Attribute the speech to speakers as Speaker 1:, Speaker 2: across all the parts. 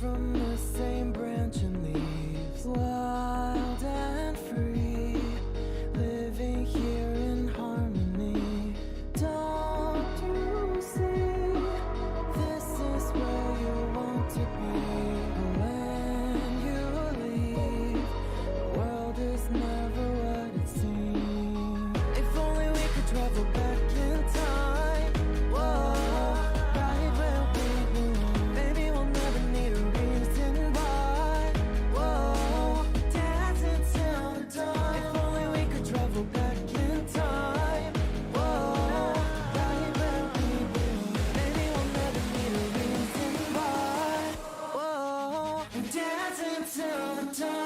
Speaker 1: from the same branch and leaves, wild and free, living here in harmony. Don't you see, this is where you want to be. When you leave, the world is never what it seems. If only we could travel back in time, whoa, right where we belong. Maybe we'll never need a reason why, whoa, dancing till the dawn. If only we could travel back in time, whoa, right where we belong. Maybe we'll never need a reason why, whoa, dancing till the dawn.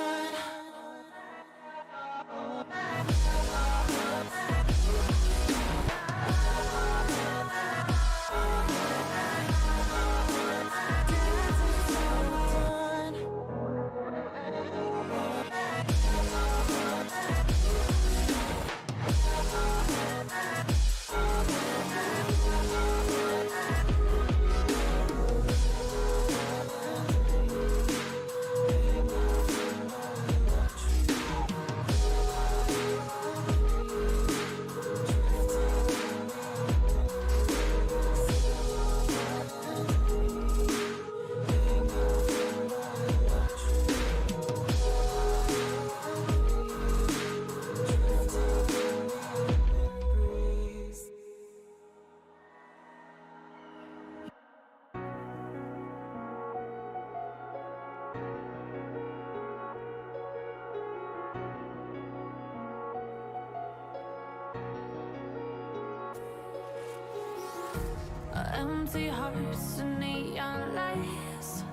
Speaker 2: Empty hearts and neon lights,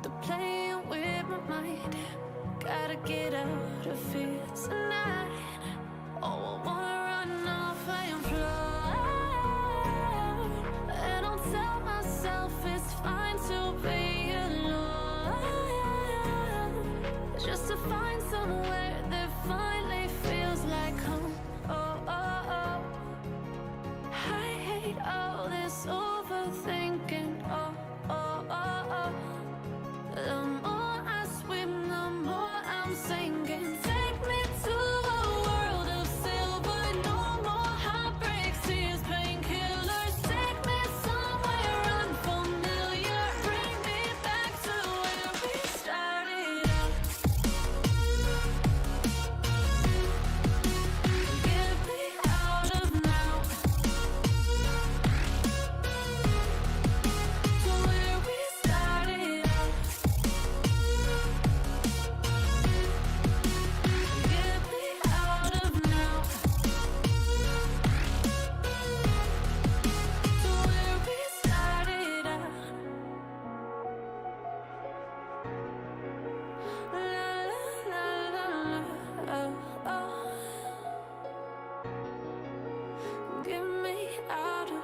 Speaker 2: they're playing with my mind. Gotta get out of here tonight. Oh, I wanna run off and fly. And I'll tell myself it's fine to be alone, just to find somewhere that finally feels like home. Oh, oh, oh. I hate all this overthinking. Oh, oh, oh, oh. The more I swim, the more I'm sinking. Take me to a world of silver. No more heartbreaks, tears, painkillers. Take me somewhere unfamiliar. Bring me back to where we started out. Get me out of now, to where we started out. Get me out of now, to where we started out. La la la la la, oh, oh. Get me out of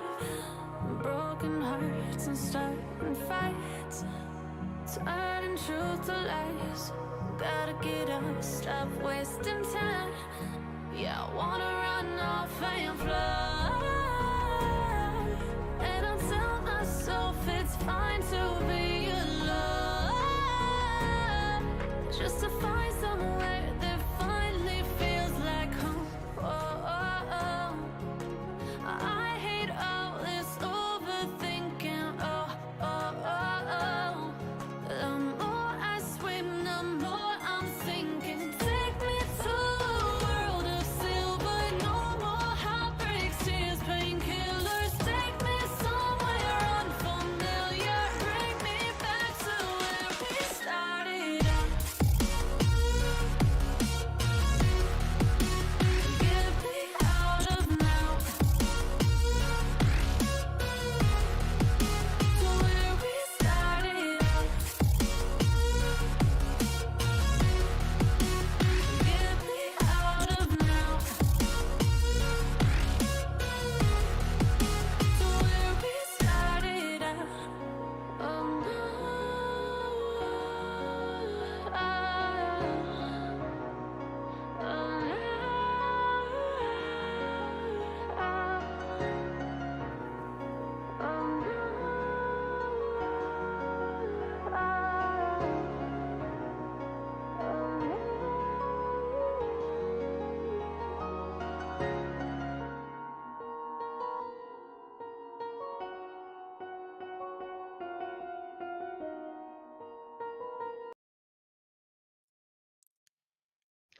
Speaker 2: broken hearts and starting fights, turning truth to lies. Gotta get up, stop wasting time. Yeah, I wanna run off and fly. And I'll tell myself it's fine to be alone, just to find somewhere that finally feels like home. Oh, oh, oh. I hate all this overthinking. Oh, oh, oh, oh. The more I swim, the more I'm sinking. Take me to a world of silver. No more heartbreaks, tears, pain.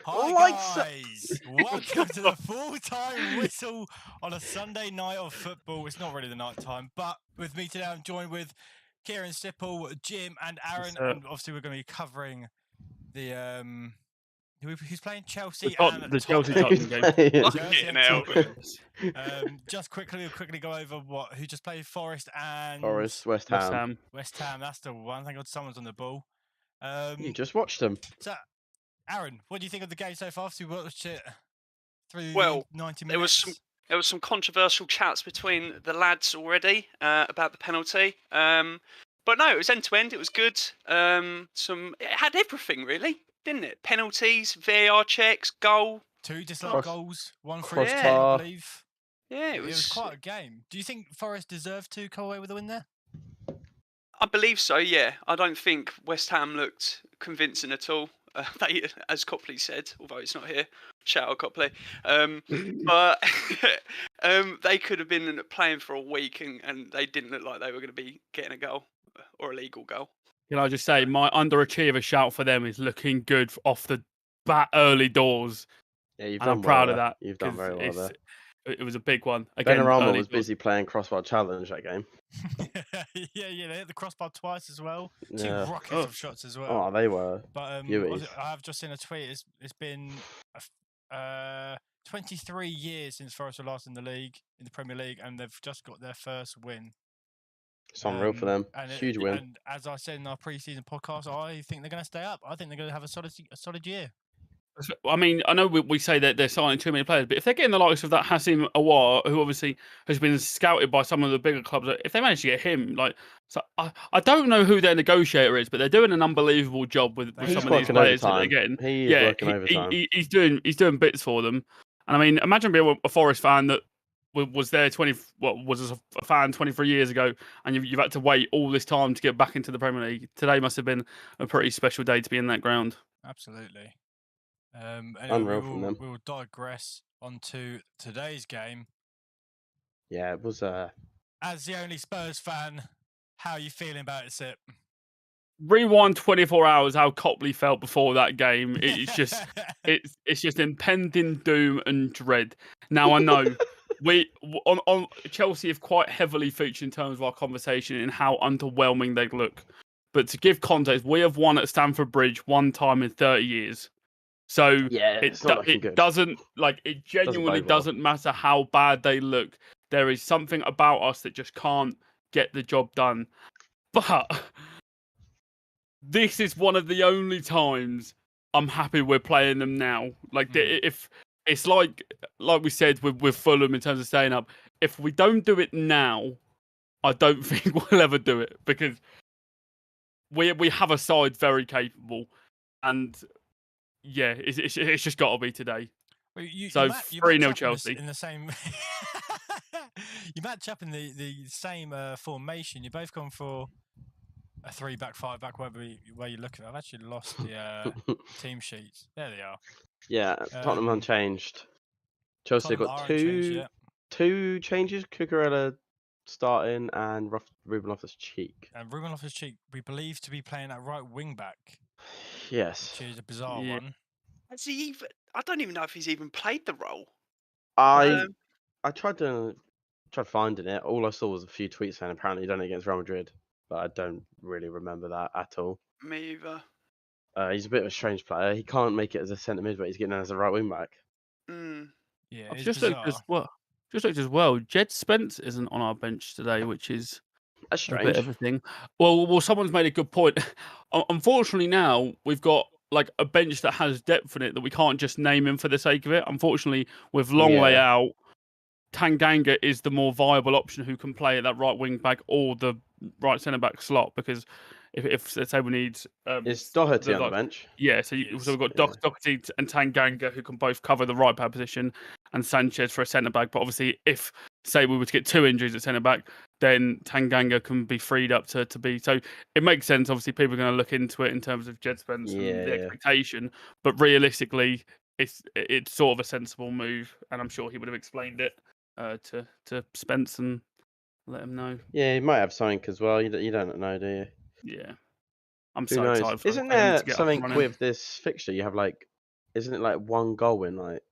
Speaker 3: Hi
Speaker 4: Lights up.
Speaker 3: guys, welcome to the full-time whistle on a Sunday night of football. It's not really the night time, but with me today I'm joined with Kieran Sipple, Jim and Aaron, and obviously we're going to be covering the who's playing Chelsea and
Speaker 5: The Chelsea
Speaker 3: Tottenham.
Speaker 5: Tottenham game.
Speaker 3: Chelsea and
Speaker 6: hell.
Speaker 3: Tottenham. Just quickly, we'll quickly go over who just played Forest and
Speaker 4: Forest, West
Speaker 5: West
Speaker 4: Ham.
Speaker 5: Ham.
Speaker 3: West Ham. That's the one. Thank God someone's on the ball.
Speaker 4: You just watched them.
Speaker 3: So, Aaron, what do you think of the game so far? So we watched it through
Speaker 6: Well,
Speaker 3: 90
Speaker 6: There
Speaker 3: minutes.
Speaker 6: there was some controversial chats between the lads already about the penalty. But no, it was end to end. It was good. It had everything really, didn't it? Penalties, VAR checks, goal.
Speaker 3: 2 disallowed goals, 1 free kick,
Speaker 4: crossbar.
Speaker 3: I believe.
Speaker 6: Yeah,
Speaker 3: It was quite a game. Do you think Forest deserved to come away with a win there?
Speaker 6: I believe so. Yeah, I don't think West Ham looked convincing at all. They, as Copley said, although he's not here, shout out Copley. But they could have been playing for a week, and they didn't look like they were going to be getting a goal or a legal goal.
Speaker 5: Can I just say, my underachiever shout for them is looking good off the bat early doors.
Speaker 4: Yeah, you've
Speaker 5: And
Speaker 4: done
Speaker 5: I'm proud
Speaker 4: well
Speaker 5: of that.
Speaker 4: You've done
Speaker 5: 'cause
Speaker 4: very well there.
Speaker 5: It was a big one. Again,
Speaker 4: Benrahma
Speaker 5: early
Speaker 4: was
Speaker 5: doors.
Speaker 4: busy playing crossbar challenge that game.
Speaker 3: yeah, they hit the crossbar twice as well. 2
Speaker 4: Yeah.
Speaker 3: rockets of shots as well.
Speaker 4: Oh, they were.
Speaker 3: But
Speaker 4: beauties.
Speaker 3: I have just seen a tweet. It's been 23 years since Forest were last in the Premier League, and they've just got their first win.
Speaker 4: It's unreal for them.
Speaker 3: And
Speaker 4: Huge win.
Speaker 3: And as I said in our pre-season podcast, I think they're going to stay up. I think they're going to have a solid year.
Speaker 5: I mean, I know we say that they're signing too many players, but if they're getting the likes of that Hassim Awar, who obviously has been scouted by some of the bigger clubs, if they manage to get him, I don't know who their negotiator is, but they're doing an unbelievable job with some of these players that they're getting.
Speaker 4: He is working overtime.
Speaker 5: He's doing bits for them. And I mean, imagine being a Forest fan that was there was a fan 23 years ago, and you've had to wait all this time to get back into the Premier League. Today must have been a pretty special day to be in that ground.
Speaker 3: Absolutely.
Speaker 4: Unreal from them.
Speaker 3: We will digress onto today's game.
Speaker 4: Yeah, it was.
Speaker 3: As the only Spurs fan, how are you feeling about it, Sip?
Speaker 5: Rewind 24 hours how Copley felt before that game. It's just it's just impending doom and dread. Now I know we on Chelsea have quite heavily featured in terms of our conversation in how underwhelming they look. But to give context, we have won at Stamford Bridge one time in 30 years. So
Speaker 4: Yeah,
Speaker 5: it doesn't it genuinely doesn't matter how bad they look. There is something about us that just can't get the job done. But this is one of the only times I'm happy we're playing them now. If it's like we said with Fulham in terms of staying up, if we don't do it now, I don't think we'll ever do it, because we have a side very capable, and yeah, it's just got to be today.
Speaker 3: Well, you
Speaker 5: 3-0 Chelsea.
Speaker 3: In the same, you match up in the same formation. You both gone for a 3-back, 5-back, where you look at it. I've actually lost the team sheets. There they are.
Speaker 4: Yeah, Tottenham unchanged. Chelsea got two changes. Cucurella starting and Ruben Loftus-Cheek.
Speaker 3: And Ruben Loftus-Cheek, we believe to be playing at right wing back.
Speaker 4: Yes.
Speaker 3: Which is a bizarre one.
Speaker 6: Has he even? I don't even know if he's even played the role.
Speaker 4: I tried finding it. All I saw was a few tweets saying apparently he done it against Real Madrid, but I don't really remember that at all.
Speaker 6: Me either.
Speaker 4: He's a bit of a strange player. He can't make it as a centre mid, but he's getting in as a right wing back.
Speaker 3: Yeah,
Speaker 5: I've just looked as well. Jed Spence isn't on our bench today, which is
Speaker 4: That's strange.
Speaker 5: a bit of a thing. Well, someone's made a good point. Unfortunately, now we've got a bench that has depth in it that we can't just name him for the sake of it. Unfortunately, with Longley out, Tanganga is the more viable option who can play at that right wing back or the right centre back slot, because if let's say we need
Speaker 4: is Doherty on the bench?
Speaker 5: Yeah, so we've got Doherty and Tanganga who can both cover the right back position, and Sanchez for a centre back. But obviously, if say we were to get 2 injuries at centre back, then Tanganga can be freed up to be. So it makes sense. Obviously, people are going to look into it in terms of Jed Spence and the expectation. But realistically, it's sort of a sensible move, and I'm sure he would have explained it to Spence and let him know.
Speaker 4: Yeah, he might have something as well. You don't know, do you?
Speaker 5: Yeah, I'm
Speaker 4: Who
Speaker 5: so
Speaker 4: knows?
Speaker 5: excited.
Speaker 4: Isn't there something with this fixture? You have isn't it like 1 goal in like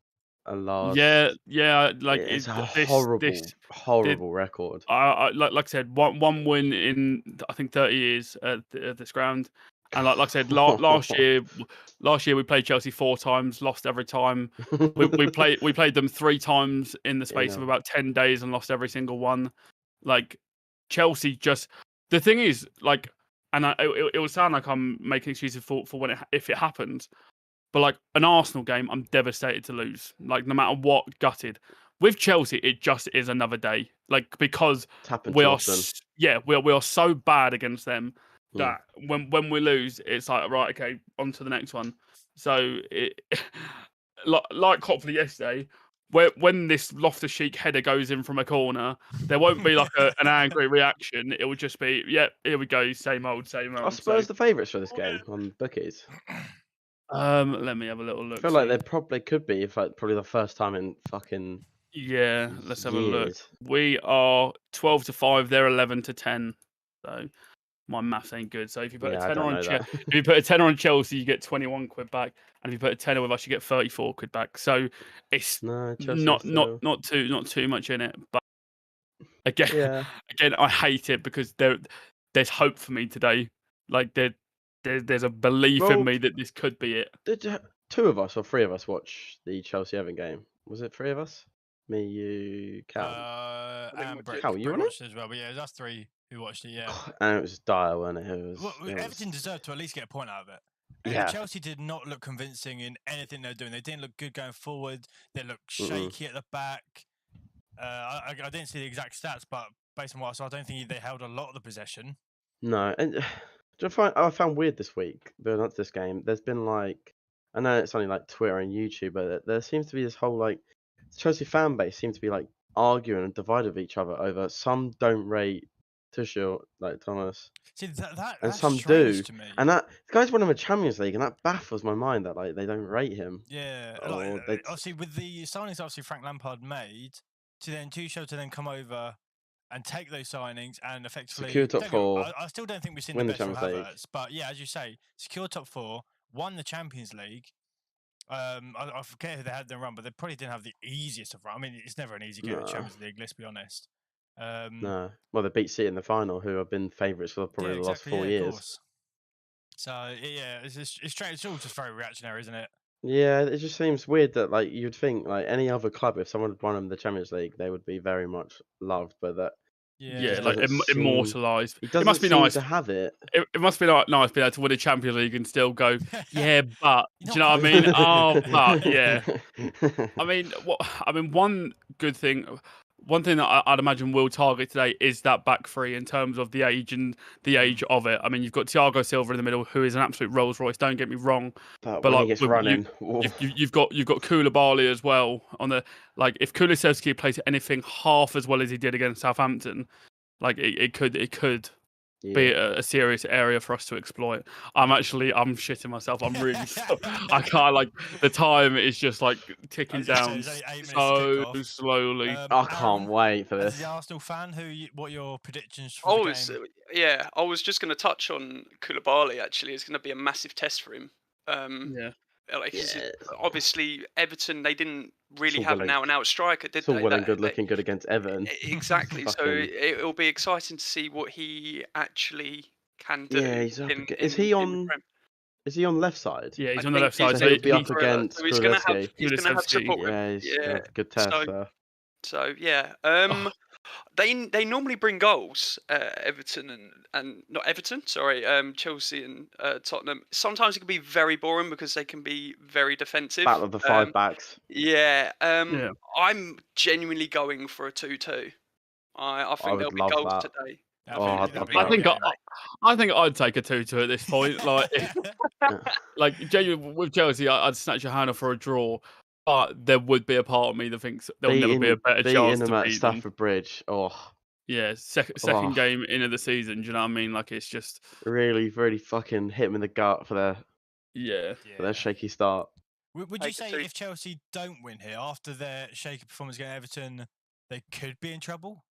Speaker 4: a last?
Speaker 5: Yeah. Like
Speaker 4: It's a
Speaker 5: this
Speaker 4: horrible record.
Speaker 5: like I said, one win in I think 30 years at this ground, and like I said, last year we played Chelsea 4 times, lost every time. We played them 3 times in the space of about 10 days and lost every single one. Like Chelsea just the thing is like, and it will sound like I'm making excuses for when if it happens. But like an Arsenal game, I'm devastated to lose. Like no matter what, gutted. With Chelsea, it just is another day. Like because
Speaker 4: It's happened
Speaker 5: we
Speaker 4: too
Speaker 5: are,
Speaker 4: often.
Speaker 5: we are so bad against them
Speaker 4: Mm.
Speaker 5: that when we lose, it's like right, okay, on to the next one. So it, like hopefully yesterday, when this Loftus-Cheek header goes in from a corner, there won't be like an angry reaction. It will just be, yeah, here we go, same old, same
Speaker 4: Are
Speaker 5: old.
Speaker 4: Spurs the favourites for this game on bookies?
Speaker 5: Let me have a little
Speaker 4: I
Speaker 5: look.
Speaker 4: feel like they probably could be if like probably the first time in fucking
Speaker 5: Yeah, let's have a look.
Speaker 4: years.
Speaker 5: We are 12-5. They're 11-10. So my maths ain't good. So if you put
Speaker 4: Yeah,
Speaker 5: a
Speaker 4: I
Speaker 5: tenner
Speaker 4: don't
Speaker 5: on
Speaker 4: know that.
Speaker 5: if you put a tenner on Chelsea, you get 21 quid back, and if you put a tenner with us, you get 34 quid back. So it's
Speaker 4: No, Chelsea still.
Speaker 5: not too much in it. But again,
Speaker 4: Yeah.
Speaker 5: again, I hate it because there's hope for me today. Like there's a belief in
Speaker 4: Well,
Speaker 5: me that this could be it.
Speaker 4: Did 2 of us or 3 of us watch the Chelsea Everton game? Was it 3 of us? Me, you, Cal.
Speaker 3: And Brick.
Speaker 4: Cal, you
Speaker 3: Brick
Speaker 4: on it?
Speaker 3: watched it as well, but yeah, it was us 3 who watched it. Yeah.
Speaker 4: And it was dire, wasn't it?
Speaker 3: Well,
Speaker 4: It
Speaker 3: Everton
Speaker 4: was
Speaker 3: deserved to at least get a point out of it.
Speaker 4: Yeah.
Speaker 3: Chelsea did not look convincing in anything they're doing. They didn't look good going forward. They looked shaky at the back. I didn't see the exact stats, but based on what I saw, I don't think they held a lot of the possession.
Speaker 4: No, and I found weird this week, but not this game. There's been like, I know it's only like Twitter and YouTube, but there seems to be this whole like Chelsea fan base seems to be like arguing and divided with each other over some don't rate Tuchel like Thomas,
Speaker 3: See,
Speaker 4: and
Speaker 3: that's
Speaker 4: some
Speaker 3: strange
Speaker 4: do,
Speaker 3: to me.
Speaker 4: and that the guy's won him a Champions League, and that baffles my mind that like they don't rate him.
Speaker 3: Yeah,
Speaker 4: Or
Speaker 3: like, obviously with the signings obviously Frank Lampard made, to then Tuchel to then come over and take those signings and effectively
Speaker 4: Secure top 4.
Speaker 3: I still don't think we've seen
Speaker 4: Win
Speaker 3: the
Speaker 4: the
Speaker 3: best from
Speaker 4: Champions League.
Speaker 3: Havertz, but yeah, as you say, secure top 4, won the Champions League. I forget who they had them run, but they probably didn't have the easiest of run. I mean, it's never an easy game in Champions League. Let's be honest.
Speaker 4: No, well, they beat City in the final, who have been favourites for probably the last 4 years.
Speaker 3: Of course. So yeah, it's strange. It's all just very reactionary, isn't it?
Speaker 4: Yeah, it just seems weird that like you'd think like any other club, if someone had won them the Champions League, they would be very much loved, but that
Speaker 5: Yeah, like immortalised.
Speaker 4: He doesn't
Speaker 5: it must be
Speaker 4: seem
Speaker 5: nice
Speaker 4: to have it.
Speaker 5: It must be nice being able to win a Champions League and still go, yeah, but do you know what I
Speaker 3: You're
Speaker 5: mean? Oh, but yeah. I mean, one thing that I'd imagine we'll target today is that back three in terms of the age of it. I mean, you've got Thiago Silva in the middle, who is an absolute Rolls Royce. Don't get me wrong,
Speaker 4: but when
Speaker 5: like
Speaker 4: he gets running,
Speaker 5: you've got Koulibaly as well on the like. If Kulusevski plays anything half as well as he did against Southampton, like it could be a serious area for us to exploit. I'm shitting myself. I'm really I can't like the time is just like ticking down so slowly.
Speaker 4: I can't wait for this.
Speaker 3: As the Arsenal fan, what are your predictions for the game?
Speaker 6: Yeah, I was just going to touch on Koulibaly. Actually, it's going to be a massive test for him. Obviously Everton, they didn't really have an out-and-out striker, did they?
Speaker 4: It's all well and good looking good against Everton.
Speaker 6: Exactly. So it'll be exciting to see what he actually can do.
Speaker 4: Yeah, is he on left side?
Speaker 5: Yeah, he's on the left side.
Speaker 4: So he'll be up against
Speaker 6: so he's going to have support.
Speaker 4: Yeah, he's gonna have a good test there.
Speaker 6: So yeah, they normally bring goals, Everton and not Everton, sorry, Chelsea and Tottenham. Sometimes it can be very boring because they can be very defensive.
Speaker 4: Battle of the 5 backs.
Speaker 6: Yeah, I'm genuinely going for a 2-2. I think there'll be goals today.
Speaker 5: I think I'd take a 2-2 at this point. Like genuinely with Chelsea, I'd snatch a hand off for a draw. But there would be a part of me that thinks there'll never be a better chance to beat
Speaker 4: Stamford Bridge.
Speaker 5: Yeah, second game in of the season. Do you know what I mean? Like it's just
Speaker 4: really fucking hit them in the gut for their shaky start.
Speaker 3: Would you say if Chelsea don't win here after their shaky performance against Everton, they could be in trouble?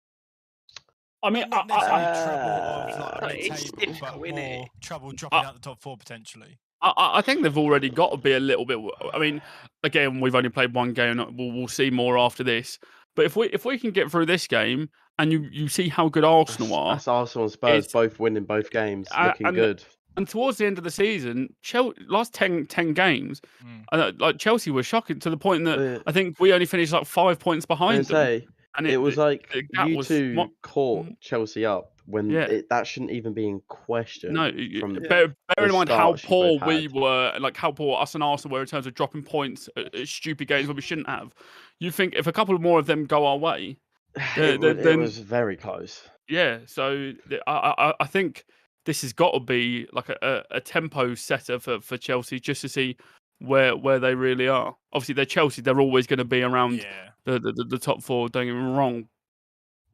Speaker 5: I mean,
Speaker 3: not necessarily trouble of like table, but more trouble dropping out the top 4 potentially.
Speaker 5: I think they've already got to be a little bit. I mean, again, we've only played one game. We'll see more after this. But if we can get through this game and you see how good Arsenal are,
Speaker 4: That's Arsenal and Spurs
Speaker 5: it's
Speaker 4: both winning both games, looking
Speaker 5: and
Speaker 4: good.
Speaker 5: towards the end of the season, last 10 games,
Speaker 3: Mm.
Speaker 5: like Chelsea were shocking to the point that
Speaker 4: Uh,
Speaker 5: I think we only finished like 5 points
Speaker 4: I
Speaker 5: behind them,
Speaker 4: say
Speaker 5: and
Speaker 4: it was like
Speaker 5: the gap
Speaker 4: you
Speaker 5: was
Speaker 4: two caught
Speaker 5: mm,
Speaker 4: Chelsea up when
Speaker 5: yeah.
Speaker 4: that shouldn't even be in question
Speaker 5: No,
Speaker 4: from
Speaker 5: bear
Speaker 4: the
Speaker 5: in mind how
Speaker 4: starts you both
Speaker 5: poor we
Speaker 4: had.
Speaker 5: were, like how poor us and Arsenal were in terms of dropping points at stupid games where we shouldn't have. You think if a couple more of them go our way,
Speaker 4: It
Speaker 5: then
Speaker 4: was very close.
Speaker 5: yeah. So I think this has got to be like a tempo setter for Chelsea just to see where they really are. Obviously, they're Chelsea; they're always going to be around
Speaker 3: Yeah.
Speaker 5: the top four. Don't get me wrong.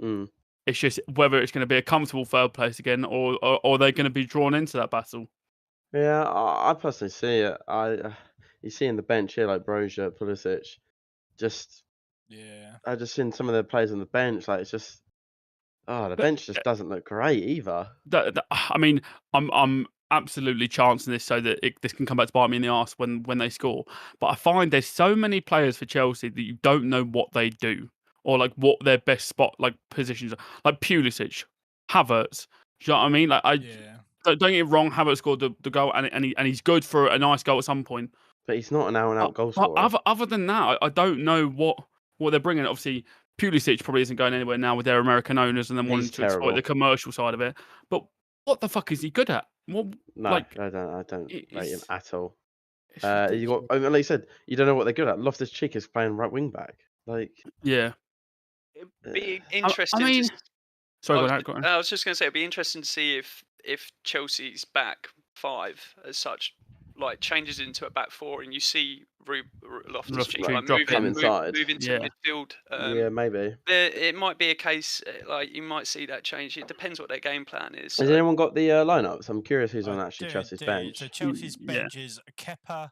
Speaker 4: Mm.
Speaker 5: It's just whether it's going to be a comfortable third place again, or they're going to be drawn into that battle.
Speaker 4: Yeah, I personally see it. You see in the bench here like Broja, Pulisic, just
Speaker 3: Yeah.
Speaker 4: I just seen some of the players on the bench. Like it's just the
Speaker 5: But
Speaker 4: bench just doesn't look great either.
Speaker 5: I mean, I'm absolutely chancing this so that this can come back to bite me in the arse when they score. But I find there's so many players for Chelsea that you don't know what they do or like what their best spot like positions are. Like Pulisic, Havertz. Do you know what I mean? Like
Speaker 3: Yeah.
Speaker 5: don't get me wrong, Havertz scored the goal and he's good for a nice goal at some point.
Speaker 4: But he's not an out and out goal
Speaker 5: But
Speaker 4: scorer.
Speaker 5: other than that, I don't know what they're bringing. Obviously, Pulisic probably isn't going anywhere now with their American owners and then wanting
Speaker 4: He's
Speaker 5: to exploit the
Speaker 4: terrible.
Speaker 5: commercial side of it. But what the fuck is he good at? What
Speaker 4: No,
Speaker 5: like
Speaker 4: I don't rate him
Speaker 5: it's,
Speaker 4: at all.
Speaker 5: it's
Speaker 4: You got,
Speaker 5: ridiculous.
Speaker 4: I mean, like you said, you don't know what they're good at. Loftus Cheek is playing right wing back. Like,
Speaker 5: Yeah,
Speaker 6: It'd
Speaker 4: uh,
Speaker 6: be
Speaker 5: I
Speaker 6: interesting
Speaker 5: mean,
Speaker 6: to.
Speaker 5: sorry,
Speaker 6: I was,
Speaker 5: go on.
Speaker 6: I was just going to say it'd be interesting to see if Chelsea's back five as such like changes into a back four, and you see Loftus Cheek
Speaker 5: Cheek
Speaker 6: like
Speaker 5: drop
Speaker 4: come
Speaker 5: in.
Speaker 4: inside.
Speaker 6: move into
Speaker 5: Yeah,
Speaker 6: midfield.
Speaker 4: Yeah, maybe.
Speaker 6: It might be a case like you might see that change. It depends what their game plan is.
Speaker 4: Has
Speaker 6: So
Speaker 4: anyone got the lineups? I'm curious who's
Speaker 3: I
Speaker 4: on actually
Speaker 3: do
Speaker 4: Chelsea's
Speaker 3: indeed. So
Speaker 4: bench.
Speaker 3: Chelsea's
Speaker 5: yeah.
Speaker 3: bench is Kepa,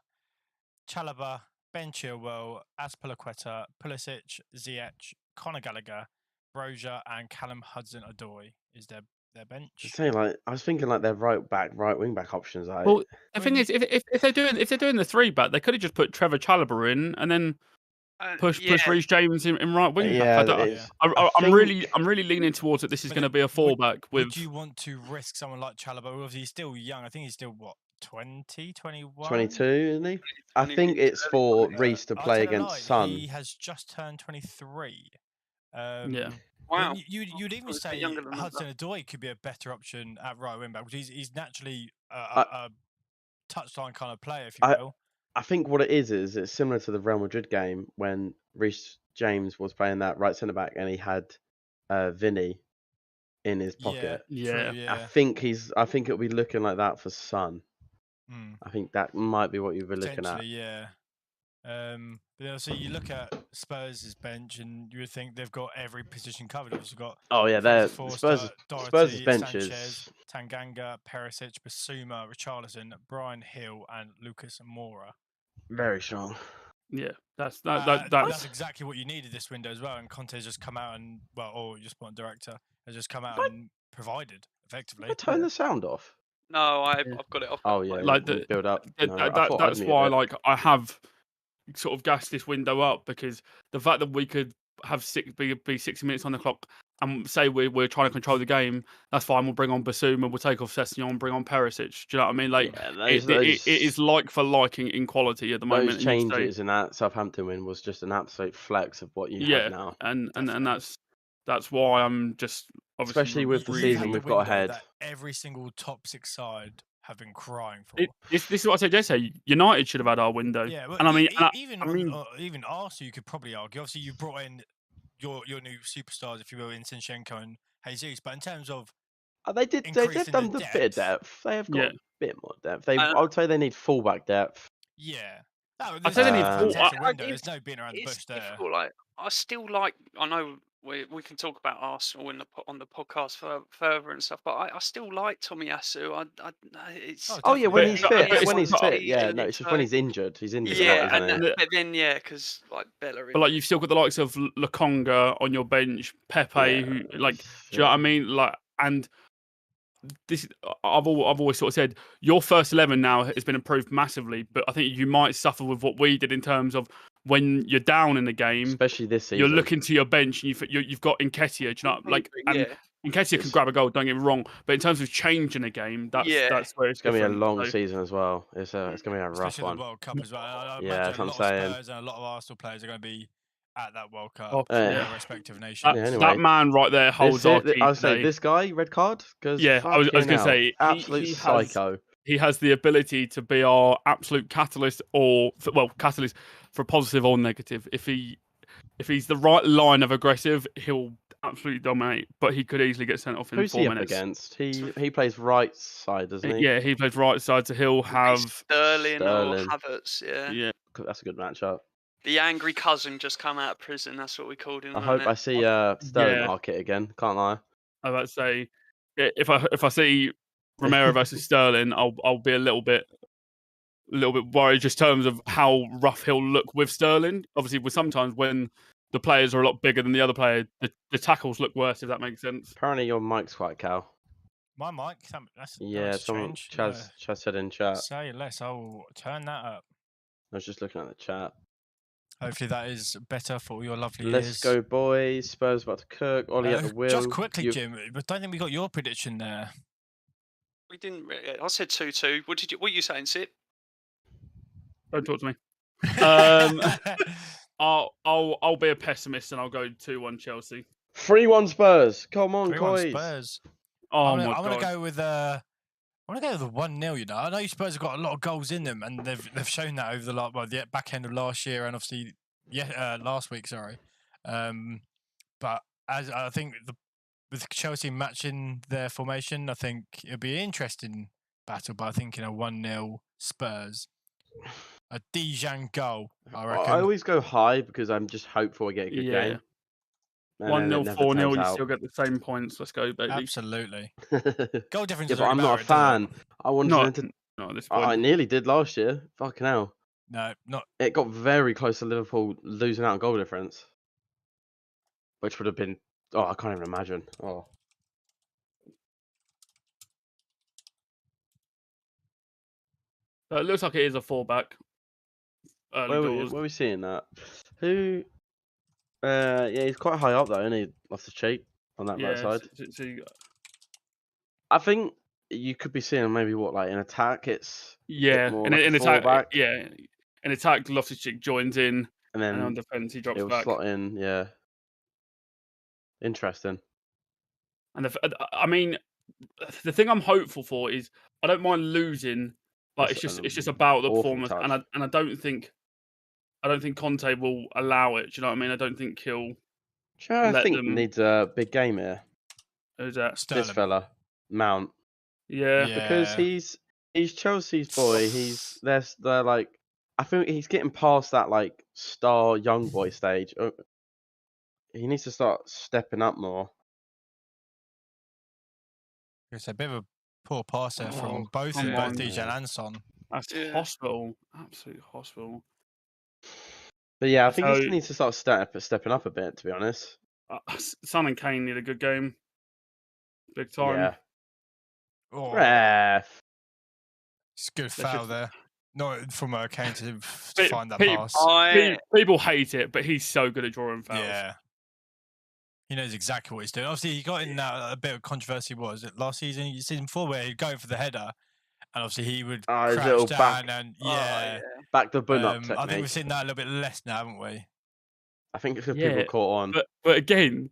Speaker 3: Chalobah, Ben Chilwell, Azpilicueta, Pulisic, Ziyech, Conor Gallagher, Broja, and Callum Hudson-Odoi is their bench.
Speaker 4: Say like I was thinking like their right wing back options. Like,
Speaker 5: Well, the
Speaker 3: I
Speaker 5: thing
Speaker 3: mean,
Speaker 5: is, if they're doing the three back, they could have just put Trevor Chalobah in and then push
Speaker 6: yeah,
Speaker 5: Reece James in right wing back.
Speaker 4: yeah,
Speaker 3: Yeah.
Speaker 5: I'm
Speaker 4: think
Speaker 5: really leaning towards that. This is
Speaker 3: But
Speaker 5: going to be a fallback
Speaker 3: would
Speaker 5: with
Speaker 3: you want to risk someone like Chalobah? Obviously, he's still young. I think he's still, what, 20, 21?
Speaker 4: 22, isn't he? I
Speaker 6: 20
Speaker 4: think it's
Speaker 6: early
Speaker 4: for
Speaker 6: 20s.
Speaker 4: Reece to
Speaker 3: I'll
Speaker 4: play
Speaker 3: tell a lie.
Speaker 4: against Son.
Speaker 3: He has just turned 23.
Speaker 5: yeah.
Speaker 3: But
Speaker 6: Wow.
Speaker 3: you'd even
Speaker 6: was a bit
Speaker 3: say
Speaker 6: younger than that.
Speaker 3: Hudson-Odoi could be a better option at right wing back because he's naturally a touchline kind of player, if you
Speaker 4: I-
Speaker 3: will.
Speaker 4: I think what it is it's similar to the Real Madrid game when Reece James was playing that right centre back and he had Vinny in his
Speaker 3: Yeah,
Speaker 4: pocket.
Speaker 5: Yeah.
Speaker 3: true, yeah.
Speaker 4: I think it'll be looking like that for Son.
Speaker 3: Mm,
Speaker 4: I think that might be what you'll be looking at.
Speaker 3: potentially, yeah. But obviously, you look at Spurs' bench and you would think they've got every position covered. Obviously, got
Speaker 4: Oh yeah,
Speaker 3: Fraser
Speaker 4: they're
Speaker 3: Forster,
Speaker 4: Spurs'
Speaker 3: Doherty,
Speaker 4: bench
Speaker 3: Sanchez,
Speaker 4: is
Speaker 3: Tanganga, Perisic, Basuma, Richarlison, Brian Hill, and Lucas Moura.
Speaker 4: very strong.
Speaker 5: Yeah, that's
Speaker 3: That's exactly what you needed this window as well. And Conte's just come out and or your sport director has just come out and provided effectively.
Speaker 4: I turn the sound off.
Speaker 6: No, I've
Speaker 5: Yeah.
Speaker 6: got it off.
Speaker 4: Oh yeah,
Speaker 5: Like
Speaker 4: we'll build up. No, I thought
Speaker 5: that's
Speaker 4: I'd
Speaker 5: why
Speaker 4: mute it.
Speaker 5: like I have sort of gassed this window up because the fact that we could have be 60 minutes on the clock and say we're trying to control the game, that's fine. We'll bring on Basuma, we'll take off Sessegnon, and bring on Perisic. Do you know what I mean? Like
Speaker 4: Yeah,
Speaker 5: it is like for like in quality at the moment.
Speaker 4: those
Speaker 5: and you'd say-
Speaker 4: changes in that Southampton win was just an absolute flex of what you
Speaker 5: yeah,
Speaker 4: have now.
Speaker 5: and
Speaker 3: Definitely.
Speaker 5: that's why I'm just obviously
Speaker 4: Especially with the
Speaker 3: You've
Speaker 4: season
Speaker 3: had
Speaker 4: we've
Speaker 3: window
Speaker 4: got ahead.
Speaker 3: that every single top six side have been crying for.
Speaker 5: This is what I said yesterday. United should have had our window.
Speaker 3: Yeah, but
Speaker 5: and I mean,
Speaker 3: even Arsenal, you could probably argue. Obviously, you brought in your new superstars, if you will, in Zinchenko and Jesus. But in terms of
Speaker 4: They've
Speaker 3: increasing
Speaker 4: done
Speaker 3: the
Speaker 4: the bit of
Speaker 3: depth.
Speaker 4: depth. They have got
Speaker 5: Yeah.
Speaker 4: a bit more depth. I would say they need fullback depth.
Speaker 3: yeah,
Speaker 5: I said they need full-
Speaker 3: fantastic
Speaker 6: I-
Speaker 3: window.
Speaker 6: it's-
Speaker 3: There's no beating around the bush
Speaker 6: It's
Speaker 3: there.
Speaker 6: difficult. Like I still like. I know we can talk about Arsenal on the podcast further and stuff, but I still like Tomiyasu. It's
Speaker 4: Oh yeah, when
Speaker 3: definitely.
Speaker 4: he's
Speaker 5: But-
Speaker 4: fit.
Speaker 5: but
Speaker 4: When he's
Speaker 5: it's not-
Speaker 4: fit, yeah. No, it's just when he's injured. He's injured a lot,
Speaker 6: yeah,
Speaker 4: isn't he?
Speaker 6: but then because like Bellerin.
Speaker 5: But like you've still got the likes of Lokonga on your bench, Pepe,
Speaker 4: Yeah,
Speaker 5: who like, do you know what I mean? Like, and I've always sort of said your first 11 now has been improved massively, but I think you might suffer with what we did in terms of when you're down in the game,
Speaker 4: especially this
Speaker 5: you're
Speaker 4: season.
Speaker 5: looking to your bench and you've got Nketiah, do you know, like, and
Speaker 6: Yeah.
Speaker 5: Nketiah can grab a goal. Don't get me wrong, but in terms of changing a game, that's where it's
Speaker 4: It's gonna be a
Speaker 5: different.
Speaker 4: long season as well. It's gonna be a rough
Speaker 3: Especially
Speaker 4: one.
Speaker 3: the World Cup as well. I
Speaker 4: Yeah,
Speaker 3: imagine
Speaker 4: that's
Speaker 3: a
Speaker 4: what
Speaker 3: lot
Speaker 4: I'm
Speaker 3: of
Speaker 4: saying.
Speaker 3: Spurs and a lot of Arsenal players are going to be at that World Cup
Speaker 5: Oh,
Speaker 3: in
Speaker 5: yeah.
Speaker 3: their respective nations.
Speaker 4: Yeah, anyway.
Speaker 5: That man right there holds our key
Speaker 4: I'll say
Speaker 5: today.
Speaker 4: this guy, red card, because
Speaker 5: Yeah, I was going to say
Speaker 4: absolute psycho.
Speaker 5: He has the ability to be our absolute catalyst, catalyst for positive or negative. If he's the right line of aggressive, he'll absolutely dominate. But he could easily get sent off in
Speaker 4: Who's
Speaker 5: 4
Speaker 4: he up
Speaker 5: minutes.
Speaker 4: against? He plays right side, doesn't he?
Speaker 5: Yeah, he plays right side, so he'll have
Speaker 6: Sterling or Havertz.
Speaker 5: Yeah,
Speaker 4: That's a good matchup.
Speaker 6: The angry cousin just come out of prison. That's what we called him.
Speaker 4: I hope I see Sterling arc it again. Can't lie.
Speaker 5: I was about to say, if I see Romero versus Sterling, I'll be a little bit worried just in terms of how rough he'll look with Sterling. Obviously, sometimes when the players are a lot bigger than the other player, the tackles look worse. If that makes sense.
Speaker 4: Apparently, your mic's quite Cal.
Speaker 3: My mic? That's
Speaker 4: someone
Speaker 3: strange.
Speaker 4: Chaz said in chat.
Speaker 3: Say less. I'll turn that up.
Speaker 4: I was just looking at the chat.
Speaker 3: Hopefully that is better for all your lovely
Speaker 4: Let's
Speaker 3: ears.
Speaker 4: go, boys. Spurs about to cook. Ollie at the wheel.
Speaker 3: Just quickly, Jim, but don't think we got your prediction there.
Speaker 6: We didn't. I said 2-2. What are you saying, Sip?
Speaker 5: Don't talk to me. I'll be a pessimist and I'll go 2-1 Chelsea.
Speaker 4: 3-1 Spurs. Come on,
Speaker 3: 3-1
Speaker 4: boys.
Speaker 3: Spurs.
Speaker 5: Oh
Speaker 3: I want to go with the 1-0. You know, I know Spurs have got a lot of goals in them, and they've shown that over the back end of last year, and obviously, last week. Sorry, but as I think with Chelsea matching their formation, I think it'll be an interesting battle. But I think in a 1-0 Spurs, a Dijon goal. I reckon.
Speaker 4: I always go high because I'm just hopeful I get a good game.
Speaker 5: 1-0, 4-0, you still get the same points. Let's go, baby.
Speaker 3: Absolutely. Goal difference.
Speaker 4: Yeah, but I'm not a fan. I wanted them to.
Speaker 5: Not at this point.
Speaker 4: I nearly did last year. Fucking hell.
Speaker 3: No, not.
Speaker 4: It got very close to Liverpool losing out on goal difference, which would have been. Oh, I can't even imagine. Oh.
Speaker 5: So it looks like it is a fallback.
Speaker 4: Where are we seeing that? Who? Yeah, he's quite high up though, isn't he? Off the cheek on that right side. I think you could be seeing maybe in attack it's
Speaker 5: in attack, in attack Loftus-Cheek joins in,
Speaker 4: and then
Speaker 5: on defense he drops
Speaker 4: it'll
Speaker 5: back.
Speaker 4: slot in, yeah. Interesting.
Speaker 5: And I mean, the thing I'm hopeful for is I don't mind losing, but it's just about the performance, and I don't think Conte will allow it. Do you know what I mean? I don't think he'll.
Speaker 4: I think needs a big game here.
Speaker 5: Who's that?
Speaker 3: Sterling.
Speaker 4: This fella, Mount.
Speaker 5: Yeah,
Speaker 4: because he's Chelsea's boy. They're like, I think he's getting past that like star young boy stage. He needs to start stepping up more.
Speaker 3: It's a bit of a poor pass there from both Dijon and Son.
Speaker 5: That's hospital, absolute hospital.
Speaker 4: But yeah, I think he needs to start stepping up a bit. To be honest,
Speaker 5: Son and Kane need a good game, big time.
Speaker 4: Yeah.
Speaker 3: Oh,
Speaker 4: ref.
Speaker 3: It's a good foul there. Not from Kane to find that pass.
Speaker 5: People hate it, but he's so good at drawing fouls.
Speaker 3: Yeah. He knows exactly what he's doing. Obviously, he got in a bit of controversy. What was it last season? Season 4, where he'd go for the header, and obviously he would crouch down and
Speaker 4: back the bun up technique.
Speaker 3: I think we've seen that a little bit less now, haven't we?
Speaker 4: I think if people caught on.
Speaker 5: But again,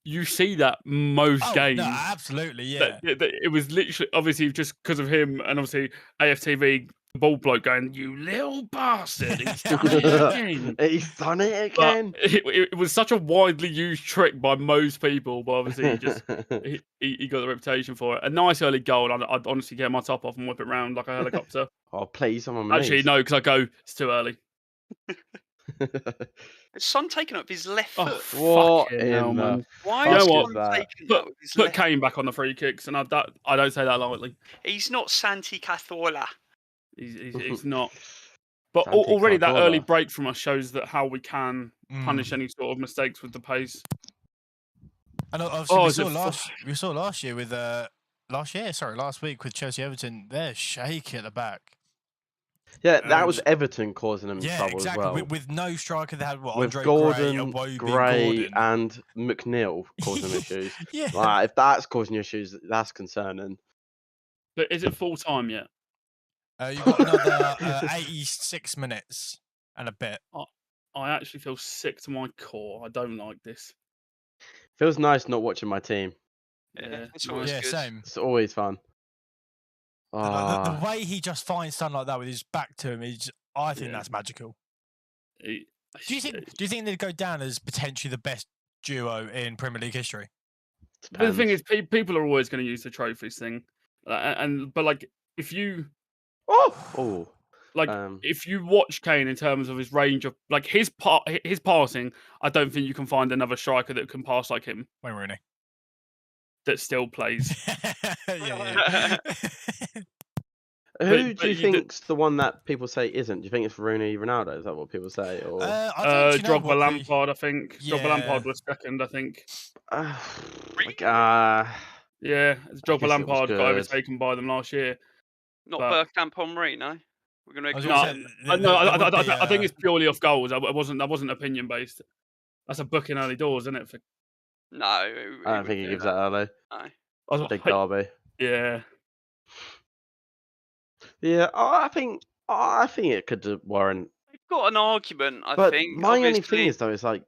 Speaker 5: you see that most games.
Speaker 3: No, absolutely, yeah.
Speaker 5: It was literally, obviously, just because of him, and obviously AFTV, the ball bloke going, "You little bastard, he's done it again."
Speaker 4: He's done it again.
Speaker 5: It was such a widely used trick by most people, but obviously he got the reputation for it. A nice early goal, and I'd honestly get my top off and whip it round like a helicopter.
Speaker 4: Oh, please, I'm on my
Speaker 5: Actually,
Speaker 4: knees.
Speaker 5: no, because I go, it's too early.
Speaker 6: Son taking up his left foot.
Speaker 4: What in the
Speaker 6: Why is Son taking
Speaker 5: that with his left? Put Kane back on the free kicks, and I don't say that lightly.
Speaker 6: He's not Santi Cazorla.
Speaker 5: He's not. But already that early break from us shows that how we can punish any sort of mistakes with the pace.
Speaker 3: And obviously we saw last year with last week with Chelsea Everton, they're shaky at the back.
Speaker 4: Yeah, that was Everton causing them
Speaker 3: Yeah,
Speaker 4: trouble
Speaker 3: exactly.
Speaker 4: as well.
Speaker 3: With no striker, they had
Speaker 4: With
Speaker 3: Andre
Speaker 4: Gordon,
Speaker 3: Gray, Iwobi,
Speaker 4: Gray,
Speaker 3: Gordon.
Speaker 4: and McNeil causing them issues.
Speaker 3: Yeah.
Speaker 4: Like, if that's causing you issues, that's concerning.
Speaker 5: But is it full time yet?
Speaker 3: You've got another 86 minutes and a bit.
Speaker 5: I actually feel sick to my core. I don't like this.
Speaker 4: Feels nice not watching my team.
Speaker 6: Yeah, it's always
Speaker 3: Yeah,
Speaker 6: good.
Speaker 3: same.
Speaker 4: It's always fun.
Speaker 3: The way he just finds something like that with his back to him is, I think
Speaker 5: Yeah.
Speaker 3: that's magical.
Speaker 5: Do
Speaker 3: Do you think they'd go down as potentially the best duo in Premier League history?
Speaker 5: But the thing is, people are always going to use the trophies thing, but like if you if you watch Kane in terms of his range of like his passing, I don't think you can find another striker that can pass like him.
Speaker 3: Wayne Rooney.
Speaker 5: That still plays.
Speaker 3: yeah.
Speaker 4: Who do you think's the one that people say isn't? Do you think it's Rooney, Ronaldo? Is that what people say? Or
Speaker 5: Drogba, Lampard, I think.
Speaker 3: Yeah.
Speaker 5: Drogba, Lampard was second, I think.
Speaker 6: Yeah,
Speaker 5: Drogba, Lampard got overtaken by them last year.
Speaker 6: Not Bergkamp, Henry, no. We're going to
Speaker 5: I think it's purely off goals. I wasn't opinion based. That's a booking early doors, isn't it?
Speaker 6: No,
Speaker 4: I don't think he gives that early.
Speaker 6: No.
Speaker 4: Big derby.
Speaker 5: Yeah.
Speaker 4: Yeah, I think it could warrant.
Speaker 6: They've got an argument, I
Speaker 4: but
Speaker 6: think.
Speaker 4: My only thing is though, is like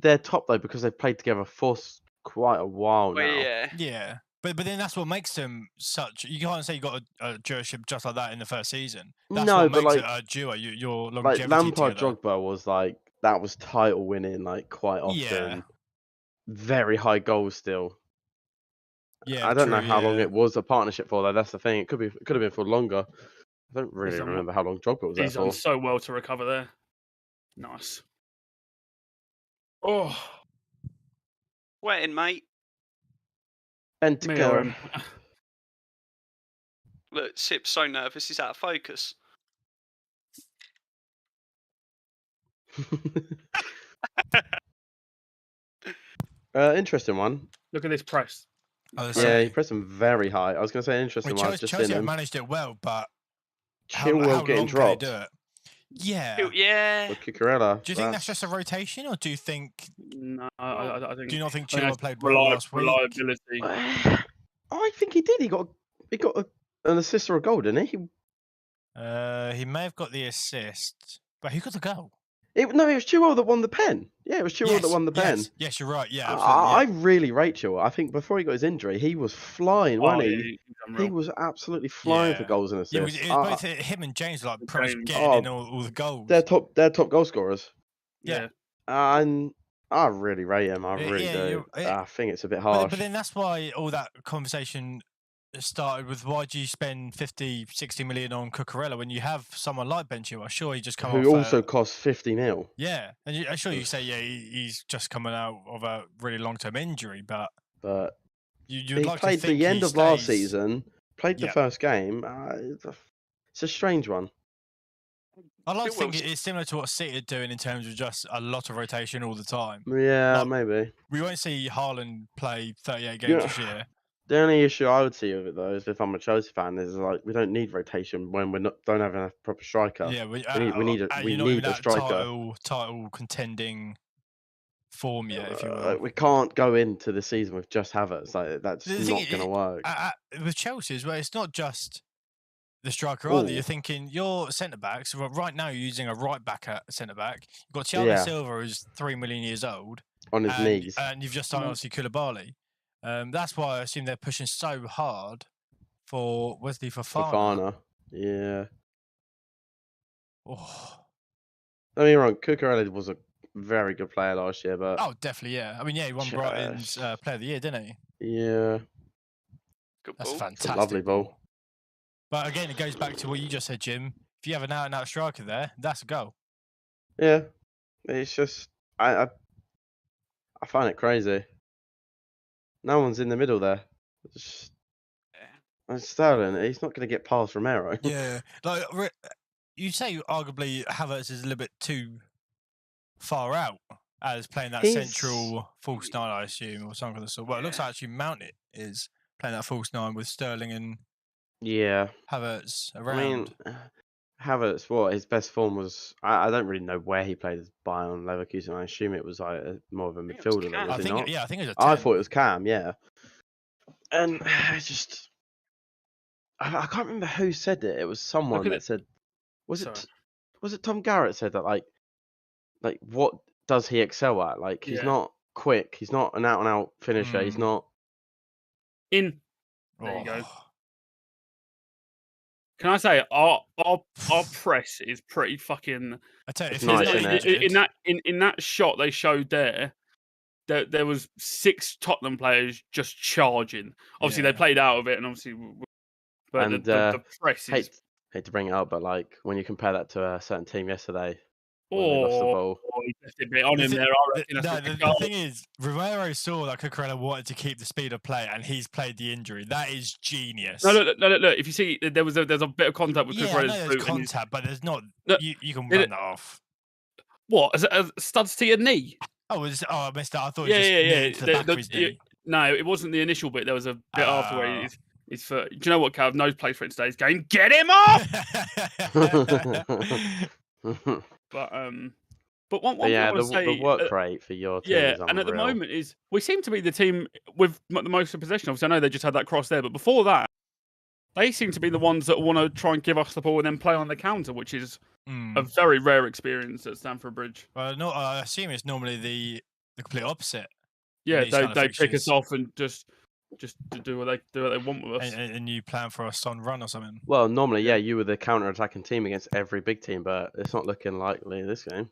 Speaker 4: they're top though because they've played together for quite a while now.
Speaker 3: Yeah. But then that's what makes them such. You can't say you got a duoship just like that in the first season. That's what makes it a duo. Your longevity.
Speaker 4: Like Lampard,
Speaker 3: together.
Speaker 4: Drogba was like that was title winning like quite often.
Speaker 3: Yeah.
Speaker 4: Very high goals still.
Speaker 3: Yeah,
Speaker 4: I don't know how long it was a partnership for though. That's the thing. It could have been for longer. I don't really remember how long Drogba was there for.
Speaker 5: He's done so well to recover there. Nice. Oh,
Speaker 6: waiting, mate.
Speaker 4: Bentico.
Speaker 6: Look, Sip's so nervous. He's out of focus.
Speaker 4: Interesting one.
Speaker 5: Look at this press.
Speaker 4: Yeah, he pressed him very high. I was going to say interesting one.
Speaker 3: Chelsea have managed it well, but
Speaker 4: Chilwell getting dropped.
Speaker 3: Do it? Yeah.
Speaker 6: Yeah.
Speaker 4: Cucurella.
Speaker 3: Do you think that's just a rotation, or do you think?
Speaker 5: No, I think.
Speaker 3: Do you not think Chilwell played well last week?
Speaker 5: Reliability.
Speaker 4: I think he did. He got an assist or a goal, didn't he?
Speaker 3: He may have got the assist, but who got the goal?
Speaker 4: It was Chilwell that won the pen. Yeah, it was Chilwell that won the pen.
Speaker 3: Yes, you're right. Yeah, absolutely.
Speaker 4: I really rate Chilwell. I think before he got his injury, he was flying, wasn't he? He was absolutely flying for goals and assists.
Speaker 3: It was both him and James like pretty much getting in all the goals.
Speaker 4: They're top goal scorers.
Speaker 3: Yeah.
Speaker 4: And I really rate him. I really do. I think it's a bit harsh.
Speaker 3: But then that's why all that conversation started with why do you spend 50, 60 million on Cucurella when you have someone like Ben Chilwell? Sure, he just come
Speaker 4: who
Speaker 3: off
Speaker 4: also costs 50 mil.
Speaker 3: Yeah, and I'm sure you say he's just coming out of a really long-term injury, but
Speaker 4: he
Speaker 3: like
Speaker 4: played
Speaker 3: to think
Speaker 4: the end of last season, played the first game. It's a strange one.
Speaker 3: I like to think it's similar to what City are doing in terms of just a lot of rotation all the time.
Speaker 4: Yeah, maybe.
Speaker 3: We won't see Haaland play 38 games this year.
Speaker 4: The only issue I would see with it though is if I'm a Chelsea fan is like we don't need rotation when don't have a proper striker.
Speaker 3: Yeah, we
Speaker 4: need a striker.
Speaker 3: Title contending form yet, if you will.
Speaker 4: We can't go into the season with just Havertz. Like that's not going to work.
Speaker 3: With Chelsea as well, it's not just the striker either. You're thinking your centre backs. Right now, you're using a right back at centre back. You've got Thiago Silva, who's 3 million years old,
Speaker 4: on his knees,
Speaker 3: and you've just signed obviously Koulibaly. That's why I assume they're pushing so hard for Wesley Fofana.
Speaker 4: Yeah.
Speaker 3: Oh.
Speaker 4: Don't get me wrong, Cucurella was a very good player last year, but
Speaker 3: definitely, yeah. I mean, he won Brighton's Player of the Year, didn't he?
Speaker 4: Yeah.
Speaker 6: Good
Speaker 3: That's
Speaker 6: ball.
Speaker 3: fantastic.
Speaker 4: It's a lovely ball.
Speaker 3: But again, it goes back to what you just said, Jim. If you have an out-and-out striker there, that's a goal.
Speaker 4: Yeah. It's just I find it crazy. No one's in the middle there. Sterling, he's not going to get past Romero.
Speaker 3: Yeah, like you say, arguably Havertz is a little bit too far out as playing that central false nine, I assume, or something of the sort. Well, it looks like actually Mount is. playing that false 9 with Sterling and
Speaker 4: Yeah.
Speaker 3: Havertz
Speaker 4: I
Speaker 3: around.
Speaker 4: mean, Havertz, what his best form was? I don't really know where he played as Bayern Leverkusen. I assume it was like more of a
Speaker 6: think it was
Speaker 4: midfielder, though,
Speaker 6: Cam.
Speaker 4: was
Speaker 3: I
Speaker 4: he
Speaker 3: think
Speaker 4: not?
Speaker 3: yeah, I think it was a
Speaker 4: I
Speaker 3: 10.
Speaker 4: thought it was Cam, yeah. And it's just, I can't remember who said it. It was someone
Speaker 5: at
Speaker 4: that
Speaker 5: it.
Speaker 4: said, was
Speaker 5: Sorry.
Speaker 4: it Tom Garrett said that like what does he excel at? Like he's
Speaker 5: Yeah.
Speaker 4: not quick, he's not an out and out finisher, he's
Speaker 3: Mm.
Speaker 4: not.
Speaker 5: There you go.
Speaker 3: Oh.
Speaker 5: Can I say our press is pretty fucking.
Speaker 3: I tell you,
Speaker 4: It's
Speaker 3: if he's
Speaker 4: nice,
Speaker 3: not
Speaker 4: isn't it?
Speaker 3: injured,
Speaker 5: in that shot they showed there was 6 Tottenham players just charging. Obviously they
Speaker 3: Yeah.
Speaker 5: played out of it, and obviously, but
Speaker 4: And
Speaker 5: the press is.
Speaker 4: hate to bring it up, but like when you compare that to a certain team yesterday when they lost the ball.
Speaker 5: He left it a bit on him there. I reckon that's a
Speaker 3: the thing is, Romero saw that Cucurella wanted to keep the speed of play, and he's played the injury. That is genius.
Speaker 5: No, look. If you see, there's a bit of contact with
Speaker 3: Yeah, I
Speaker 5: Cucurella's
Speaker 3: know there's
Speaker 5: boot.
Speaker 3: contact, but there's not.
Speaker 5: No,
Speaker 3: You can
Speaker 5: did
Speaker 3: run
Speaker 5: it-
Speaker 3: that off.
Speaker 5: What? As studs to your knee?
Speaker 3: Oh, I missed that. I thought
Speaker 5: Yeah,
Speaker 3: it was just
Speaker 5: yeah.
Speaker 3: knee to the back of his knee.
Speaker 5: No, it wasn't the initial bit. There was a bit after where
Speaker 3: Oh.
Speaker 5: his foot. Do you know what, Cav? No place for it in today's game. Get him off! But one
Speaker 4: But
Speaker 5: thing
Speaker 4: yeah,
Speaker 5: I want to say,
Speaker 4: the work rate for your team
Speaker 5: yeah,
Speaker 4: is unreal.
Speaker 5: and at the moment is we seem to be the team with the most possession. Obviously, I know they just had that cross there, but before that, they seem to be the ones that want to try and give us the ball and then play on the counter, which is a very rare experience at Stamford Bridge.
Speaker 3: Well, no, I assume it's normally the complete opposite.
Speaker 5: Yeah,
Speaker 3: these kind of
Speaker 5: they pick
Speaker 3: fixtures.
Speaker 5: us off and just to do what they want with us.
Speaker 3: And you plan for a Son run or something.
Speaker 4: Well, normally, yeah, you were the counter-attacking team against every big team, but it's not looking likely this game.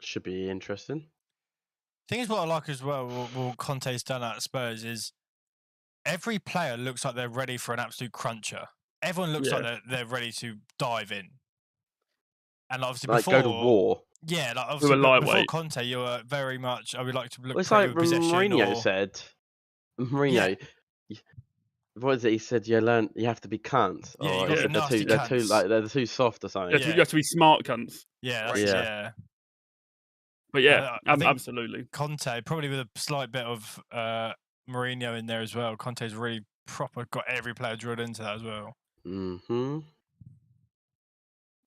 Speaker 4: Should be interesting.
Speaker 3: Thing is, what I like as well, what Conte's done at Spurs is every player looks like they're ready for an absolute cruncher. Everyone looks like they're ready to dive in. And obviously,
Speaker 4: Like
Speaker 3: before
Speaker 4: go to war.
Speaker 3: Yeah, like
Speaker 5: were
Speaker 3: obviously before
Speaker 5: lightweight.
Speaker 3: Conte, you were very much. I would like to look
Speaker 4: Well, it's
Speaker 3: pretty
Speaker 4: like
Speaker 3: with possession.
Speaker 4: Mourinho
Speaker 3: Or...
Speaker 4: said. Mourinho, what is it? He said you have to be cunts.
Speaker 3: Yeah,
Speaker 4: Or
Speaker 3: you
Speaker 4: he
Speaker 3: gotta
Speaker 4: said
Speaker 3: be
Speaker 4: they're
Speaker 3: nasty
Speaker 4: too
Speaker 3: cunts.
Speaker 4: like they're too soft or something.
Speaker 5: You have to be smart cunts.
Speaker 3: Yeah,
Speaker 4: Yeah.
Speaker 5: But yeah,
Speaker 3: I think
Speaker 5: absolutely.
Speaker 3: Conte, probably with a slight bit of Mourinho in there as well. Conte's really proper got every player drilled into that as well.
Speaker 4: Mm-hmm.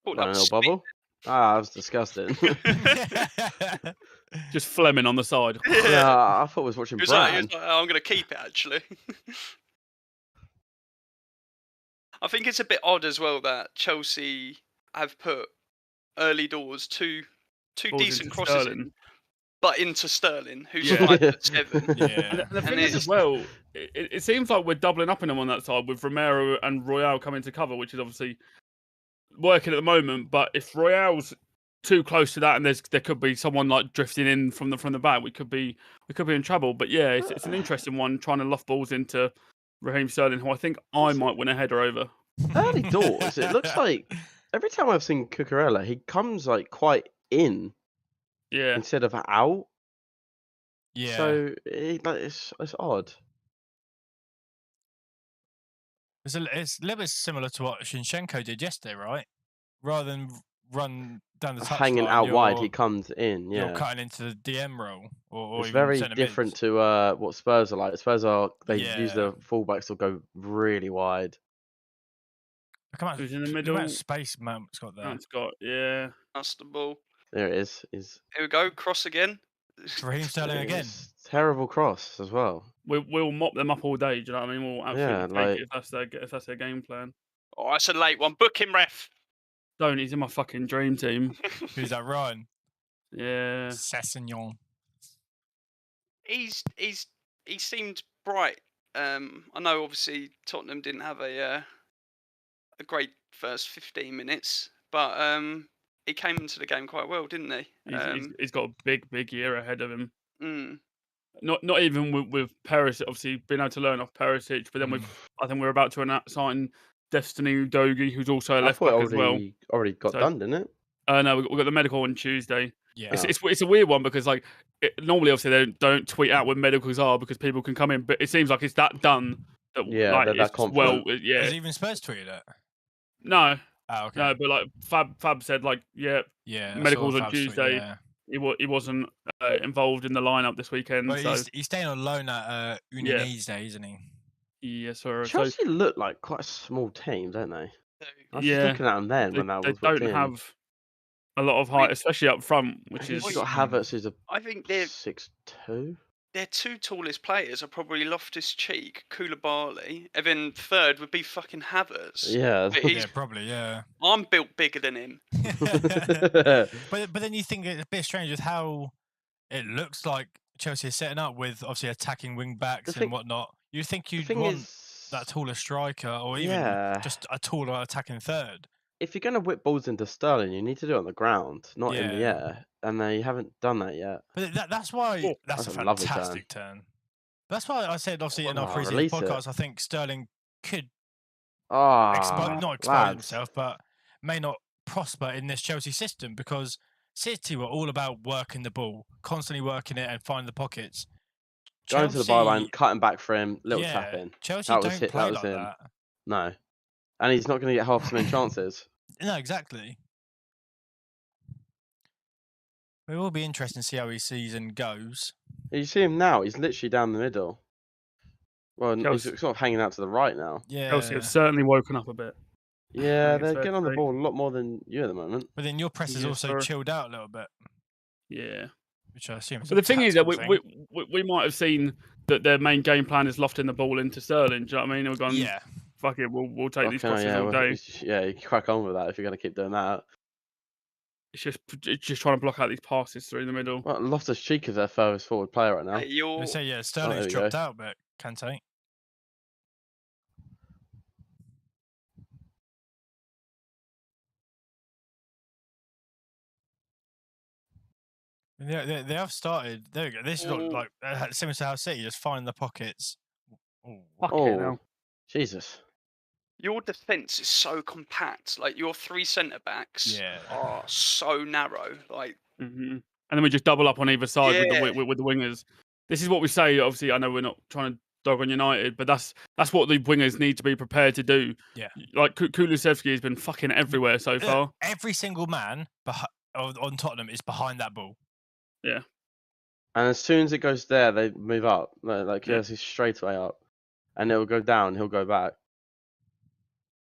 Speaker 6: Oh,
Speaker 4: Got a little bubble. Ah, that was disgusting.
Speaker 5: Just Fleming on the side.
Speaker 4: Yeah, I thought I was watching
Speaker 6: He was
Speaker 4: Bran.
Speaker 6: like, oh, I'm going to keep it, actually. I think it's a bit odd as well that Chelsea have put early doors two
Speaker 5: Balls
Speaker 6: decent
Speaker 5: into
Speaker 6: crosses
Speaker 5: Sterling.
Speaker 6: in, but into Sterling, who's
Speaker 5: Yeah.
Speaker 6: 5'7".
Speaker 3: Yeah.
Speaker 5: And the thing is, as well, it seems like we're doubling up on them on that side with Romero and Royale coming to cover, which is obviously working at the moment. But if Royale's too close to that, and there could be someone like drifting in from the back, we could be in trouble. But yeah, it's an interesting one trying to loft balls into Raheem Sterling, who I think I might win a header over.
Speaker 4: Early doors. It looks like every time I've seen Cucurella, he comes like quite in
Speaker 5: Yeah,
Speaker 4: instead of out.
Speaker 3: Yeah.
Speaker 4: So it's odd.
Speaker 3: It's a little bit similar to what Shinchenko did yesterday, right? Rather than run down the touchline,
Speaker 4: Hanging out wide, he comes in.
Speaker 3: You're
Speaker 4: Yeah,
Speaker 3: cutting into the DM role, or
Speaker 4: it's
Speaker 3: even
Speaker 4: very
Speaker 3: centre
Speaker 4: different
Speaker 3: mids.
Speaker 4: to what Spurs are like. Spurs use
Speaker 3: Yeah.
Speaker 4: the fullbacks to go really wide.
Speaker 5: who's in the
Speaker 3: The
Speaker 5: middle?
Speaker 3: amount of space Mount's got there.
Speaker 5: Mount's got, yeah.
Speaker 6: That's the ball.
Speaker 4: There it is.
Speaker 6: Here we go, cross again.
Speaker 3: Raheem Sterling again.
Speaker 4: It's terrible cross as well.
Speaker 5: We'll mop them up all day. Do you know what I mean? We'll absolutely
Speaker 4: Yeah,
Speaker 5: take it if that's their game plan.
Speaker 6: Oh, that's a late one. Book him, ref.
Speaker 5: Don't. He's in my fucking dream team.
Speaker 3: Who's that, Ryan?
Speaker 5: Yeah.
Speaker 3: Sessegnon.
Speaker 6: He seemed bright. I know obviously Tottenham didn't have a great first 15 minutes, but he came into the game quite well, didn't he?
Speaker 5: He's got a big year ahead of him.
Speaker 6: Mm.
Speaker 5: Not even with Perisic, obviously being able to learn off Perisic, but then I think we're about to sign Destiny Udogie, who's also a left back as well.
Speaker 4: Already got done, didn't it?
Speaker 5: No, we got the medical on Tuesday.
Speaker 3: Yeah.
Speaker 5: It's a weird one because normally obviously they don't tweet out when medicals are because people can come in, but it seems like it's that done that
Speaker 4: they're that confident.
Speaker 3: Has even Spurs tweeted it?
Speaker 5: No.
Speaker 3: Oh, okay.
Speaker 5: No, but like Fab said, like,
Speaker 3: yeah,
Speaker 5: medicals
Speaker 3: I saw
Speaker 5: on
Speaker 3: Fab's tweet,
Speaker 5: Tuesday.
Speaker 3: yeah.
Speaker 5: he wasn't involved in the lineup this weekend.
Speaker 3: But
Speaker 5: So
Speaker 3: he's staying on loan at
Speaker 5: Yeah.
Speaker 3: Udinese, isn't he?
Speaker 5: yes, sir. So
Speaker 4: Chelsea look like quite a small team, don't they? I was just
Speaker 5: yeah,
Speaker 4: looking at them then
Speaker 5: they,
Speaker 4: when that
Speaker 5: they
Speaker 4: was booked
Speaker 5: don't
Speaker 4: in.
Speaker 5: have a lot of height, especially up front, which
Speaker 4: You've
Speaker 5: is
Speaker 4: got Havertz, who's a
Speaker 6: I think their
Speaker 4: 6'2".
Speaker 6: two tallest players are probably Loftus-Cheek, Koulibaly, and then third would be fucking Havertz.
Speaker 4: Yeah.
Speaker 6: But he's,
Speaker 3: Yeah, probably, yeah.
Speaker 6: I'm built bigger than him.
Speaker 3: But then you think it's a bit strange with how it looks like Chelsea is setting up with obviously attacking wing backs
Speaker 4: thing-
Speaker 3: and whatnot. You think
Speaker 4: The
Speaker 3: you'd
Speaker 4: thing
Speaker 3: want
Speaker 4: is,
Speaker 3: that taller striker or even
Speaker 4: yeah,
Speaker 3: just a taller attacking third.
Speaker 4: if you're going to whip balls into Sterling, you need to do it on the ground, not in the
Speaker 3: Yeah.
Speaker 4: air. And they haven't done that yet.
Speaker 3: But that's why
Speaker 5: Oh,
Speaker 3: that's a
Speaker 4: that's a lovely
Speaker 3: fantastic turn. That's why I said obviously in our
Speaker 4: Oh,
Speaker 3: previous
Speaker 4: release it.
Speaker 3: podcast, I think Sterling could
Speaker 4: Ah,
Speaker 3: expose
Speaker 4: lads.
Speaker 3: himself, but may not prosper in this Chelsea system because City were all about working the ball, constantly working it and finding the pockets.
Speaker 4: Going to the byline, cutting back for him, little tap in.
Speaker 3: Chelsea
Speaker 4: That was
Speaker 3: don't
Speaker 4: hit.
Speaker 3: play
Speaker 4: That was
Speaker 3: like
Speaker 4: him.
Speaker 3: that.
Speaker 4: No, and he's not going to get half as many chances.
Speaker 3: No, exactly. It will be interesting to see how his season goes.
Speaker 4: You see him now; he's literally down the middle. Well, he's
Speaker 5: Chelsea-
Speaker 4: sort of hanging out to the right now.
Speaker 3: Yeah.
Speaker 5: Chelsea have certainly woken up a bit.
Speaker 4: Yeah,
Speaker 5: think it's
Speaker 4: they're
Speaker 5: fair
Speaker 4: getting
Speaker 5: to
Speaker 4: on the
Speaker 5: say.
Speaker 4: ball a lot more than you at the moment.
Speaker 3: But then your press has
Speaker 5: Yes,
Speaker 3: also
Speaker 5: sir.
Speaker 3: chilled out a little bit,
Speaker 5: Yeah.
Speaker 3: which I assume is
Speaker 5: But the thing is that
Speaker 3: tactical thing.
Speaker 5: we might have seen that their main game plan is lofting the ball into Sterling. Do you know what I mean? We're going,
Speaker 3: Yeah.
Speaker 5: fuck it, we'll take these
Speaker 4: Okay,
Speaker 5: crosses
Speaker 4: yeah,
Speaker 5: all day.
Speaker 4: you can crack on with that if you're going to keep doing that.
Speaker 5: It's just trying to block out these passes through the middle.
Speaker 4: Well, Loftus-Cheek is their furthest forward player right now.
Speaker 6: You're
Speaker 3: They say, yeah,
Speaker 4: there
Speaker 3: Sterling's
Speaker 4: we
Speaker 3: dropped
Speaker 4: go.
Speaker 3: out, but Kante. They have started. There we go. This is like similar to how City just finding the pockets. Ooh.
Speaker 5: Fuck it
Speaker 4: Oh,
Speaker 5: now.
Speaker 4: Jesus.
Speaker 6: your defense is so compact. Like your three centre backs
Speaker 3: Yeah.
Speaker 6: are so narrow. Like
Speaker 5: hmm And then we just double up on either side with
Speaker 6: Yeah.
Speaker 5: the with the wingers. This is what we say. Obviously, I know we're not trying to dog on United, but that's what the wingers need to be prepared to do.
Speaker 3: Yeah.
Speaker 5: Like Kulusevski has been fucking everywhere so far.
Speaker 3: Every single man on Tottenham is behind that ball.
Speaker 5: Yeah.
Speaker 4: And as soon as it goes there, they move up. Like,
Speaker 5: Yeah.
Speaker 4: he's straight away up. And it'll go down, he'll go back.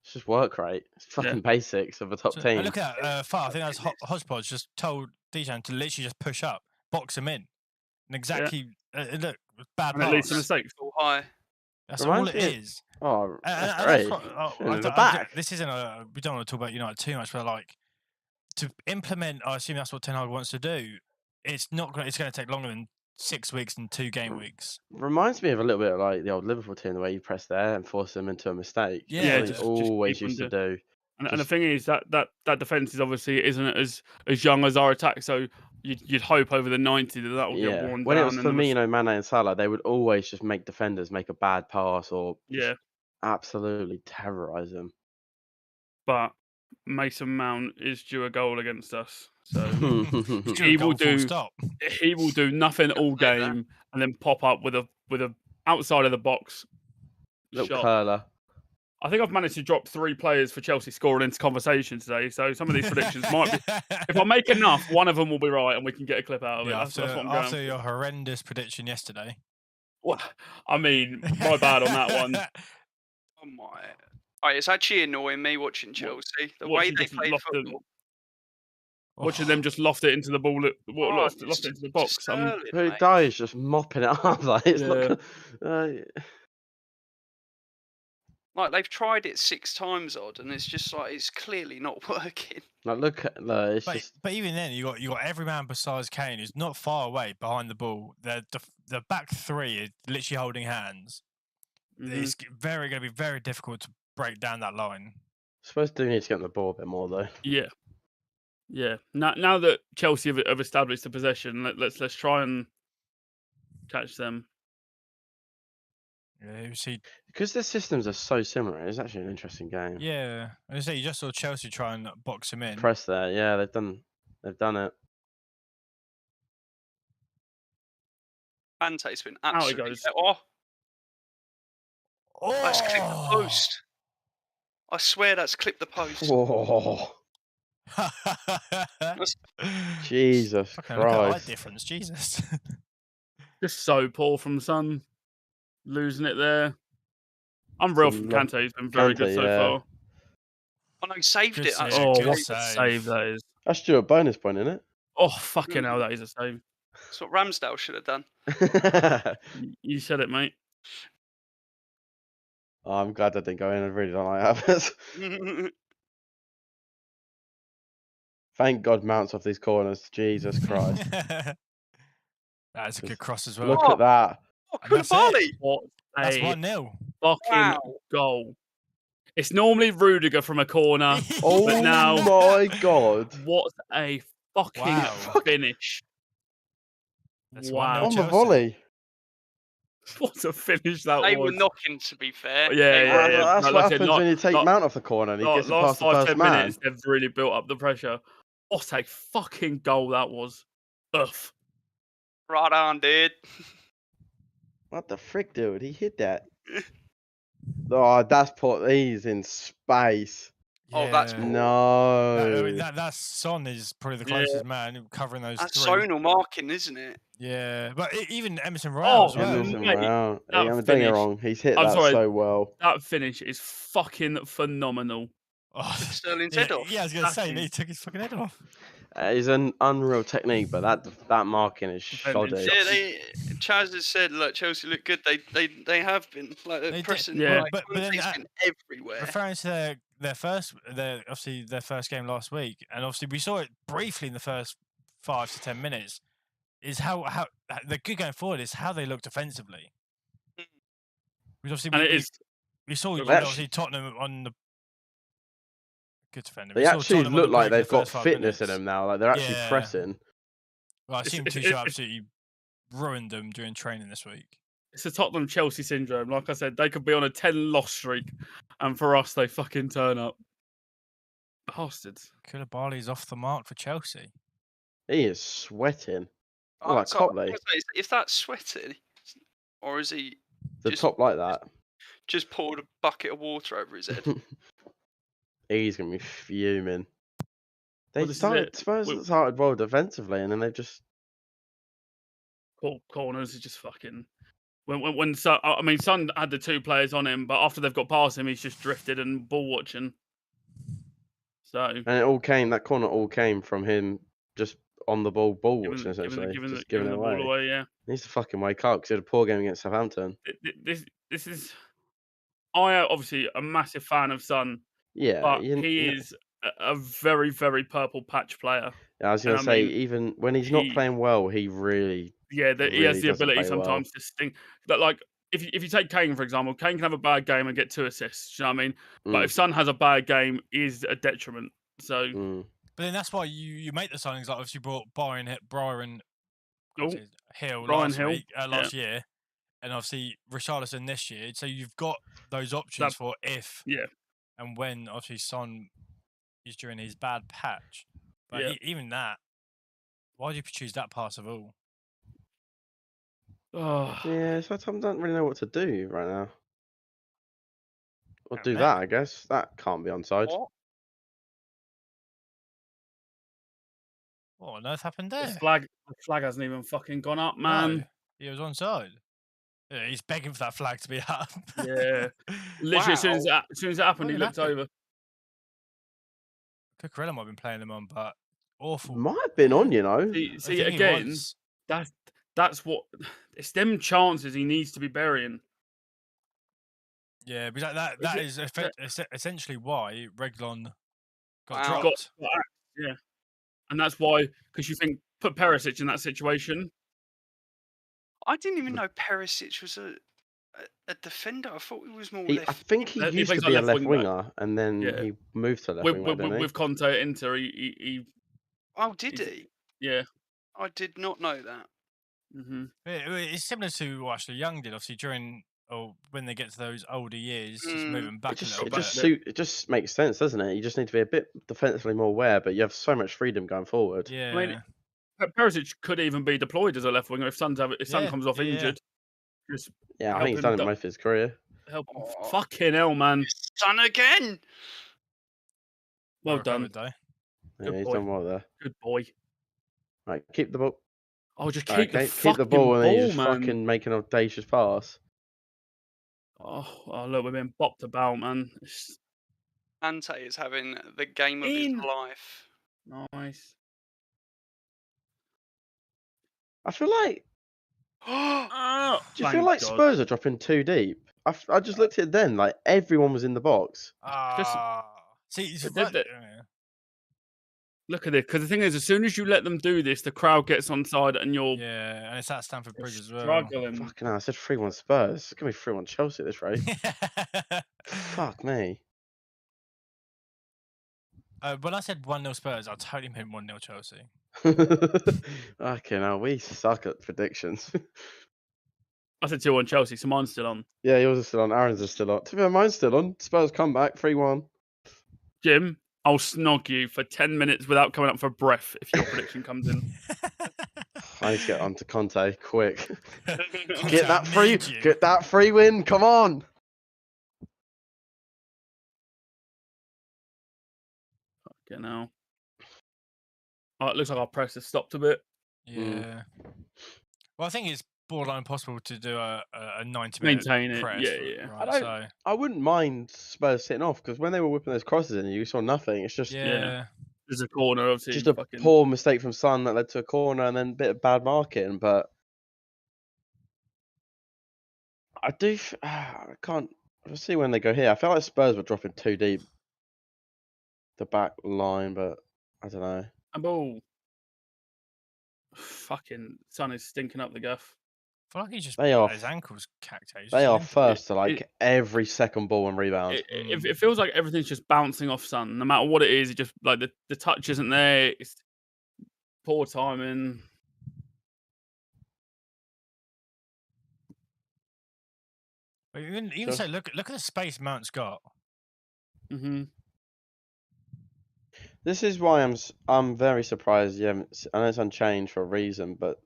Speaker 4: It's just work rate. It's fucking basics of a top team.
Speaker 3: And look at that. Far, I think that's Hodgepodge just told Dijon to literally just push up, box him in. And exactly, look, bad
Speaker 5: And it leads to
Speaker 3: pass.
Speaker 5: mistakes.
Speaker 6: all high.
Speaker 3: That's all
Speaker 4: Reminds
Speaker 3: it
Speaker 4: me of-
Speaker 3: is.
Speaker 4: Oh,
Speaker 3: And
Speaker 4: that's
Speaker 3: that's
Speaker 4: great.
Speaker 3: what-
Speaker 4: In the back.
Speaker 3: This isn't we don't want to talk about United too much, but like to implement, I assume that's what Ten Hag wants to do. It's not going. It's going to take longer than 6 weeks and 2 game weeks.
Speaker 4: Reminds me of a little bit of like the old Liverpool team, the way you press there and force them into a mistake.
Speaker 3: Yeah,
Speaker 4: That's what he
Speaker 3: just
Speaker 4: always
Speaker 5: keep
Speaker 4: used to
Speaker 5: them
Speaker 4: do.
Speaker 5: And the
Speaker 4: Just-
Speaker 5: thing is that defense is obviously isn't as young as our attack. So you'd hope over the 90 that will get
Speaker 4: Yeah,
Speaker 5: worn
Speaker 4: when
Speaker 5: down.
Speaker 4: it was Firmino, Mane, and Salah, they would always just make defenders make a bad pass or just
Speaker 5: Yeah.
Speaker 4: absolutely terrorize them.
Speaker 5: But Mason Mount is due a goal against us. So
Speaker 3: It's
Speaker 5: he
Speaker 3: a goal,
Speaker 5: will
Speaker 3: full
Speaker 5: do
Speaker 3: stop.
Speaker 5: he will do nothing all
Speaker 6: like that.
Speaker 5: game and then pop up with a outside of the box
Speaker 4: Little
Speaker 5: shot.
Speaker 4: curler.
Speaker 5: I think I've managed to drop 3 players for Chelsea scoring into conversation today. So some of these predictions might be. If I make enough, one of them will be right, and we can get a clip out of it.
Speaker 3: Yeah,
Speaker 5: That's what I'm going
Speaker 3: after
Speaker 5: for.
Speaker 3: your horrendous prediction yesterday.
Speaker 5: Well, I mean, my bad on that one.
Speaker 6: Oh my! It's actually annoying me watching Chelsea. The way
Speaker 5: Watching
Speaker 6: they
Speaker 5: just
Speaker 6: play
Speaker 5: loft them-
Speaker 6: football.
Speaker 5: Watching them just loft it into the ball, loft it into the box.
Speaker 6: Sterling,
Speaker 4: Who
Speaker 6: mate.
Speaker 4: dies just mopping it up like it's
Speaker 5: Yeah.
Speaker 4: not.
Speaker 6: Like they've tried it 6 times, odd, and it's just like it's clearly not working.
Speaker 4: Like look at it's
Speaker 3: But,
Speaker 4: just
Speaker 3: but even then, you got every man besides Kane who's not far away behind the ball. The back 3 is literally holding hands.
Speaker 5: Mhm.
Speaker 3: It's going to be very difficult to break down that line.
Speaker 4: I suppose do need to get on the ball a bit more though.
Speaker 5: Yeah, yeah. Now that Chelsea have established the possession, let's try and catch them.
Speaker 3: Yeah, you see,
Speaker 4: Because their systems are so similar, it's actually an interesting game.
Speaker 3: yeah. I say you just saw Chelsea try and box him in.
Speaker 4: Press there, yeah, they've done it.
Speaker 6: Kante's been
Speaker 5: Out it
Speaker 6: absolutely.
Speaker 5: goes.
Speaker 6: Oh, that's clipped the post. I swear that's clipped the post.
Speaker 4: Whoa. Jesus
Speaker 3: Fucking look at eye
Speaker 4: Christ.
Speaker 3: difference, Jesus.
Speaker 5: Just so poor from Son, losing it there.
Speaker 4: It's
Speaker 5: Unreal
Speaker 4: a
Speaker 5: from
Speaker 4: lot.
Speaker 5: Kante. He's been very good
Speaker 4: Kante,
Speaker 5: so
Speaker 4: yeah.
Speaker 5: far.
Speaker 6: Oh no, he saved
Speaker 3: Good
Speaker 6: it.
Speaker 3: save,
Speaker 6: That's
Speaker 5: Oh,
Speaker 3: good
Speaker 5: what
Speaker 6: great.
Speaker 5: a
Speaker 3: save.
Speaker 5: save that is!
Speaker 4: That's still a bonus point, isn't
Speaker 5: Oh, fucking hell, that is a save.
Speaker 6: That's what Ramsdale should have done.
Speaker 4: it?
Speaker 5: You said it, mate.
Speaker 4: Oh, I'm glad that didn't go in. I really don't like Havertz. Thank God Mounts off these corners. Jesus Christ.
Speaker 3: That is a good
Speaker 4: Just
Speaker 3: cross as well.
Speaker 4: Look at that.
Speaker 6: Oh,
Speaker 3: And that's it.
Speaker 6: Koulibaly.
Speaker 5: What
Speaker 3: That's
Speaker 5: a
Speaker 3: 1-0.
Speaker 5: fucking
Speaker 6: Wow.
Speaker 5: goal! It's normally Rudiger from a corner,
Speaker 4: Oh
Speaker 5: but now
Speaker 4: my God.
Speaker 5: what a fucking
Speaker 3: Wow.
Speaker 5: finish!
Speaker 3: That's 1-0
Speaker 5: Wow,
Speaker 4: On the
Speaker 3: Chelsea.
Speaker 4: volley.
Speaker 5: what a finish that
Speaker 6: They
Speaker 5: was!
Speaker 6: were knocking, to be fair.
Speaker 5: Yeah,
Speaker 6: They
Speaker 5: yeah,
Speaker 6: were.
Speaker 5: yeah.
Speaker 4: That's
Speaker 5: Like
Speaker 4: what
Speaker 5: I said,
Speaker 4: happens when you take
Speaker 5: like-
Speaker 4: Mount off the corner and he gets it
Speaker 5: last
Speaker 4: past the first
Speaker 5: 5-10
Speaker 4: man.
Speaker 5: minutes, they've really built up the pressure. What a fucking goal that was! Ugh.
Speaker 6: Right on, dude.
Speaker 4: What the frick, dude? He hit that. Oh, that's he's in space.
Speaker 6: Oh, that's
Speaker 3: Yeah.
Speaker 6: poor.
Speaker 4: No.
Speaker 3: I mean, that's Son is probably the
Speaker 5: Yeah.
Speaker 3: closest man covering those
Speaker 6: That's
Speaker 3: three.
Speaker 6: zonal marking, isn't it?
Speaker 3: Yeah, but even Emerson Royale as
Speaker 5: Oh,
Speaker 3: well.
Speaker 4: Emerson
Speaker 5: mate,
Speaker 4: Royale.
Speaker 5: that
Speaker 4: I mean, don't get
Speaker 5: finish-
Speaker 4: me wrong. He's hit
Speaker 5: I'm
Speaker 4: that
Speaker 5: sorry.
Speaker 4: so well.
Speaker 5: That finish is fucking phenomenal.
Speaker 3: Oh,
Speaker 6: Sterling's
Speaker 3: yeah,
Speaker 6: head off.
Speaker 3: yeah, I was going to say,
Speaker 5: Fucking-
Speaker 3: he took his fucking head off.
Speaker 4: It's an unreal technique, but that marking is
Speaker 5: Defending
Speaker 4: shoddy.
Speaker 6: Yeah, Chaz has said, look, Chelsea look good. They have been. Like, they're
Speaker 3: They did,
Speaker 6: pressing.
Speaker 5: yeah.
Speaker 6: Like,
Speaker 3: but then
Speaker 6: Conte's
Speaker 3: that-
Speaker 6: been everywhere.
Speaker 3: Referring to their first game last week, and obviously we saw it briefly in the first 5 to 10 minutes, is how they're good going forward, is how they look defensively. Because
Speaker 5: And it
Speaker 3: obviously
Speaker 5: is.
Speaker 3: we saw
Speaker 4: They actually-
Speaker 3: obviously Tottenham on the good defender.
Speaker 4: They
Speaker 3: We saw
Speaker 4: actually
Speaker 3: Tottenham on the
Speaker 4: look like
Speaker 3: break in the
Speaker 4: they've got
Speaker 3: first 5
Speaker 4: fitness in
Speaker 3: minutes.
Speaker 4: them now. Like they're actually
Speaker 3: Yeah.
Speaker 4: pressing.
Speaker 3: Well, I
Speaker 5: It's-
Speaker 3: assume
Speaker 5: it's-
Speaker 3: Tuchel
Speaker 5: it's-
Speaker 3: absolutely ruined them during training this week.
Speaker 5: It's the Tottenham Chelsea syndrome. Like I said, they could be on a 10 loss streak, and for us, they fucking turn up. Bastards.
Speaker 3: Koulibaly's off the mark for Chelsea.
Speaker 4: He is sweating.
Speaker 6: Oh,
Speaker 4: like
Speaker 6: so I was
Speaker 4: Copley.
Speaker 6: gonna say, if that's sweating, or is he
Speaker 4: The
Speaker 6: Just-
Speaker 4: top like that.
Speaker 6: just poured a bucket of water over his head?
Speaker 4: He's gonna be fuming. They
Speaker 5: Well, this is
Speaker 4: started
Speaker 5: it.
Speaker 4: Spurs
Speaker 5: We-
Speaker 4: started well defensively, and then they've just
Speaker 5: Corners are just fucking. When Son, I mean, Son had the two players on him, but after they've got past him, he's just drifted and ball watching. So
Speaker 4: and it all came. That corner all came from him just on the ball
Speaker 5: giving,
Speaker 4: watching essentially,
Speaker 5: giving
Speaker 4: just
Speaker 5: the
Speaker 4: giving it
Speaker 5: ball
Speaker 4: away.
Speaker 5: away, yeah.
Speaker 4: He needs to fucking wake up because he had a poor game against Southampton.
Speaker 5: This is. I am obviously a massive fan of Son,
Speaker 4: Yeah,
Speaker 5: but
Speaker 4: you-
Speaker 5: he
Speaker 4: yeah.
Speaker 5: is a very, very purple patch player.
Speaker 4: I was gonna
Speaker 5: and I
Speaker 4: say,
Speaker 5: mean,
Speaker 4: even when he's not
Speaker 5: he-
Speaker 4: playing well, he really
Speaker 5: Yeah, he
Speaker 4: Really
Speaker 5: has the
Speaker 4: doesn't
Speaker 5: ability
Speaker 4: play well.
Speaker 5: sometimes to sting. That like if you take Kane for example, Kane can have a bad game and get 2 assists. You know what I mean? But
Speaker 4: Mm.
Speaker 5: if Son has a bad game, is a detriment. So
Speaker 3: But then that's why you make the signings. Like obviously brought Byron
Speaker 5: Oh,
Speaker 3: Hill
Speaker 5: Brian
Speaker 3: last
Speaker 5: Hill,
Speaker 3: week, last year, and obviously Richarlison this year. So you've got those options for if
Speaker 5: yeah.
Speaker 3: and when obviously Son is during his bad patch. But
Speaker 5: Yeah.
Speaker 3: even that, why do you choose that pass of all?
Speaker 5: Oh,
Speaker 4: Yeah, so I don't really know what to do right now. Or
Speaker 3: Oh,
Speaker 4: do
Speaker 3: mate.
Speaker 4: that, I guess. That can't be onside.
Speaker 6: What?
Speaker 3: What on earth happened
Speaker 5: the
Speaker 3: there?
Speaker 5: flag hasn't even fucking gone up, man.
Speaker 3: No, he was onside. Yeah, he's begging for that flag to be up.
Speaker 5: Yeah. Literally, as soon as it happened, he
Speaker 3: What
Speaker 5: looked
Speaker 3: happened?
Speaker 5: over.
Speaker 3: Cucurella might have been playing him on, but awful.
Speaker 4: Might have been on, you know.
Speaker 5: See,
Speaker 3: I
Speaker 5: see
Speaker 3: think he
Speaker 5: again,
Speaker 3: was.
Speaker 5: that's what it's them chances he needs to be burying.
Speaker 3: Yeah, because that is essentially why Reglon got
Speaker 6: Wow.
Speaker 3: dropped.
Speaker 5: Yeah, and that's why because you think put Perisic in that situation.
Speaker 6: I didn't even know Perisic was a defender. I thought he was more
Speaker 4: I
Speaker 6: left.
Speaker 4: think he
Speaker 5: He
Speaker 4: used to
Speaker 5: plays
Speaker 4: be a
Speaker 5: on
Speaker 4: left
Speaker 5: left wing back.
Speaker 4: winger, and then
Speaker 5: Yeah.
Speaker 4: he moved to left
Speaker 5: With,
Speaker 4: wing
Speaker 5: with,
Speaker 4: back, didn't he?
Speaker 5: with Conte at Inter, he
Speaker 6: Oh, did
Speaker 5: He's-
Speaker 6: he?
Speaker 5: yeah.
Speaker 6: I did not know that.
Speaker 5: hmm
Speaker 3: It's similar to what Ashley Young did, obviously during or when they get to those older years, just
Speaker 6: Mm.
Speaker 3: moving back a little bit.
Speaker 4: It just makes sense, doesn't it? You just need to be a bit defensively more aware, but you have so much freedom going forward.
Speaker 3: Yeah,
Speaker 5: mean, Perisic could even be deployed as a left winger if Son
Speaker 3: Yeah,
Speaker 5: comes off
Speaker 3: yeah, yeah.
Speaker 5: injured. Just
Speaker 4: Yeah, I
Speaker 5: help
Speaker 4: think he's
Speaker 5: him
Speaker 4: done it
Speaker 5: du-
Speaker 4: most of his career.
Speaker 5: help.
Speaker 6: Oh.
Speaker 5: Fucking hell, man.
Speaker 6: Son again.
Speaker 5: Well
Speaker 3: recovered,
Speaker 5: done.
Speaker 3: though.
Speaker 4: Yeah,
Speaker 5: Good
Speaker 4: he's
Speaker 5: boy.
Speaker 4: done well there.
Speaker 5: Good boy.
Speaker 4: Right, keep the ball.
Speaker 5: Oh, just keep the
Speaker 4: Okay,
Speaker 5: fucking
Speaker 4: keep the ball, and then you just
Speaker 5: man.
Speaker 4: fucking make an audacious pass.
Speaker 5: Oh, look, we're being bopped about, man. It's
Speaker 6: Ante is having the game of his
Speaker 5: in.
Speaker 6: life.
Speaker 5: Nice.
Speaker 4: I feel like.
Speaker 5: Oh,
Speaker 4: Do you feel
Speaker 5: thank
Speaker 4: like
Speaker 5: God.
Speaker 4: Spurs are dropping too deep? I just looked at it then, like everyone was in the box.
Speaker 3: See, it's
Speaker 5: But
Speaker 3: right-
Speaker 5: they- Look at this, because the thing is, as soon as you let them do this, the crowd gets on side and you're
Speaker 3: yeah, and it's at Stamford Bridge as well.
Speaker 5: struggling.
Speaker 4: Fucking hell, I said 3-1 Spurs. It's gonna be 3-1 Chelsea at this rate. Fuck me.
Speaker 3: When I said 1-0 Spurs, I totally meant 1-0 Chelsea.
Speaker 4: Okay, now we suck at predictions.
Speaker 5: I said 2-1 Chelsea, so mine's still on.
Speaker 4: Yeah, yours is still on. Aaron's is still on. To be fair, mine's still on. Spurs come back 3-1.
Speaker 5: Jim, I'll snog you for 10 minutes without coming up for breath if your prediction comes in.
Speaker 4: I need to get onto Conte quick.
Speaker 3: Conte,
Speaker 4: Get
Speaker 3: I
Speaker 4: that free.
Speaker 3: need you.
Speaker 4: Get that free win. Come on.
Speaker 5: Okay, now. Oh, it looks like our press has stopped a bit.
Speaker 3: Yeah. Well, I think it's borderline impossible to do a 90-minute
Speaker 5: Maintain it.
Speaker 3: press.
Speaker 5: Yeah.
Speaker 3: Right,
Speaker 4: I wouldn't mind Spurs sitting off because when they were whipping those crosses in, you saw nothing. It's just
Speaker 3: yeah.
Speaker 5: There's a corner, obviously.
Speaker 4: just a poor mistake from Son that led to a corner and then a bit of bad marking. But I do. I can't. We'll see when they go here. I feel like Spurs were dropping too deep the back line, but I don't know.
Speaker 5: And ball. Fucking Son is stinking up the guff.
Speaker 3: I feel like he's just
Speaker 4: They
Speaker 3: got
Speaker 4: are
Speaker 3: his ankles cacked out. He's
Speaker 4: They
Speaker 3: just
Speaker 4: are
Speaker 3: limping.
Speaker 4: first to like every second ball and rebound.
Speaker 5: It feels like everything's just bouncing off Son. No matter what it is, it just like the touch isn't there. It's poor timing.
Speaker 3: But even so, look at the space Mount's got.
Speaker 5: Mm-hmm.
Speaker 4: This is why I'm very surprised. I know it's unchanged for a reason, but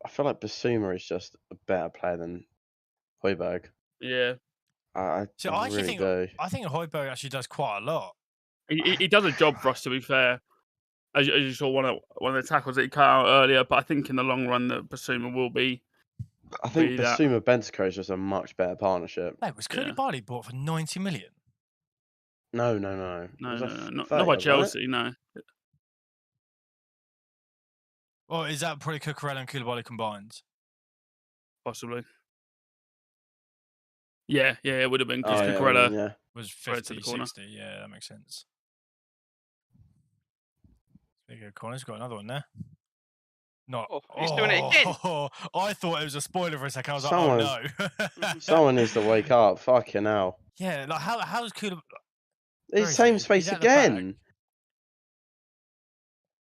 Speaker 4: I feel like Basuma is just a better player than Højbjerg.
Speaker 5: Yeah.
Speaker 4: I
Speaker 3: actually
Speaker 4: really do.
Speaker 3: I think Højbjerg actually does quite a lot.
Speaker 5: He does a job for us, to be fair. As you saw one of the tackles that he cut out earlier, but I think in the long run that Basuma will be.
Speaker 4: I think Basuma Bentancur is just a much better partnership.
Speaker 3: Mate, was Koulibaly bought for 90 million?
Speaker 4: No.
Speaker 5: No, not
Speaker 4: 30,
Speaker 5: by Chelsea, no.
Speaker 3: Or is that probably Cucurella and Koulibaly combined?
Speaker 5: Possibly. Yeah, it would have been because Cucurella
Speaker 3: was
Speaker 5: spread
Speaker 3: 50,
Speaker 5: to the corner.
Speaker 3: 60. Yeah, that makes sense. Speaking of corners, got another one there. Not.
Speaker 6: He's doing it again.
Speaker 3: I thought it was a spoiler for a second. I was like, oh no.
Speaker 4: Someone needs to wake up. Fucking hell.
Speaker 3: Yeah, like how's Koulibaly?
Speaker 4: It's same space again.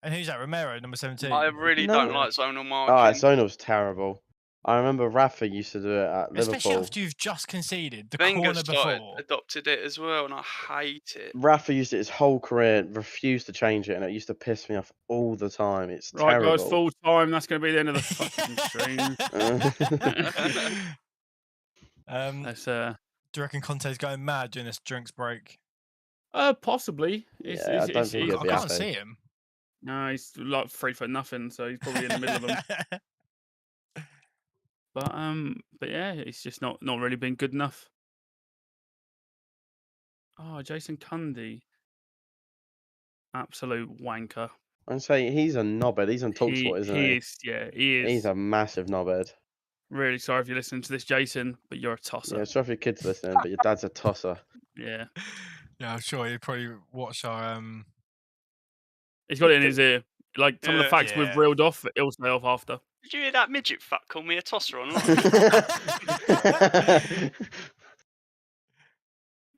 Speaker 3: And who's that? Romero, number 17.
Speaker 6: I really don't like zonal marking.
Speaker 4: Zonal's terrible. I remember Rafa used to do it at Liverpool.
Speaker 3: Especially after you've just conceded the
Speaker 6: Wenger
Speaker 3: corner before.
Speaker 6: adopted it as well, and I hate it.
Speaker 4: Rafa used it his whole career, refused to change it, and it used to piss me off all the time. It's terrible.
Speaker 5: Right, guys, full time. That's going to be the end of the fucking stream.
Speaker 3: Do you reckon Conte's going mad during this drinks break?
Speaker 5: Possibly.
Speaker 4: I don't think he'll be
Speaker 3: I
Speaker 4: happy.
Speaker 3: can't see him.
Speaker 5: No, he's like 3 for nothing, so he's probably in the middle of them. But yeah, it's just not really been good enough. Oh, Jason Cundy. Absolute wanker.
Speaker 4: I'm saying he's a knobhead. He's on TalkSport, isn't he?
Speaker 5: He is.
Speaker 4: He's a massive knobhead.
Speaker 5: Really sorry if you're listening to this, Jason, but you're a tosser.
Speaker 4: Yeah, sorry if your kid's listening, but your dad's a tosser.
Speaker 5: Yeah.
Speaker 3: Yeah, I'm sure he'd probably watch our
Speaker 5: He's got it in his ear. Like some of the facts we've reeled off, it'll stay off after.
Speaker 6: Did you hear that midget fuck call me a tosser online?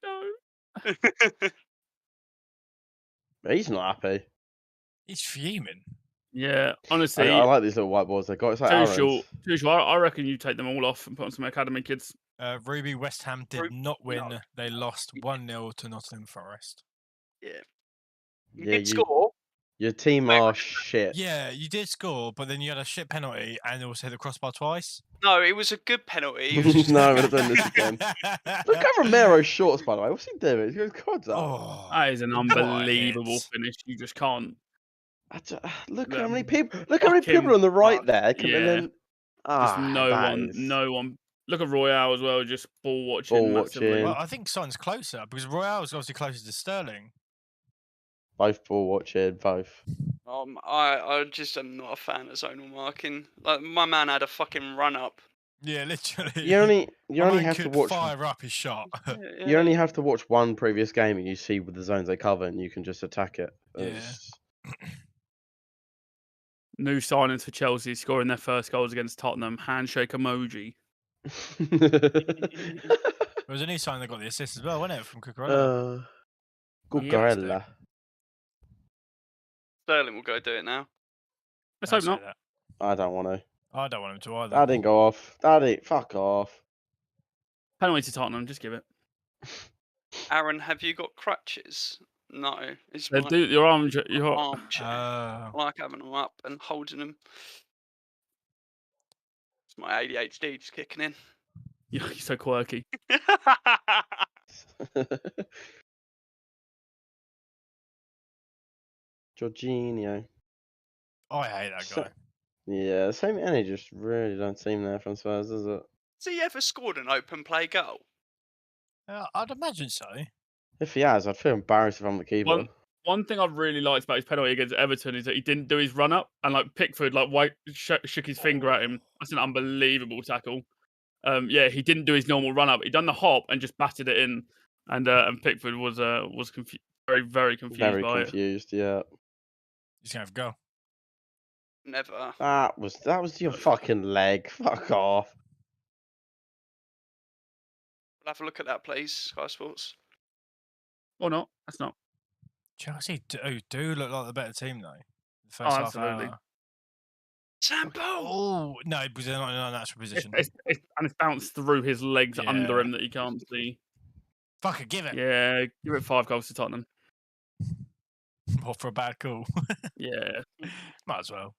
Speaker 5: No.
Speaker 4: He's not happy.
Speaker 3: He's fuming.
Speaker 5: Yeah, honestly.
Speaker 4: I like these little white balls they got. It's like
Speaker 5: too short. I reckon you take them all off and put on some academy kids.
Speaker 3: Ruby, West Ham did not win. No. They lost 1-0 to Nottingham Forest.
Speaker 6: Yeah. You did score,
Speaker 4: Your team
Speaker 6: Wait,
Speaker 4: are shit.
Speaker 3: Yeah, you did score, but then you had a shit penalty and also hit the crossbar twice.
Speaker 6: No, it was a good penalty. He was just
Speaker 4: No, I'm gonna do this again. Look at Romero's shorts, by the way. What's he doing? He's got his quads out.
Speaker 3: Oh,
Speaker 5: That is an
Speaker 3: what a
Speaker 5: unbelievable
Speaker 3: hit.
Speaker 5: finish. You just can't.
Speaker 4: Look how
Speaker 5: That
Speaker 4: many people. Look how many people
Speaker 5: fucking
Speaker 4: on the right
Speaker 5: fuck,
Speaker 4: there.
Speaker 5: yeah.
Speaker 4: And then,
Speaker 5: Just no
Speaker 4: that
Speaker 5: one,
Speaker 4: is
Speaker 5: no one. Look at Royale as well, just ball watching
Speaker 4: ball
Speaker 5: massively.
Speaker 4: watching.
Speaker 3: Well, I think Son's closer because Royale's obviously closer to Sterling.
Speaker 4: Both ball watching. Both.
Speaker 6: I just am not a fan of zonal marking. Like my man had a fucking run up.
Speaker 3: Yeah, literally.
Speaker 4: You only
Speaker 3: My man
Speaker 4: have to
Speaker 3: could
Speaker 4: watch.
Speaker 3: fire up his shot.
Speaker 4: You only have to watch one previous game, and you see with the zones they cover, and you can just attack it.
Speaker 3: Yeah.
Speaker 5: New signings for Chelsea scoring their first goals against Tottenham. Handshake emoji.
Speaker 3: There was a new sign that got the assist as well, wasn't it, from Cucurella?
Speaker 4: Cucurella.
Speaker 6: Sterling will go do it now.
Speaker 5: Let's
Speaker 3: Don't
Speaker 5: hope
Speaker 3: say
Speaker 5: not.
Speaker 3: that.
Speaker 4: I don't want to.
Speaker 3: I don't want him to either.
Speaker 4: That didn't go off. Fuck off.
Speaker 5: Penalty to Tottenham. Just give it.
Speaker 6: Aaron, have you got crutches? No. It's
Speaker 5: They
Speaker 6: my
Speaker 5: do your arm. Your
Speaker 6: armchair. I like having them up and holding them. It's my ADHD just kicking in.
Speaker 5: You're so quirky.
Speaker 4: Jorginho.
Speaker 3: I hate that guy.
Speaker 4: Yeah, the same energy just really don't seem there from Spurs, does it?
Speaker 6: Has he ever scored an open play goal?
Speaker 3: I'd imagine so.
Speaker 4: If he has, I'd feel embarrassed if I'm the keeper.
Speaker 5: One thing I've really liked about his penalty against Everton is that he didn't do his run up and like Pickford shook his finger at him. That's an unbelievable tackle. Yeah, he didn't do his normal run up. He done the hop and just batted it in, and Pickford was very confused.
Speaker 4: Very
Speaker 5: by
Speaker 4: confused, yeah.
Speaker 3: He's gonna have a go.
Speaker 6: Never.
Speaker 4: That was your fucking leg. Fuck off.
Speaker 6: We'll have a look at that, please, Sky Sports.
Speaker 5: Or not? That's not.
Speaker 3: Chelsea do look like the better team though. The first
Speaker 5: Oh,
Speaker 3: half
Speaker 5: absolutely.
Speaker 3: hour.
Speaker 6: Sampo!
Speaker 3: Oh no, because they're not in a natural position.
Speaker 5: It's bounced through his legs under
Speaker 3: Yeah.
Speaker 5: him that he can't see.
Speaker 3: Fuck it, give it.
Speaker 5: Yeah, give it 5 goals to Tottenham.
Speaker 3: What for a bad call?
Speaker 5: Yeah.
Speaker 3: Might as well.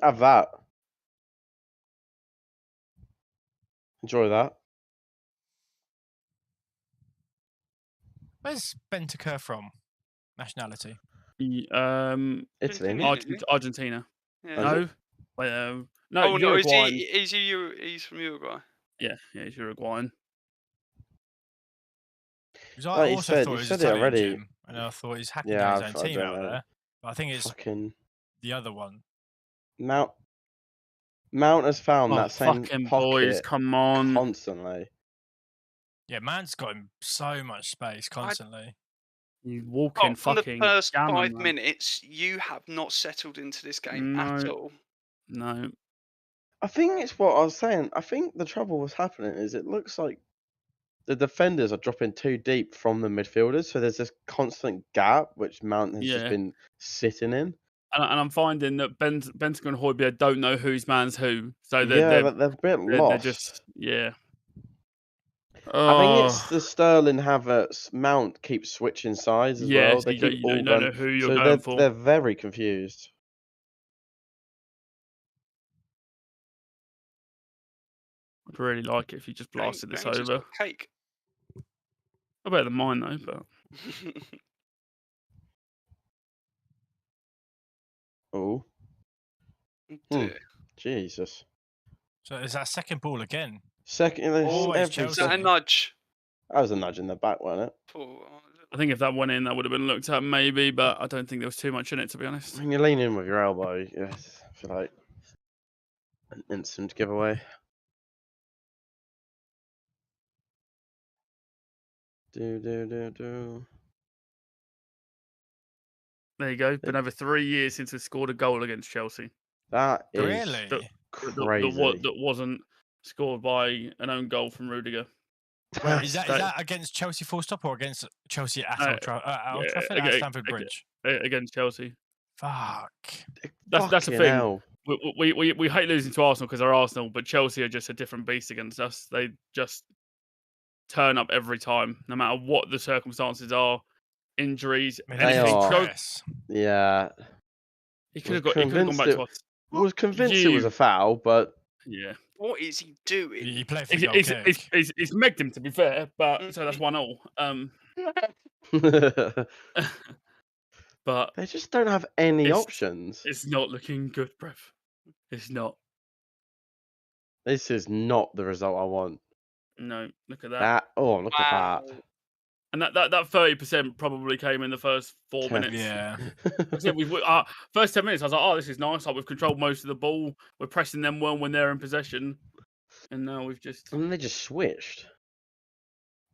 Speaker 4: Have that. Enjoy that.
Speaker 3: Where's Bentancur from? Nationality?
Speaker 4: Italy.
Speaker 6: Argentina.
Speaker 5: Argentina.
Speaker 6: Yeah.
Speaker 5: No. No,
Speaker 6: Oh no,
Speaker 5: Uruguayan.
Speaker 6: he's from Uruguay.
Speaker 5: Yeah, he's Uruguayan.
Speaker 3: Because I
Speaker 4: Like you
Speaker 3: also
Speaker 4: said,
Speaker 3: thought
Speaker 4: you
Speaker 3: it was
Speaker 4: said it
Speaker 3: Italian,
Speaker 4: already.
Speaker 3: Jim, and I thought he's hacking
Speaker 4: Yeah,
Speaker 3: down
Speaker 4: I
Speaker 3: his own team
Speaker 4: don't
Speaker 3: out
Speaker 4: know.
Speaker 3: there. But I think it's
Speaker 4: Fucking
Speaker 3: the other one.
Speaker 4: Mount has found that same
Speaker 5: fucking
Speaker 4: pocket
Speaker 5: boys, come on.
Speaker 4: constantly.
Speaker 3: Yeah, man's got him so much space constantly.
Speaker 5: You walking
Speaker 6: From the
Speaker 5: fucking
Speaker 6: first
Speaker 5: gammon,
Speaker 6: 5
Speaker 5: man.
Speaker 6: minutes, you have not settled into this game at
Speaker 5: No.
Speaker 6: all.
Speaker 5: No.
Speaker 4: I think it's what I was saying. I think the trouble was happening is it looks like the defenders are dropping too deep from the midfielders, so there's this constant gap which Mount has just
Speaker 5: Yeah.
Speaker 4: been sitting in.
Speaker 5: And I'm finding that Bentancur and Højbjerg don't know whose man's who. So
Speaker 4: Yeah,
Speaker 5: they're
Speaker 4: they're a bit
Speaker 5: they're
Speaker 4: lost.
Speaker 5: just, yeah.
Speaker 4: I think it's
Speaker 5: Oh,
Speaker 4: the Sterling Havertz Mount keeps switching sides as
Speaker 5: yeah,
Speaker 4: well.
Speaker 5: so
Speaker 4: They
Speaker 5: you don't,
Speaker 4: keep
Speaker 5: you
Speaker 4: all
Speaker 5: don't know
Speaker 4: going.
Speaker 5: who you're
Speaker 4: So
Speaker 5: going for.
Speaker 4: they're very confused.
Speaker 5: I'd really like it if you just blasted this
Speaker 6: James has
Speaker 5: over.
Speaker 6: got cake.
Speaker 5: I better than mine though, but
Speaker 4: Oh,
Speaker 6: Dear.
Speaker 4: Jesus.
Speaker 3: So is that second ball again?
Speaker 4: Second,
Speaker 3: Always
Speaker 4: every
Speaker 3: Chelsea.
Speaker 6: Is that a
Speaker 4: second.
Speaker 6: nudge?
Speaker 4: That was a nudge in the back, wasn't it?
Speaker 5: I think if that went in, that would have been looked at maybe, but I don't think there was too much in it, to be honest.
Speaker 4: When you lean in with your elbow, yes, I feel like an instant giveaway. Do.
Speaker 5: There you go. Been over 3 years since we scored a goal against Chelsea.
Speaker 4: That is
Speaker 3: Really?
Speaker 4: crazy.
Speaker 5: That wasn't scored by an own goal from Rudiger.
Speaker 3: Wait, is that against Chelsea full stop or against Chelsea at Old Trafford, at Stamford Bridge?
Speaker 5: Against Chelsea.
Speaker 3: Fuck.
Speaker 5: That's the
Speaker 4: Fucking
Speaker 5: thing.
Speaker 4: hell.
Speaker 5: We hate losing to Arsenal because they're Arsenal, but Chelsea are just a different beast against us. They just turn up every time, no matter what the circumstances are. injuries.
Speaker 3: I mean,
Speaker 4: They
Speaker 5: anything.
Speaker 4: are.
Speaker 3: press.
Speaker 4: Yeah.
Speaker 5: He could have
Speaker 4: Was
Speaker 5: gone
Speaker 4: convinced
Speaker 5: back to us.
Speaker 4: Was convinced it was
Speaker 5: You-
Speaker 4: a foul, but
Speaker 5: Yeah.
Speaker 6: What is he doing?
Speaker 3: He played for the
Speaker 5: He's,
Speaker 3: goal
Speaker 5: he's,
Speaker 3: kick.
Speaker 5: he's, he's megged him, to be fair, but so that's 1-1. But
Speaker 4: they just don't have any
Speaker 5: It's-
Speaker 4: options.
Speaker 5: it's not looking good, bruv. It's not.
Speaker 4: This is not the result I want.
Speaker 5: No, look at that.
Speaker 4: Look at
Speaker 6: Wow.
Speaker 4: that.
Speaker 5: And that 30% probably came in the first 4
Speaker 4: Yeah.
Speaker 5: minutes.
Speaker 3: Yeah.
Speaker 5: I said first 10 minutes, I was like, oh, this is nice. Like, we've controlled most of the ball. We're pressing them well when they're in possession. And now we've just...
Speaker 4: And they just switched.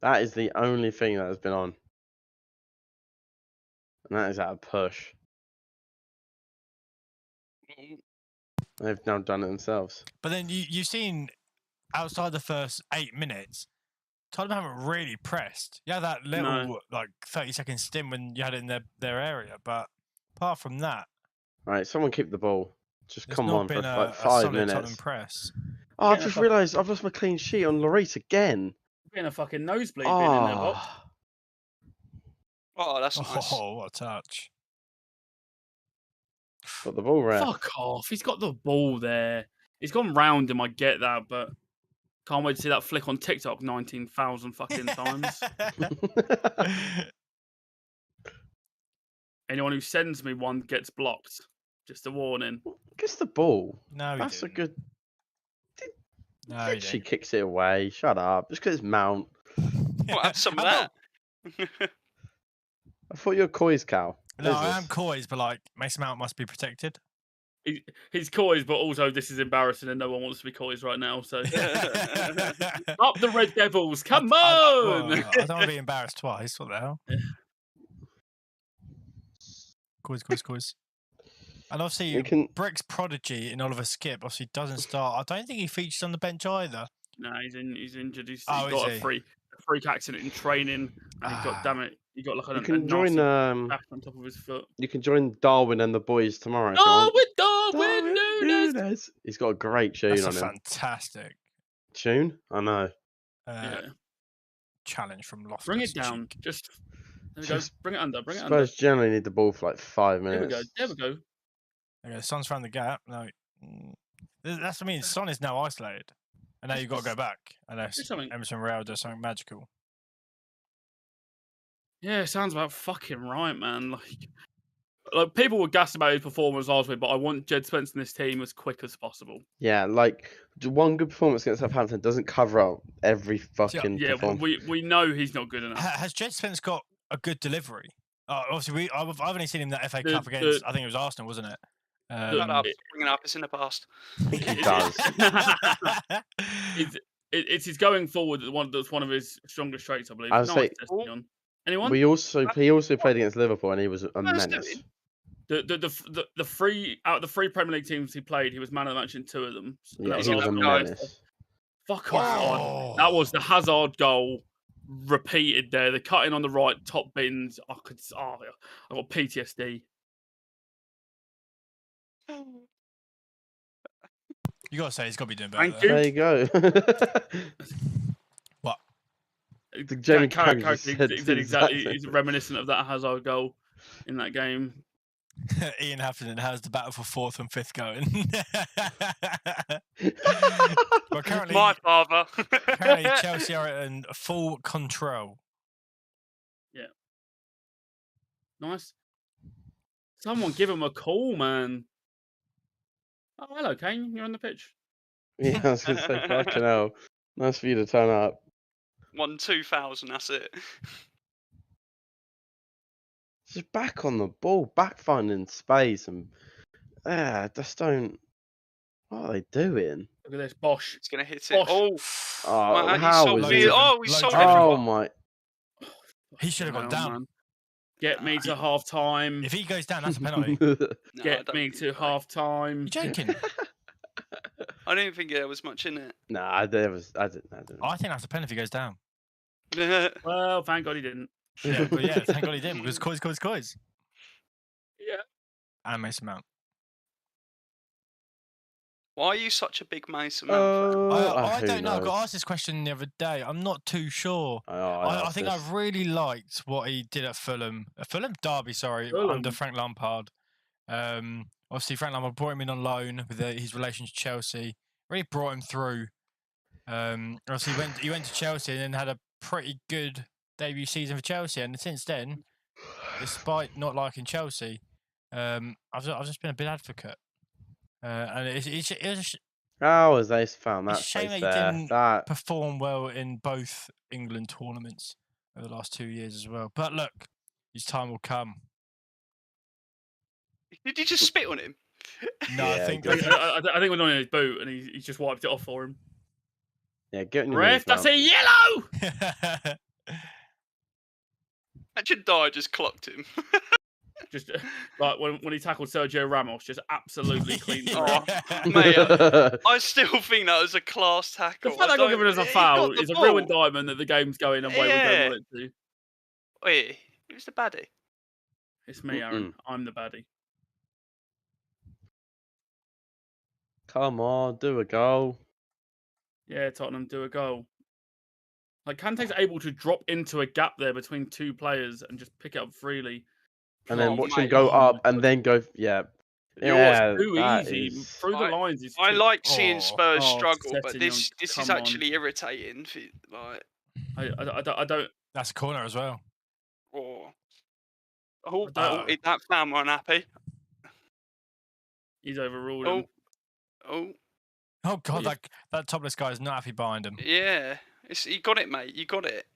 Speaker 4: That is the only thing that has been on. And that is at a push. They've now done it themselves.
Speaker 3: But then you've seen outside the first 8 minutes, Tottenham haven't really pressed. You had that little like 30-second stint when you had it in their area, but apart from that,
Speaker 4: Right, someone keep the ball. Just
Speaker 3: there's
Speaker 4: come
Speaker 3: not
Speaker 4: on for
Speaker 3: been
Speaker 4: like
Speaker 3: a
Speaker 4: 5
Speaker 3: solid
Speaker 4: minutes.
Speaker 3: Tottenham press.
Speaker 4: Oh, I've
Speaker 5: Yeah,
Speaker 4: just
Speaker 5: fuck.
Speaker 4: realised I've lost my clean sheet on Lloris again.
Speaker 5: Getting a fucking nosebleed being in their box.
Speaker 6: Oh, that's nice.
Speaker 3: Oh, what a touch!
Speaker 4: Got the ball ref.
Speaker 5: Fuck off. He's got the ball there. He's gone round him, I get that, but can't wait to see that flick on TikTok 19,000 fucking times. Anyone who sends me one gets blocked. Just a warning.
Speaker 4: Gets the ball.
Speaker 3: No, he
Speaker 4: That's
Speaker 3: didn't.
Speaker 4: a good.
Speaker 3: No, he
Speaker 4: She
Speaker 3: didn't.
Speaker 4: kicks it away. Shut up. Just because it's Mount.
Speaker 6: Well, have some of
Speaker 3: How
Speaker 6: that.
Speaker 4: I thought you were Coy's cow.
Speaker 3: No,
Speaker 4: What is
Speaker 3: I am
Speaker 4: this?
Speaker 3: Coys, but like Mason Mount must be protected.
Speaker 5: He's coys, but also this is embarrassing and no one wants to be coys right now. So up the Red Devils, come on!
Speaker 3: I don't want to be embarrassed twice. What the hell? Coys. And obviously,
Speaker 4: You can.
Speaker 3: Brick's prodigy in Oliver Skip obviously doesn't start. I don't think he features on the bench either.
Speaker 5: No, he's injured. He's
Speaker 3: Oh, is
Speaker 5: got
Speaker 3: he?
Speaker 5: a freak accident in training, and he got damn it. He got like
Speaker 4: You
Speaker 5: a
Speaker 4: can
Speaker 5: nasty
Speaker 4: join.
Speaker 5: crack on top of his foot.
Speaker 4: You can join Darwin and the boys tomorrow. If you want.
Speaker 5: Darwin Nunes.
Speaker 4: He's got a great tune
Speaker 3: That's a
Speaker 4: on him.
Speaker 3: fantastic
Speaker 4: Tune? I know.
Speaker 5: Yeah,
Speaker 3: challenge from Loftus.
Speaker 5: bring it down.
Speaker 3: Cheek.
Speaker 5: Just there we go.
Speaker 4: Just
Speaker 5: Bring it under. Bring it under.
Speaker 4: Spurs generally need the ball for like 5
Speaker 5: There we
Speaker 4: minutes.
Speaker 5: go. There we go.
Speaker 3: Okay, Son's found the gap. No, that's what I mean. Son is now isolated, and now you've got to go back. Unless
Speaker 5: Do something.
Speaker 3: Emerson Royale does something magical.
Speaker 5: Yeah, sounds about fucking right, man. Like people were gassed about his performance last week, but I want Jed Spence in this team as quick as possible.
Speaker 4: Yeah, like one good performance against Southampton doesn't cover up every fucking
Speaker 5: Yeah,
Speaker 4: performance.
Speaker 5: we know he's not good enough.
Speaker 3: Has Jed Spence got a good delivery? Obviously, I've only seen him in that FA
Speaker 5: The-
Speaker 3: Cup against. I think it was Arsenal, wasn't it?
Speaker 6: Shut up. Bring it up. It's in the past.
Speaker 4: I think he does.
Speaker 5: It's his going forward that's one of his strongest traits, I believe.
Speaker 4: I would
Speaker 5: Nice
Speaker 4: say-
Speaker 5: testing on. Anyone?
Speaker 4: He also played against Liverpool and he was a
Speaker 6: First
Speaker 4: menace.
Speaker 6: doing.
Speaker 5: The three out of the 3 Premier League teams he played, he was man of the match in 2 of them. And
Speaker 4: Yeah,
Speaker 5: that
Speaker 4: he was a
Speaker 5: Arsenal.
Speaker 4: menace.
Speaker 5: Fuck off.
Speaker 3: Oh.
Speaker 5: That was the Hazard goal repeated there. The cutting on the right, top bins. I got PTSD.
Speaker 3: You gotta say he's got to be doing better.
Speaker 5: Thank
Speaker 3: there.
Speaker 4: There you go.
Speaker 3: What?
Speaker 4: Jamie
Speaker 5: Carrick
Speaker 4: Carragher
Speaker 5: said
Speaker 4: said
Speaker 5: exactly.
Speaker 4: exactly.
Speaker 5: He's reminiscent of that Hazard goal in that game.
Speaker 3: Ian Hafton has the battle for 4th and 5th going. But currently,
Speaker 6: My father.
Speaker 3: currently Chelsea are in full control.
Speaker 5: Nice. Someone give him a call, man. Oh, hello, Kane. You're on the pitch.
Speaker 4: Yeah, I was going to say, fucking hell. Nice for you to turn up.
Speaker 6: 1-2,000. That's it.
Speaker 4: Just back on the ball, back finding space, and just don't. What are they doing?
Speaker 5: Look at this, Bosch.
Speaker 6: It's gonna hit it.
Speaker 5: Bosh.
Speaker 6: Oh,
Speaker 4: Oh,
Speaker 6: man,
Speaker 4: how
Speaker 6: he
Speaker 4: is
Speaker 6: sold
Speaker 4: it?
Speaker 6: me. Oh, he
Speaker 3: Loads
Speaker 6: sold
Speaker 3: of
Speaker 6: everyone.
Speaker 4: Oh my!
Speaker 3: He should have gone
Speaker 5: Hell,
Speaker 3: down.
Speaker 5: man. Get me to half time.
Speaker 3: If he goes down, that's a penalty.
Speaker 6: No, I
Speaker 5: Get
Speaker 6: don't
Speaker 5: me
Speaker 6: think
Speaker 5: to
Speaker 6: so.
Speaker 5: half time.
Speaker 3: You joking?
Speaker 6: I don't think there was much in it.
Speaker 4: Nah, I didn't.
Speaker 3: I think that's a penalty if he goes down.
Speaker 5: Well, thank God he didn't.
Speaker 3: Yeah, but yeah, thank God he didn't because Coys.
Speaker 5: Yeah.
Speaker 3: And Mason Mount.
Speaker 6: Why are you such a big Mason Mount fan?
Speaker 3: I
Speaker 4: Who
Speaker 3: don't know. I
Speaker 4: knows?
Speaker 3: got asked this question the other day. I'm not too sure. I
Speaker 4: asked
Speaker 3: think
Speaker 4: this.
Speaker 3: I really liked what he did at Fulham. Fulham Derby, sorry, under
Speaker 5: Fulham.
Speaker 3: Frank Lampard. Obviously, Frank Lampard brought him in on loan with his relation to Chelsea. Really brought him through. Obviously, he went to Chelsea and then had a pretty good debut season for Chelsea. And since then, despite not liking Chelsea, I've just been a big advocate. And it's
Speaker 4: How has they found
Speaker 3: it's
Speaker 4: that
Speaker 3: a shame
Speaker 4: place
Speaker 3: that he
Speaker 4: there?
Speaker 3: didn't
Speaker 4: That
Speaker 3: perform well in both England tournaments over the last 2 years as well. But look, his time will come.
Speaker 6: Did you just spit on him?
Speaker 3: No, I
Speaker 4: Yeah,
Speaker 3: think
Speaker 4: good.
Speaker 5: I think we're not in his boot, and he's just wiped it off for him.
Speaker 4: yeah, get on your
Speaker 5: Ref,
Speaker 4: knees,
Speaker 5: that's
Speaker 4: Mount.
Speaker 5: a yellow.
Speaker 6: Imagine Dyer just clocked him.
Speaker 5: Just like when he tackled Sergio Ramos, just absolutely clean.
Speaker 6: Oh, mate, I still think that was a class tackle.
Speaker 5: The fact
Speaker 6: I
Speaker 5: they got
Speaker 6: don't-
Speaker 5: given as a
Speaker 6: he
Speaker 5: foul
Speaker 6: got the
Speaker 5: is a
Speaker 6: ball.
Speaker 5: real indictment that the game's going a way we don't want it to.
Speaker 6: Wait, who's the baddie?
Speaker 5: It's me, Aaron. I'm the baddie.
Speaker 4: Come on, do a goal.
Speaker 5: Yeah, Tottenham do a goal. Like Kante's able to drop into a gap there between two players and just pick it up freely.
Speaker 4: And then
Speaker 6: Oh,
Speaker 4: watch him
Speaker 6: mate.
Speaker 4: go
Speaker 5: Oh my
Speaker 4: up and
Speaker 5: God.
Speaker 4: then go. Yeah.
Speaker 5: You know what's
Speaker 4: Yeah,
Speaker 5: too
Speaker 4: that
Speaker 5: easy
Speaker 4: is.
Speaker 5: through the lines. Is
Speaker 6: I
Speaker 5: too-
Speaker 6: like seeing
Speaker 3: Oh.
Speaker 6: Spurs
Speaker 5: Oh,
Speaker 6: struggle, but
Speaker 5: Setien,
Speaker 6: this is
Speaker 5: come on.
Speaker 6: actually irritating. Like,
Speaker 5: I don't.
Speaker 3: That's a corner as well.
Speaker 6: oh, that fan were unhappy.
Speaker 5: He's overruled
Speaker 6: Oh,
Speaker 5: him.
Speaker 6: oh,
Speaker 3: Oh God,
Speaker 5: Yes.
Speaker 3: that topless guy is not happy behind him.
Speaker 6: yeah. You got it, mate. You got it.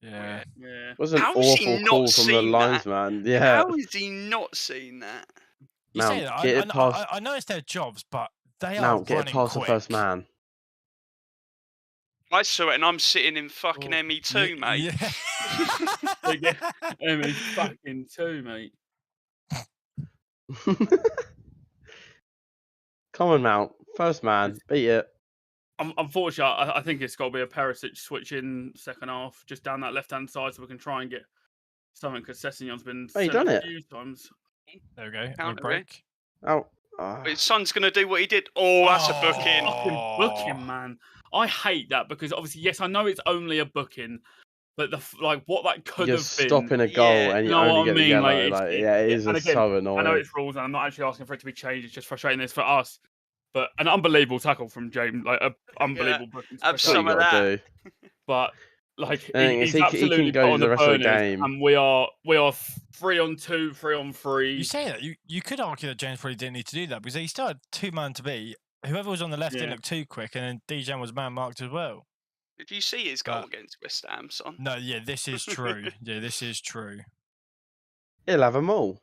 Speaker 3: Yeah.
Speaker 5: Yeah.
Speaker 4: It was an
Speaker 6: How has he
Speaker 4: awful
Speaker 6: not
Speaker 4: call from the
Speaker 6: seen that?
Speaker 4: linesman. Yeah.
Speaker 6: How has he not seen that?
Speaker 3: You say
Speaker 4: Mount,
Speaker 3: that.
Speaker 4: get it past.
Speaker 3: I know it's their jobs, but they are
Speaker 4: Mount, get it
Speaker 3: running
Speaker 4: past
Speaker 3: quick.
Speaker 4: the first man.
Speaker 6: I saw it, and I'm sitting in fucking
Speaker 5: Oh,
Speaker 6: ME2, mate.
Speaker 3: Yeah.
Speaker 5: He's fucking too, mate.
Speaker 4: Come on, Mount. First man. Beat it.
Speaker 5: Unfortunately, I think it's got to be a Perisic switch in second half, just down that left hand side, so we can try and get something. Because Sessegnon's been
Speaker 4: Oh, you
Speaker 5: sent
Speaker 4: done
Speaker 5: a
Speaker 4: it?
Speaker 5: few times.
Speaker 3: There we go. Good
Speaker 6: Counter,
Speaker 3: break.
Speaker 4: Oh.
Speaker 6: His son's gonna do what he did. Oh, that's a booking.
Speaker 3: Oh.
Speaker 5: Booking, man. I hate that because obviously, yes, I know it's only a booking, but like what that could
Speaker 4: You're
Speaker 5: have been.
Speaker 4: stopping a goal
Speaker 6: Yeah.
Speaker 4: and you
Speaker 5: You know
Speaker 4: only
Speaker 5: what I
Speaker 4: get the
Speaker 5: mean?
Speaker 4: yellow.
Speaker 5: Like,
Speaker 4: Like, yeah, it is
Speaker 5: and
Speaker 4: just
Speaker 5: again,
Speaker 4: so
Speaker 5: I know
Speaker 4: annoying.
Speaker 5: it's rules, and I'm not actually asking for it to be changed. It's just frustrating this for us. But an unbelievable tackle from James, like an unbelievable booking.
Speaker 6: Have
Speaker 4: That's what
Speaker 6: some
Speaker 4: you
Speaker 6: of
Speaker 4: gotta
Speaker 6: that.
Speaker 4: do.
Speaker 5: But like
Speaker 4: The thing is,
Speaker 5: he's
Speaker 4: he can
Speaker 5: absolutely
Speaker 4: go
Speaker 5: put on
Speaker 4: the
Speaker 5: the
Speaker 4: rest of the
Speaker 5: burners,
Speaker 4: game.
Speaker 5: and we are 3-on-2, 3-on-3.
Speaker 3: You say that you could argue that James probably didn't need to do that because he started 2-man to beat. Whoever was on the left didn't
Speaker 5: Yeah.
Speaker 3: look too quick, and then Dejan was man marked as well.
Speaker 6: Did you see his goal against West Ham, son?
Speaker 3: No, yeah, this is true. Yeah, this is true.
Speaker 4: He'll have them all.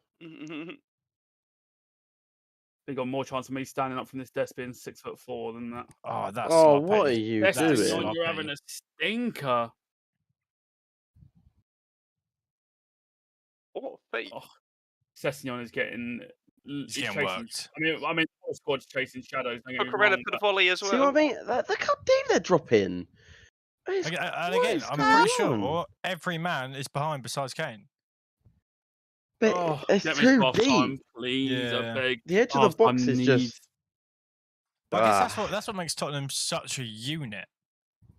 Speaker 5: They got more chance of me standing up from this desk being 6'4" than that.
Speaker 3: Oh, that's
Speaker 4: Oh,
Speaker 3: sloppy.
Speaker 4: what are you
Speaker 3: That's
Speaker 4: doing?
Speaker 3: sloppy.
Speaker 5: You're having a stinker.
Speaker 6: What feet?
Speaker 5: Oh, Sessignon is getting.
Speaker 3: He's
Speaker 5: He's
Speaker 3: getting
Speaker 5: chasing.
Speaker 3: worked.
Speaker 5: I mean, the whole squad's chasing shadows. Don't get me
Speaker 6: Cucurella
Speaker 5: wrong,
Speaker 6: put a
Speaker 5: but
Speaker 6: volley as well.
Speaker 4: See what I mean? The cup team they're dropping.
Speaker 3: And
Speaker 4: What
Speaker 3: again,
Speaker 4: is
Speaker 3: I'm
Speaker 4: going
Speaker 3: pretty
Speaker 4: on?
Speaker 3: sure every man is behind besides Kane.
Speaker 4: But
Speaker 5: oh,
Speaker 4: it's
Speaker 5: get me
Speaker 4: too
Speaker 5: half time,
Speaker 4: deep.
Speaker 5: please.
Speaker 3: Yeah.
Speaker 5: I beg.
Speaker 4: The edge of the
Speaker 5: Half time
Speaker 4: box is
Speaker 5: needs-
Speaker 4: just.
Speaker 3: But I guess
Speaker 4: Ah.
Speaker 3: that's what makes Tottenham such a unit.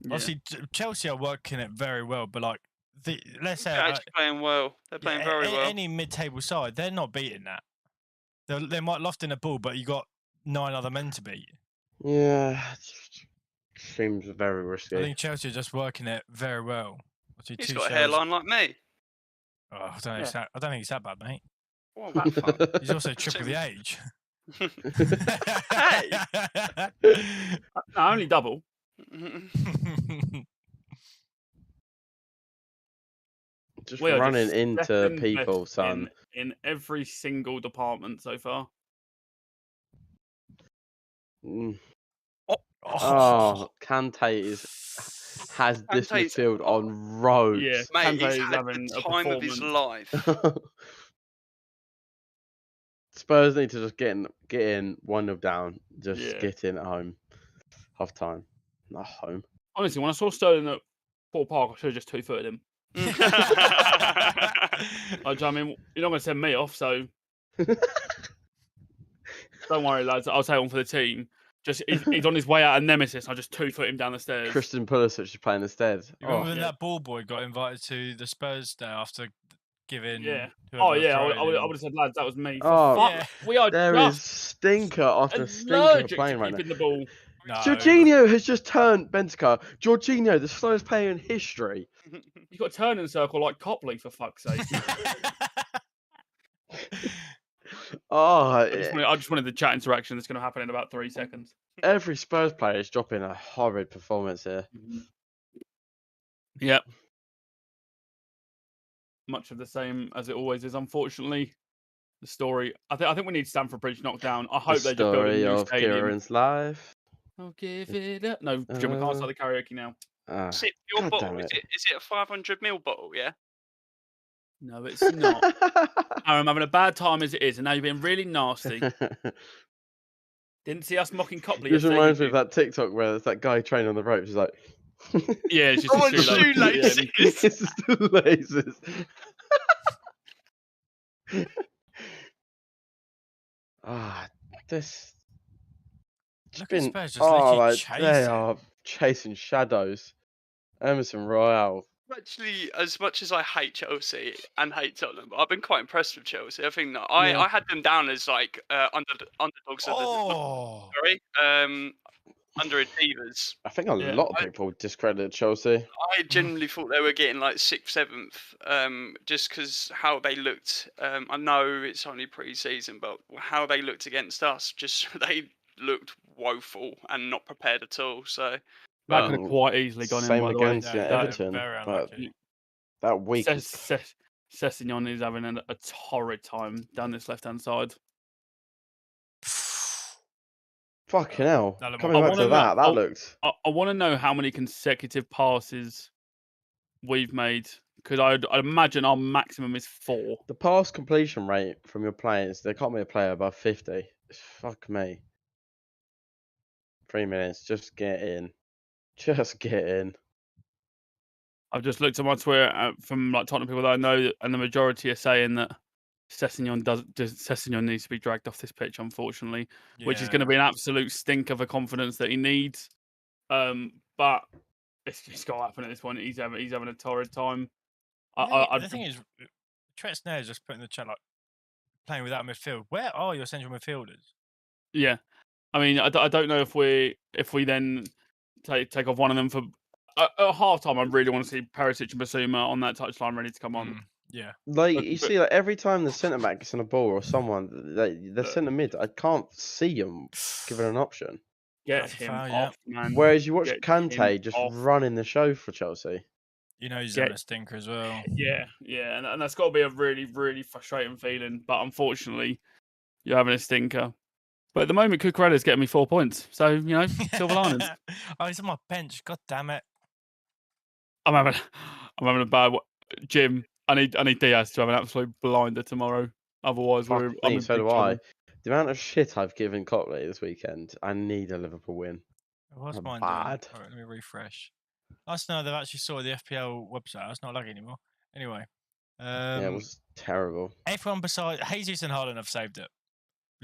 Speaker 5: Yeah.
Speaker 3: Obviously, Chelsea are working it very well, but like let's say
Speaker 6: They're actually playing well. They're playing very well.
Speaker 3: any mid-table side, they're not beating that. They might loft in a ball, but you got 9 other men to beat.
Speaker 4: Yeah. Seems very
Speaker 3: I
Speaker 4: risky.
Speaker 3: think Chelsea are just working it very well. Obviously,
Speaker 6: He's
Speaker 3: 2
Speaker 6: got a
Speaker 3: shells.
Speaker 6: hairline like me.
Speaker 3: Oh, I don't think it's that bad, mate.
Speaker 6: What about that
Speaker 3: He's also triple the age.
Speaker 6: Hey!
Speaker 5: No, only double.
Speaker 6: fun?
Speaker 4: Just
Speaker 5: We are
Speaker 4: running
Speaker 5: just
Speaker 4: into
Speaker 5: second
Speaker 4: people,
Speaker 5: best
Speaker 4: son.
Speaker 5: in every single department so far.
Speaker 4: Mm.
Speaker 3: Oh,
Speaker 4: Oh, Kante has this
Speaker 6: Kante's-
Speaker 4: midfield on ropes.
Speaker 5: Yeah,
Speaker 6: Mate,
Speaker 5: Kante
Speaker 6: he's
Speaker 5: is
Speaker 6: had
Speaker 5: having
Speaker 6: the
Speaker 5: a
Speaker 6: time of his
Speaker 5: performance.
Speaker 6: life.
Speaker 4: Spurs need to just get in 1-0 down. Just
Speaker 5: Yeah.
Speaker 4: get in at home. Half time. Not home.
Speaker 5: Honestly, when I saw Sterling at Port Park, I should have just 2-footed him. I mean, you're not going to send me off, so Don't worry, lads. I'll take one for the team. Just he's on his way out of Nemesis. I just 2-foot him down the stairs.
Speaker 4: Christian Pulisic is playing instead.
Speaker 3: You remember
Speaker 4: Oh,
Speaker 3: when
Speaker 5: yeah.
Speaker 3: that ball boy got invited to the Spurs day after giving?
Speaker 5: Yeah.
Speaker 3: whoever
Speaker 5: Oh
Speaker 3: the
Speaker 5: yeah. I
Speaker 3: throw-in?
Speaker 5: would have said, lads, that was me.
Speaker 4: Oh,
Speaker 5: For fuck,
Speaker 3: yeah.
Speaker 5: we are
Speaker 4: there is
Speaker 5: just
Speaker 4: stinker after stinker
Speaker 5: allergic to
Speaker 4: playing right now.
Speaker 5: keeping the ball.
Speaker 3: No.
Speaker 4: Jorginho has just turned Bentancur. Jorginho, the slowest player in history.
Speaker 5: You've got to turn in circle like Copley, for fuck's sake.
Speaker 4: Oh,
Speaker 5: I just wanted the chat interaction that's going to happen in about 3 seconds.
Speaker 4: every Spurs player is dropping a horrid performance here.
Speaker 5: Yep. Much of the same as it always is, unfortunately. The story. I think we need Stamford Bridge knocked down. I hope
Speaker 4: The
Speaker 5: they just build a
Speaker 4: story
Speaker 5: new
Speaker 4: of
Speaker 5: stadium.
Speaker 4: Kieran's life.
Speaker 5: I'll give it up. No, Jim, we can't start the karaoke now.
Speaker 6: Is it your
Speaker 4: God
Speaker 6: bottle?
Speaker 4: damn
Speaker 6: Is
Speaker 4: it.
Speaker 6: it a 500ml bottle? Yeah.
Speaker 5: No, it's not. I'm having a bad time as it is, and now you're being really nasty. Didn't see us mocking Copley
Speaker 4: This
Speaker 5: yesterday.
Speaker 4: reminds me of that TikTok where there's that guy training on the ropes. He's like,
Speaker 5: Yeah, it's just
Speaker 6: I
Speaker 5: his
Speaker 6: want
Speaker 5: shoelaces.
Speaker 6: shoelaces.
Speaker 4: it's shoelaces. Ah, this. It's
Speaker 3: Look at
Speaker 4: been,
Speaker 3: Spurs just literally
Speaker 4: they
Speaker 3: chasing.
Speaker 4: are chasing shadows. Emerson Royale.
Speaker 6: Actually, as much as I hate Chelsea and hate Tottenham, I've been quite impressed with Chelsea. I think that I had them down as like underdogs of
Speaker 3: Oh.
Speaker 6: underachievers.
Speaker 4: I think a
Speaker 5: Yeah.
Speaker 4: lot of people discredited Chelsea.
Speaker 6: I genuinely thought they were getting like 6th, 7th, just because how they looked. I know it's only pre-season, but how they looked against us, just they looked woeful and not prepared at all. So
Speaker 5: That could have quite easily gone in,
Speaker 4: Same
Speaker 5: by the way.
Speaker 4: against
Speaker 3: Yeah,
Speaker 4: Everton.
Speaker 3: very
Speaker 4: But
Speaker 3: unlucky.
Speaker 4: that week is
Speaker 5: Sessegnon is having a torrid time down this left-hand side.
Speaker 4: fucking hell.
Speaker 3: That looked
Speaker 4: Coming
Speaker 3: more
Speaker 4: back to
Speaker 5: wanna
Speaker 4: that looked.
Speaker 5: I want to know how many consecutive passes we've made, because I'd imagine our maximum is 4.
Speaker 4: The pass completion rate from your players, there can't be a player above 50. Fuck me. 3 minutes, just get in. Just get in.
Speaker 5: I've just looked at my Twitter from like Tottenham people that I know, and the majority are saying that Sessegnon needs to be dragged off this pitch, unfortunately, which is going to be an absolute stink of a confidence that he needs. But it's just got to happen at this point. He's having a torrid time.
Speaker 3: The thing is, Trent Snare just put in the chat like playing without midfield. Where are your central midfielders?
Speaker 5: Yeah, I mean, I don't know if we then take off one of them for at half time. I really want to see Perisic and Basuma on that touchline ready to come on.
Speaker 3: Yeah.
Speaker 4: Like,
Speaker 5: But-
Speaker 4: you
Speaker 5: but-
Speaker 4: see, like, every time the centre back gets on a ball or someone, the centre mid, I can't see them given an option.
Speaker 5: Get
Speaker 3: That's a
Speaker 5: him
Speaker 3: foul, yeah.
Speaker 5: off, man.
Speaker 4: Whereas you watch
Speaker 5: Get
Speaker 4: Kante
Speaker 5: him
Speaker 4: just
Speaker 5: off.
Speaker 4: running the show for Chelsea.
Speaker 3: You know he's
Speaker 5: Get-
Speaker 3: having a stinker as well.
Speaker 5: Yeah, and that's got to be a really, really frustrating feeling. But unfortunately, you're having a stinker. But at the moment, Cucurella's getting me 4 points, so silver linings.
Speaker 3: Oh, he's on my bench. God damn it!
Speaker 5: I'm having a bad Jim. I need Diaz to have an absolute blinder tomorrow. Otherwise,
Speaker 4: Fuck
Speaker 5: I'm
Speaker 4: me,
Speaker 5: in
Speaker 4: so
Speaker 5: big
Speaker 4: do
Speaker 5: trouble.
Speaker 4: I. The amount of shit I've given Copley this weekend, I need a Liverpool win.
Speaker 3: What's mine
Speaker 4: Bad.
Speaker 3: doing? All right, let me refresh. Nice to know they've actually sorted the FPL website. That's not laggy anymore. Anyway,
Speaker 4: Yeah, it was terrible.
Speaker 3: everyone besides Jesus and Haaland have saved it.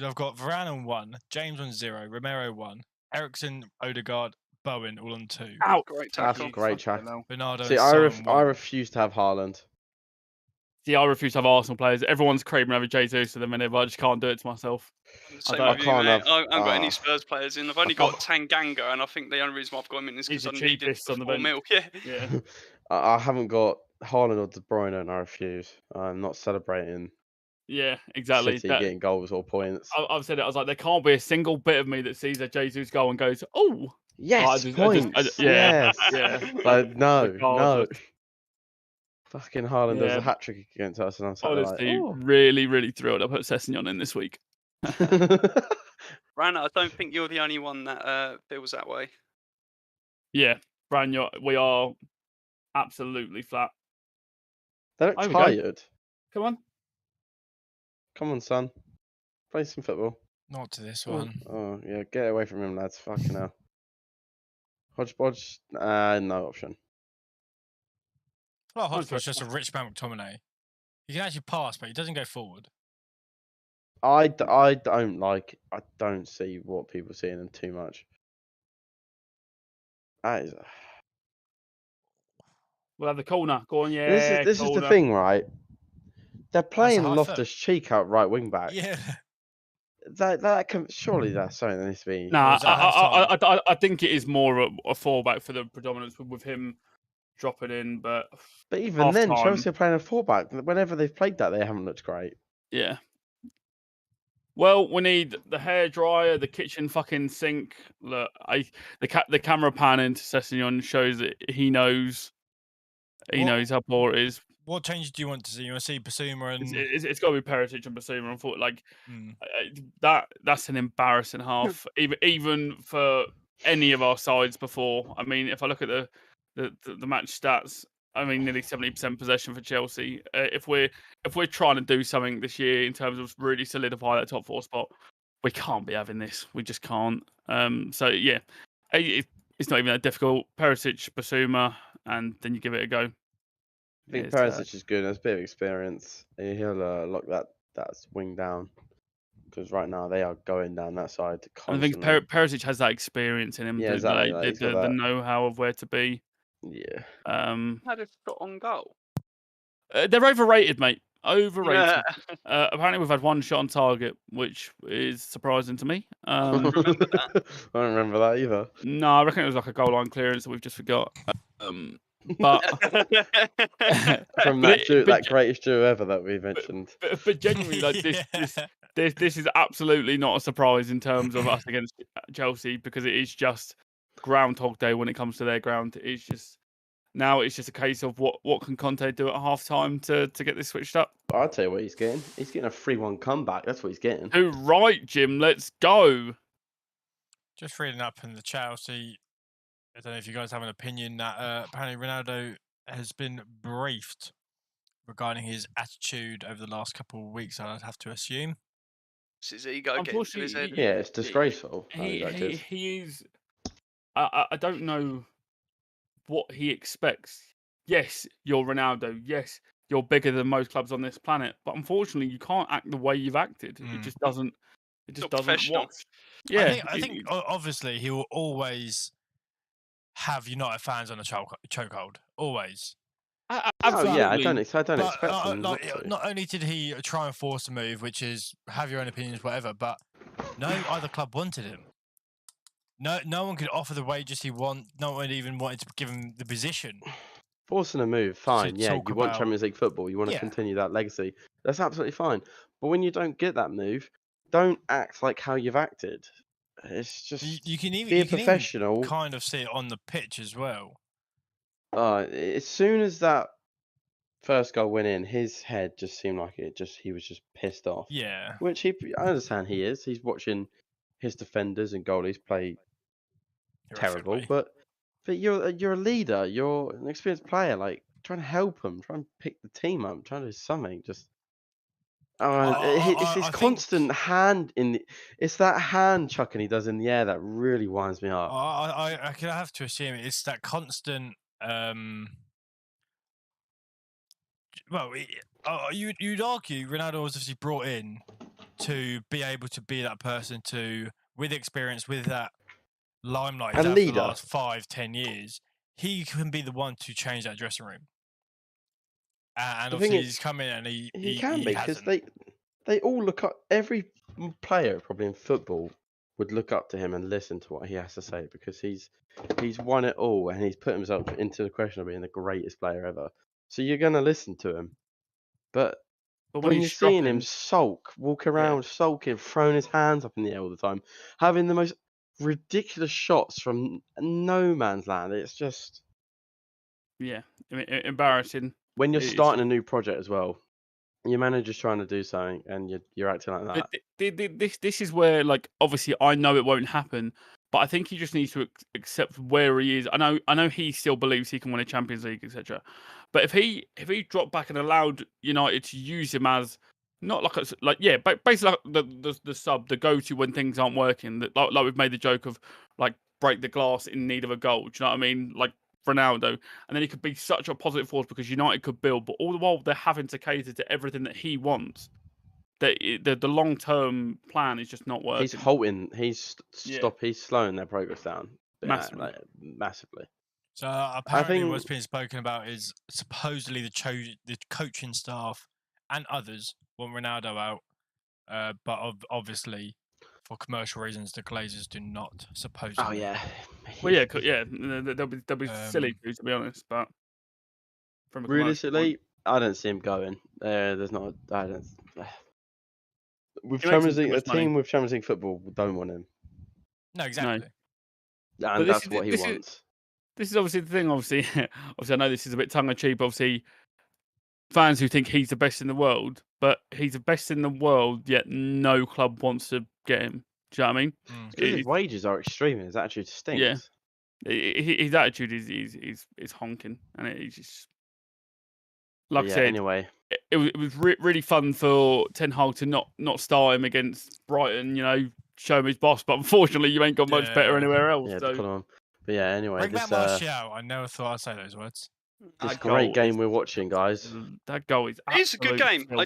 Speaker 3: I've got Varane on 1, James on 0, Romero 1, Ericsson, Odegaard, Bowen all on 2.
Speaker 5: Ow!
Speaker 6: great
Speaker 4: That's
Speaker 6: tackle.
Speaker 4: great
Speaker 5: Fucking
Speaker 4: chat.
Speaker 5: hell.
Speaker 3: Bernardo
Speaker 4: See,
Speaker 3: and
Speaker 4: I
Speaker 3: Son on 1.
Speaker 4: refuse to have Haaland.
Speaker 5: See, I refuse to have Arsenal players. Everyone's craving over Jesus at the minute, but I just can't do it to myself.
Speaker 6: Same
Speaker 5: don't-
Speaker 6: with you,
Speaker 4: can't
Speaker 6: mate.
Speaker 4: have-
Speaker 6: I haven't got any
Speaker 4: ah.
Speaker 6: Spurs players in. I've only got Tanganga, and I think the only reason why I've got him in is
Speaker 5: He's
Speaker 6: because
Speaker 5: the
Speaker 6: I needed
Speaker 5: cheapest on the
Speaker 6: 4
Speaker 5: bench.
Speaker 6: mil. Yeah.
Speaker 5: Yeah.
Speaker 4: I haven't got Haaland or De Bruyne, and I refuse. I'm not celebrating
Speaker 5: Yeah, exactly.
Speaker 4: City getting goals or points.
Speaker 5: I've said it. I was like, there can't be a single bit of me that sees a Jesus goal and goes, "Oh,
Speaker 4: Yes, points.
Speaker 5: yeah,
Speaker 4: Yes.
Speaker 5: yeah."
Speaker 4: Like, no.
Speaker 5: regardless.
Speaker 4: Fucking Haaland does
Speaker 5: Yeah.
Speaker 4: a hat trick against us, and I'm sat there
Speaker 5: Honestly,
Speaker 4: like,
Speaker 5: really, really thrilled. I put Sessegnon in this week.
Speaker 4: oh.
Speaker 6: Rana, I don't think you're the only one that feels that way.
Speaker 5: Yeah, Bran, we are absolutely flat.
Speaker 4: They look
Speaker 5: There we go.
Speaker 4: tired.
Speaker 5: Come on.
Speaker 4: Come on, son. Play some football.
Speaker 3: Not to this
Speaker 4: Oh,
Speaker 3: one.
Speaker 4: oh, yeah, get away from him, lads. Fucking hell. Hodgepodge, no option.
Speaker 3: Well,
Speaker 5: Honestly,
Speaker 3: Hodgpod's just a rich man McTominay. He can actually pass, but he doesn't go forward.
Speaker 4: I don't like. I don't see what people see in him too much. That is,
Speaker 5: We'll have the corner. Go on,
Speaker 4: this is
Speaker 5: yeah,
Speaker 4: this is the
Speaker 5: corner.
Speaker 4: thing, right? They're
Speaker 3: That's a
Speaker 4: playing
Speaker 3: high foot.
Speaker 4: Loftus Cheek out right wing back.
Speaker 3: Yeah.
Speaker 4: That can surely that's something that needs to be.
Speaker 5: Nah,
Speaker 3: was that half-time?
Speaker 5: I think it is more a fallback for the predominance with him dropping in, but
Speaker 4: But even
Speaker 5: half
Speaker 4: then,
Speaker 5: time,
Speaker 4: Chelsea are playing a fullback. Whenever they've played that, they haven't looked great.
Speaker 5: yeah. Well, we need the hairdryer, the kitchen fucking sink. Look, the camera pan into Sessegnon shows that he knows how poor it is.
Speaker 3: What changes do you want to see? You want to see Basuma and
Speaker 5: It's got to be Perisic and Basuma. I thought like
Speaker 3: Mm.
Speaker 5: that's an embarrassing half, even for any of our sides before. I mean, if I look at the match stats, I mean, nearly 70% possession for Chelsea. If we're trying to do something this year in terms of really solidify that top 4 spot, we can't be having this. We just can't. So yeah, it's not even that difficult. Perisic, Basuma, and then you give it a go.
Speaker 4: I think
Speaker 5: It's,
Speaker 4: Perisic is good. Has a bit of experience. He'll lock that wing down because right now they are going down that side
Speaker 5: And I think
Speaker 4: constantly.
Speaker 5: Perisic has that experience in him,
Speaker 4: Yeah, exactly. Like, he's got
Speaker 5: the
Speaker 4: that.
Speaker 5: know-how of where to be.
Speaker 4: Yeah.
Speaker 6: Had a shot on goal.
Speaker 5: They're overrated, mate. Overrated.
Speaker 6: Yeah.
Speaker 5: Apparently, we've had one shot on target, which is surprising to me.
Speaker 6: Remember that?
Speaker 4: I don't remember that either.
Speaker 5: No, I reckon it was like a goal line clearance that we've just forgot. But
Speaker 4: From that greatest duo ever that we mentioned.
Speaker 5: but genuinely, like this is absolutely not a surprise in terms of us against Chelsea because it is just Groundhog Day when it comes to their ground. It's just a case of what can Conte do at half time to get this switched up.
Speaker 4: I'll tell you what he's getting. He's getting a 3-1 comeback. That's what he's getting.
Speaker 5: Oh, right, Jim. Let's go.
Speaker 3: Just reading up in the Chelsea. I don't know if you guys have an opinion that apparently Ronaldo has been briefed regarding his attitude over the last couple of weeks. I'd have to assume.
Speaker 6: It's his ego getting to his head.
Speaker 4: Yeah, it's disgraceful.
Speaker 5: He is. I don't know what he expects. Yes, you're Ronaldo. Yes, you're bigger than most clubs on this planet. But unfortunately, you can't act the way you've acted. It just doesn't. It just doesn't
Speaker 6: professional.
Speaker 5: wash. Yeah,
Speaker 3: I think obviously he will always have United fans on a chokehold. Always.
Speaker 5: Absolutely.
Speaker 4: Oh yeah, I don't expect him
Speaker 3: not only did he try and force a move, which is have your own opinions, whatever, but no other club wanted him. No one could offer the wages he want. No one even wanted to give him the position.
Speaker 4: Forcing a move, fine. Yeah,
Speaker 3: talk
Speaker 4: you want
Speaker 3: about-
Speaker 4: Champions League football. You want to
Speaker 3: Yeah.
Speaker 4: continue that legacy. That's absolutely fine. But when you don't get that move, don't act like how you've acted. It's just
Speaker 3: You can even
Speaker 4: be
Speaker 3: you
Speaker 4: a
Speaker 3: can even
Speaker 4: professional.
Speaker 3: kind of see it on the pitch as well.
Speaker 4: As soon as that first goal went in, his head just seemed like he was just pissed off.
Speaker 3: Yeah.
Speaker 4: Which I understand he is. He's watching his defenders and goalies play terrible,
Speaker 3: horrifically.
Speaker 4: but you're a leader. You're an experienced player. Like trying to help them, trying to pick the team up, trying to do something. Just it's
Speaker 3: I
Speaker 4: constant hand in. It's that hand chucking he does in the air that really winds me up.
Speaker 3: I could have to assume it's that constant. Well, you'd argue Ronaldo was obviously brought in to be able to be that person with experience, with that limelight
Speaker 4: And
Speaker 3: for
Speaker 4: leader.
Speaker 3: the last 5-10 years. He can be the one to change that dressing room. And
Speaker 4: The thing
Speaker 3: obviously
Speaker 4: is,
Speaker 3: he's come in and
Speaker 4: he can be because
Speaker 3: hasn't.
Speaker 4: they all look up. Every player probably in football would look up to him and listen to what he has to say because he's won it all and he's put himself into the question of being the greatest player ever. So you're gonna listen to him, but when you're seeing him sulk, walk around sulking, throwing his hands up in the air all the time, having the most ridiculous shots from no man's land, it's just
Speaker 5: embarrassing.
Speaker 4: when you're starting a new project as well. Your manager's trying to do something, and you're acting like that.
Speaker 5: This is where, like, obviously, I know it won't happen, but I think he just needs to accept where he is. I know he still believes he can win a Champions League, etc. But if he dropped back and allowed United to use him as not basically like the sub, the go-to when things aren't working. That like we've made the joke of like break the glass in need of a goal. Do you know what I mean? Like Ronaldo, and then he could be such a positive force because United could build, but all the while they're having to cater to everything that he wants. the long term plan is just not working.
Speaker 4: He's halting. He's
Speaker 5: Yeah.
Speaker 4: He's slowing their progress down. Yeah,
Speaker 5: Massively.
Speaker 4: like, massively.
Speaker 3: So apparently,
Speaker 4: think-
Speaker 3: what's been spoken about is supposedly the coaching staff and others want Ronaldo out, but obviously, for commercial reasons, the Glazers do not. Supposedly.
Speaker 4: Oh yeah.
Speaker 5: Well, yeah, they'll be silly to be honest, but from a commercial
Speaker 4: Realistically, I don't see him going. There's not. I don't. With
Speaker 5: He makes
Speaker 4: Champions
Speaker 5: him too
Speaker 4: League, a
Speaker 5: much money.
Speaker 4: team with Champions League football don't want him,
Speaker 3: No, exactly.
Speaker 4: and
Speaker 5: this
Speaker 4: that's
Speaker 5: is-
Speaker 4: what he
Speaker 5: this is-
Speaker 4: wants.
Speaker 5: This is obviously the thing. Obviously, I know this is a bit tongue in cheek. Obviously, fans who think he's the best in the world, but he's the best in the world, yet no club wants to get him. Do you know what I mean?
Speaker 4: Because his wages are extreme, and his attitude stinks.
Speaker 5: His attitude is honking, and he's just
Speaker 4: But
Speaker 5: like I
Speaker 4: yeah,
Speaker 5: said.
Speaker 4: anyway,
Speaker 5: It was really fun for Ten Hag to not start him against Brighton. Show him his boss, but unfortunately, you ain't got much better
Speaker 3: Yeah.
Speaker 5: anywhere else.
Speaker 4: yeah,
Speaker 5: so
Speaker 4: put on. But yeah, anyway,
Speaker 3: Bring
Speaker 4: this
Speaker 3: back Martial. I never thought I'd say those words.
Speaker 4: this
Speaker 5: that
Speaker 4: great
Speaker 5: goal
Speaker 4: game
Speaker 5: is-
Speaker 4: we're watching, guys.
Speaker 5: That goal is.
Speaker 6: It's a good
Speaker 5: absolute
Speaker 6: game.
Speaker 5: filth.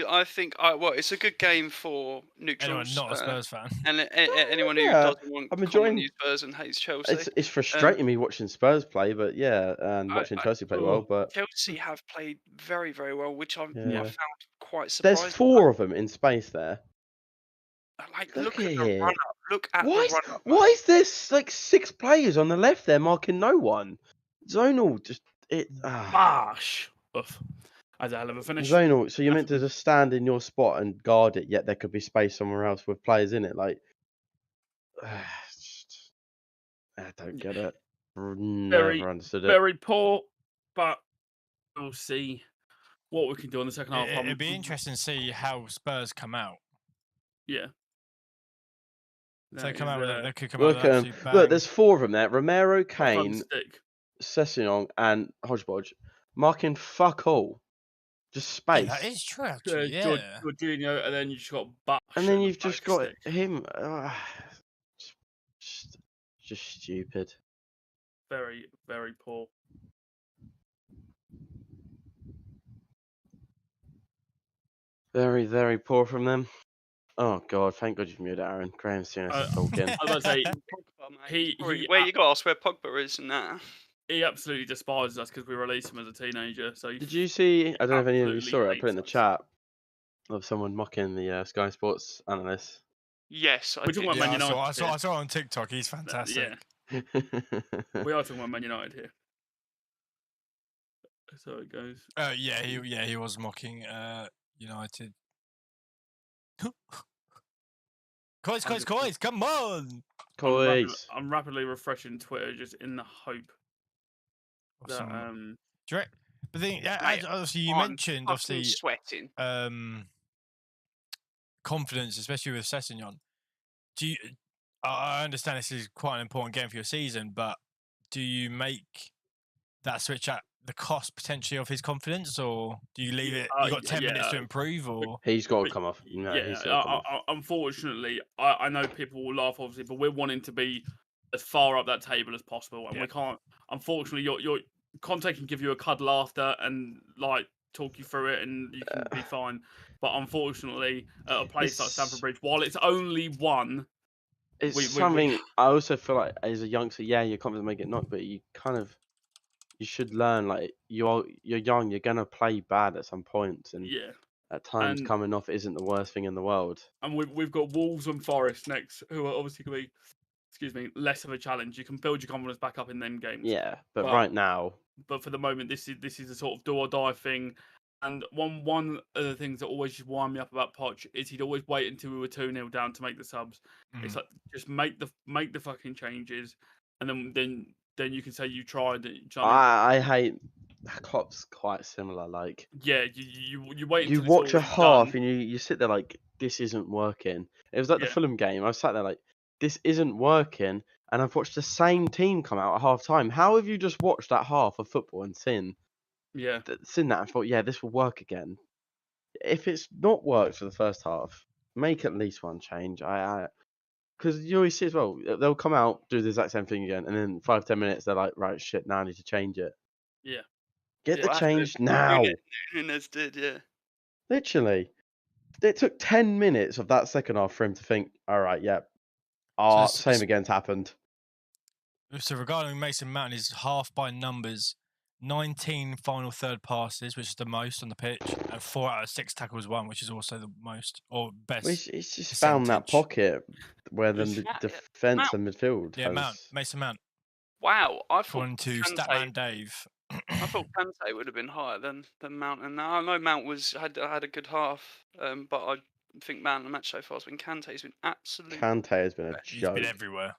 Speaker 6: I think, it's a good game for
Speaker 3: Anyone
Speaker 6: neutrals.
Speaker 3: not a Spurs fan?
Speaker 6: And anyone who
Speaker 4: yeah,
Speaker 6: doesn't want
Speaker 4: I'm
Speaker 6: to
Speaker 4: enjoying-
Speaker 6: use Spurs and hates Chelsea.
Speaker 4: It's frustrating me watching Spurs play, but yeah, and watching Chelsea play well. But
Speaker 6: Chelsea have played very, very well, which I
Speaker 4: Yeah.
Speaker 6: found quite surprising.
Speaker 4: there's 4 of them in space there.
Speaker 6: Like,
Speaker 4: Look
Speaker 6: look at
Speaker 4: at
Speaker 6: the
Speaker 4: it.
Speaker 6: run up. Look at
Speaker 4: Why
Speaker 6: the
Speaker 4: is,
Speaker 6: run up.
Speaker 4: why is there like 6 players on the left there marking no one? Zonal just
Speaker 5: Bash. Oof. That's a hell of a finish.
Speaker 4: Zonal. So you're meant to just stand in your spot and guard it, yet there could be space somewhere else with players in it. Like, I don't get it. Never understood it.
Speaker 5: Very poor, but we'll see what we can do in the second half.
Speaker 3: It'd be interesting to see how Spurs come out.
Speaker 5: Yeah.
Speaker 3: If they come out with they could come
Speaker 4: Look,
Speaker 3: out with an absolute bang.
Speaker 4: look, there's 4 of them there. Romero,
Speaker 5: Front
Speaker 4: Kane,
Speaker 5: stick.
Speaker 4: Sessegnon, and Hodgepodge marking fuck all. Just
Speaker 3: Yeah,
Speaker 4: space.
Speaker 3: that is true, actually. Yeah.
Speaker 5: Jorginho, and then you just got Bash.
Speaker 4: And then
Speaker 5: at the
Speaker 4: you've just
Speaker 5: back
Speaker 4: got
Speaker 5: stick.
Speaker 4: him. Just stupid.
Speaker 5: Very, very poor.
Speaker 4: Very, very poor from them. Oh god, thank God you've muted Aaron. Graham's seeing us talking.
Speaker 5: I was about to say,
Speaker 6: Pogba, mate.
Speaker 5: he-
Speaker 6: Sorry,
Speaker 5: he
Speaker 6: where
Speaker 5: ab-
Speaker 6: you got to ask where Pogba is and that.
Speaker 5: he absolutely despises us because we released him as a teenager. So
Speaker 4: Did you see? I don't know if any of you
Speaker 5: absolutely
Speaker 4: saw it. I put it in the
Speaker 5: hates us.
Speaker 4: chat of someone mocking the Sky Sports analyst.
Speaker 6: Yes, I
Speaker 5: We're talking
Speaker 6: did.
Speaker 5: about Man
Speaker 3: Yeah,
Speaker 5: United.
Speaker 3: I saw it on TikTok. He's fantastic.
Speaker 5: Yeah, we are talking about Man United here. So it goes.
Speaker 3: He was mocking United. Coys, come on!
Speaker 4: Coys.
Speaker 5: I'm rapidly refreshing Twitter just in the hope that
Speaker 3: Awesome. Direct. But then,
Speaker 6: Mate,
Speaker 3: obviously, you
Speaker 6: I'm
Speaker 3: mentioned
Speaker 6: fucking
Speaker 3: obviously
Speaker 6: sweating.
Speaker 3: confidence, especially with Sessegnon. Do you? I understand this is quite an important game for your season, but do you make that switch at the cost potentially of his confidence, or do you leave it? You got 10 minutes to improve, or
Speaker 4: He's got to come off. No,
Speaker 5: yeah,
Speaker 4: he's got to come off.
Speaker 5: unfortunately, I know people will laugh, obviously, but we're wanting to be as far up that table as possible, and we can't. Unfortunately, your Conte can give you a cuddle after and like talk you through it, and you can be fine. But unfortunately, at a place like Stamford Bridge, while it's only one,
Speaker 4: It's
Speaker 5: we-
Speaker 4: something I also feel like as a youngster, yeah, you're confident may get knocked, but you should learn like you're young, you're gonna play bad at some points, and
Speaker 5: yeah.
Speaker 4: at times
Speaker 5: And-
Speaker 4: coming off isn't the worst thing in the world.
Speaker 5: And we've got Wolves and Forest next, who are obviously going to be, less of a challenge. You can build your confidence back up in them games.
Speaker 4: Yeah, but
Speaker 5: Well,
Speaker 4: right now,
Speaker 5: But for the moment, this is a sort of do or die thing. And one of the things that always just wind me up about Poch is he'd always wait until we were 2-0 down to make the subs. It's like just make the fucking changes, and then you can say you tried. Do you know what I mean?
Speaker 4: I hate Klopp's quite similar. Like
Speaker 5: Yeah, you wait.
Speaker 4: you
Speaker 5: until it's
Speaker 4: watch a
Speaker 5: already
Speaker 4: half
Speaker 5: done.
Speaker 4: and you sit there like this isn't working. It was like the
Speaker 5: Yeah.
Speaker 4: Fulham game. I sat there like this isn't working, and I've watched the same team come out at half time. How have you just watched that half of football and seen
Speaker 5: Yeah,
Speaker 4: that and thought, yeah, this will work again? If it's not worked for the first half, make at least one change. Because you always see as well, they'll come out, do the exact same thing again, and then 5-10 minutes they're like, right, shit, now I need to change it.
Speaker 5: Yeah.
Speaker 4: Get
Speaker 5: Yeah.
Speaker 4: the
Speaker 6: Well,
Speaker 4: change now.
Speaker 6: Nunes did, yeah.
Speaker 4: Literally. it took 10 minutes of that second half for him to think, all right, yeah, same again's happened.
Speaker 3: So regarding Mason Mount, his half by numbers, 19 final third passes, which is the most on the pitch, and 4 out of 6 tackles won, which is also the most or best.
Speaker 4: He's just found that pocket where the defense and midfield
Speaker 3: Mason Mount.
Speaker 6: Wow, I thought
Speaker 3: According to Statman Dave.
Speaker 6: I thought Kante would have been higher than Mount, and I know Mount had a good half, but I think man of the match so far has been Kante. He's been absolutely.
Speaker 4: Kante has been a joke.
Speaker 3: He's been everywhere.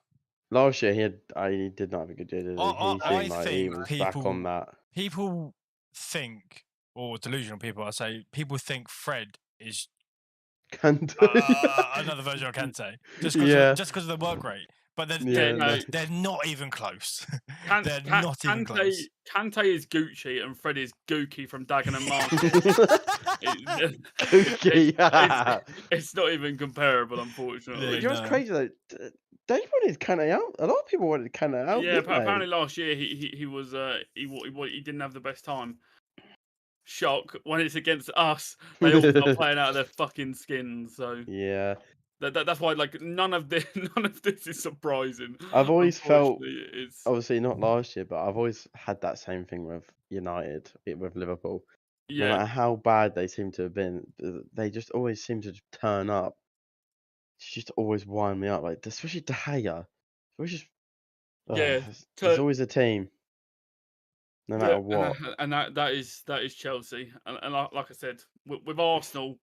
Speaker 4: Last year he did not have a good year, did he?
Speaker 3: I think
Speaker 4: he was back on that.
Speaker 3: People think, or delusional people, I say, people think Fred is
Speaker 4: Kante.
Speaker 3: Another version of Kante, just because of the work rate. But they're not even close. They're not even close.
Speaker 5: Kante is Gucci and Fred is Gookie from Dagenham Market. It's not even comparable, unfortunately.
Speaker 4: You know what's crazy though? They wanted Kante out. A lot of people wanted Kante out.
Speaker 5: Yeah, apparently last year he was he didn't have the best time. Shock when it's against us, they all start playing out of their fucking skins. So
Speaker 4: yeah.
Speaker 5: That's why, like, none of this is surprising.
Speaker 4: I've always felt, obviously not last year, but I've always had that same thing with United, with Liverpool.
Speaker 5: Yeah.
Speaker 4: No matter how bad they seem to have been, they just always seem to turn up. It's just always wind me up, like especially De Gea. There's always a team, no matter what.
Speaker 5: And that is Chelsea. And like I said, with Arsenal.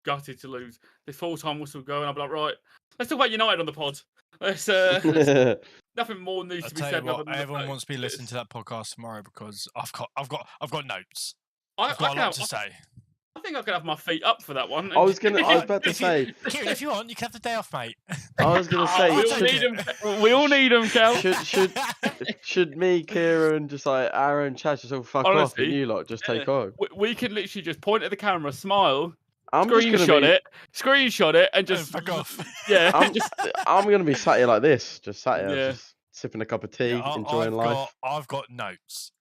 Speaker 5: Gutted to lose. The full-time whistle going. I'll be like, right, let's talk about United on the pod. Let's nothing more needs to be said.
Speaker 3: Everyone wants to be listening to that podcast tomorrow because I've got notes. I've got a lot to say.
Speaker 5: I think I could have my feet up for that one.
Speaker 4: I was about to say,
Speaker 3: Kieran, if you want, you can have the day off, mate.
Speaker 4: I was going to say,
Speaker 5: we all need them, Cal.
Speaker 4: Should me, Kieran, just like Aaron, Chad, just all fuck off, and you lot just take on.
Speaker 5: We can literally just point at the camera, smile.
Speaker 4: I'm
Speaker 5: screenshot it, and just
Speaker 3: fuck off.
Speaker 5: Yeah,
Speaker 4: I'm gonna be sat here like this, just sat here, just sipping a cup of tea, enjoying life.
Speaker 3: I've got notes.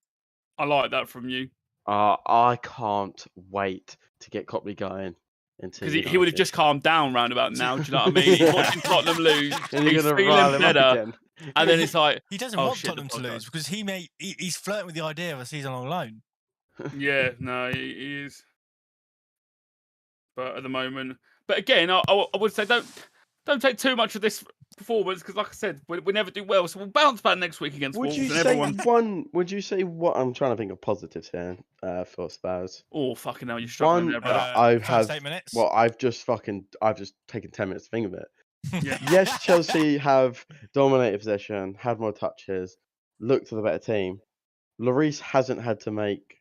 Speaker 5: I like that from you.
Speaker 4: I can't wait to get Copley going.
Speaker 5: Because he would have just calmed down round about now. Do you know what I mean? He's watching Tottenham lose.
Speaker 4: And
Speaker 5: he's feeling better. And then it's like,
Speaker 3: he doesn't want Tottenham to lose because he's flirting with the idea of a season on loan.
Speaker 5: Yeah, no, he is. But at the moment, but again, I would say don't take too much of this performance because, like I said, we never do well. So we'll bounce back next week against Wolves.
Speaker 4: Would you say what? I'm trying to think of positives here for Spurs.
Speaker 5: Oh fucking hell, you're struggling there,
Speaker 3: brother. First 8 minutes.
Speaker 4: Well, I've just taken 10 minutes to think of it.
Speaker 5: Yeah.
Speaker 4: Yes, Chelsea have dominated possession, had more touches, looked to the better team. Lloris hasn't had to make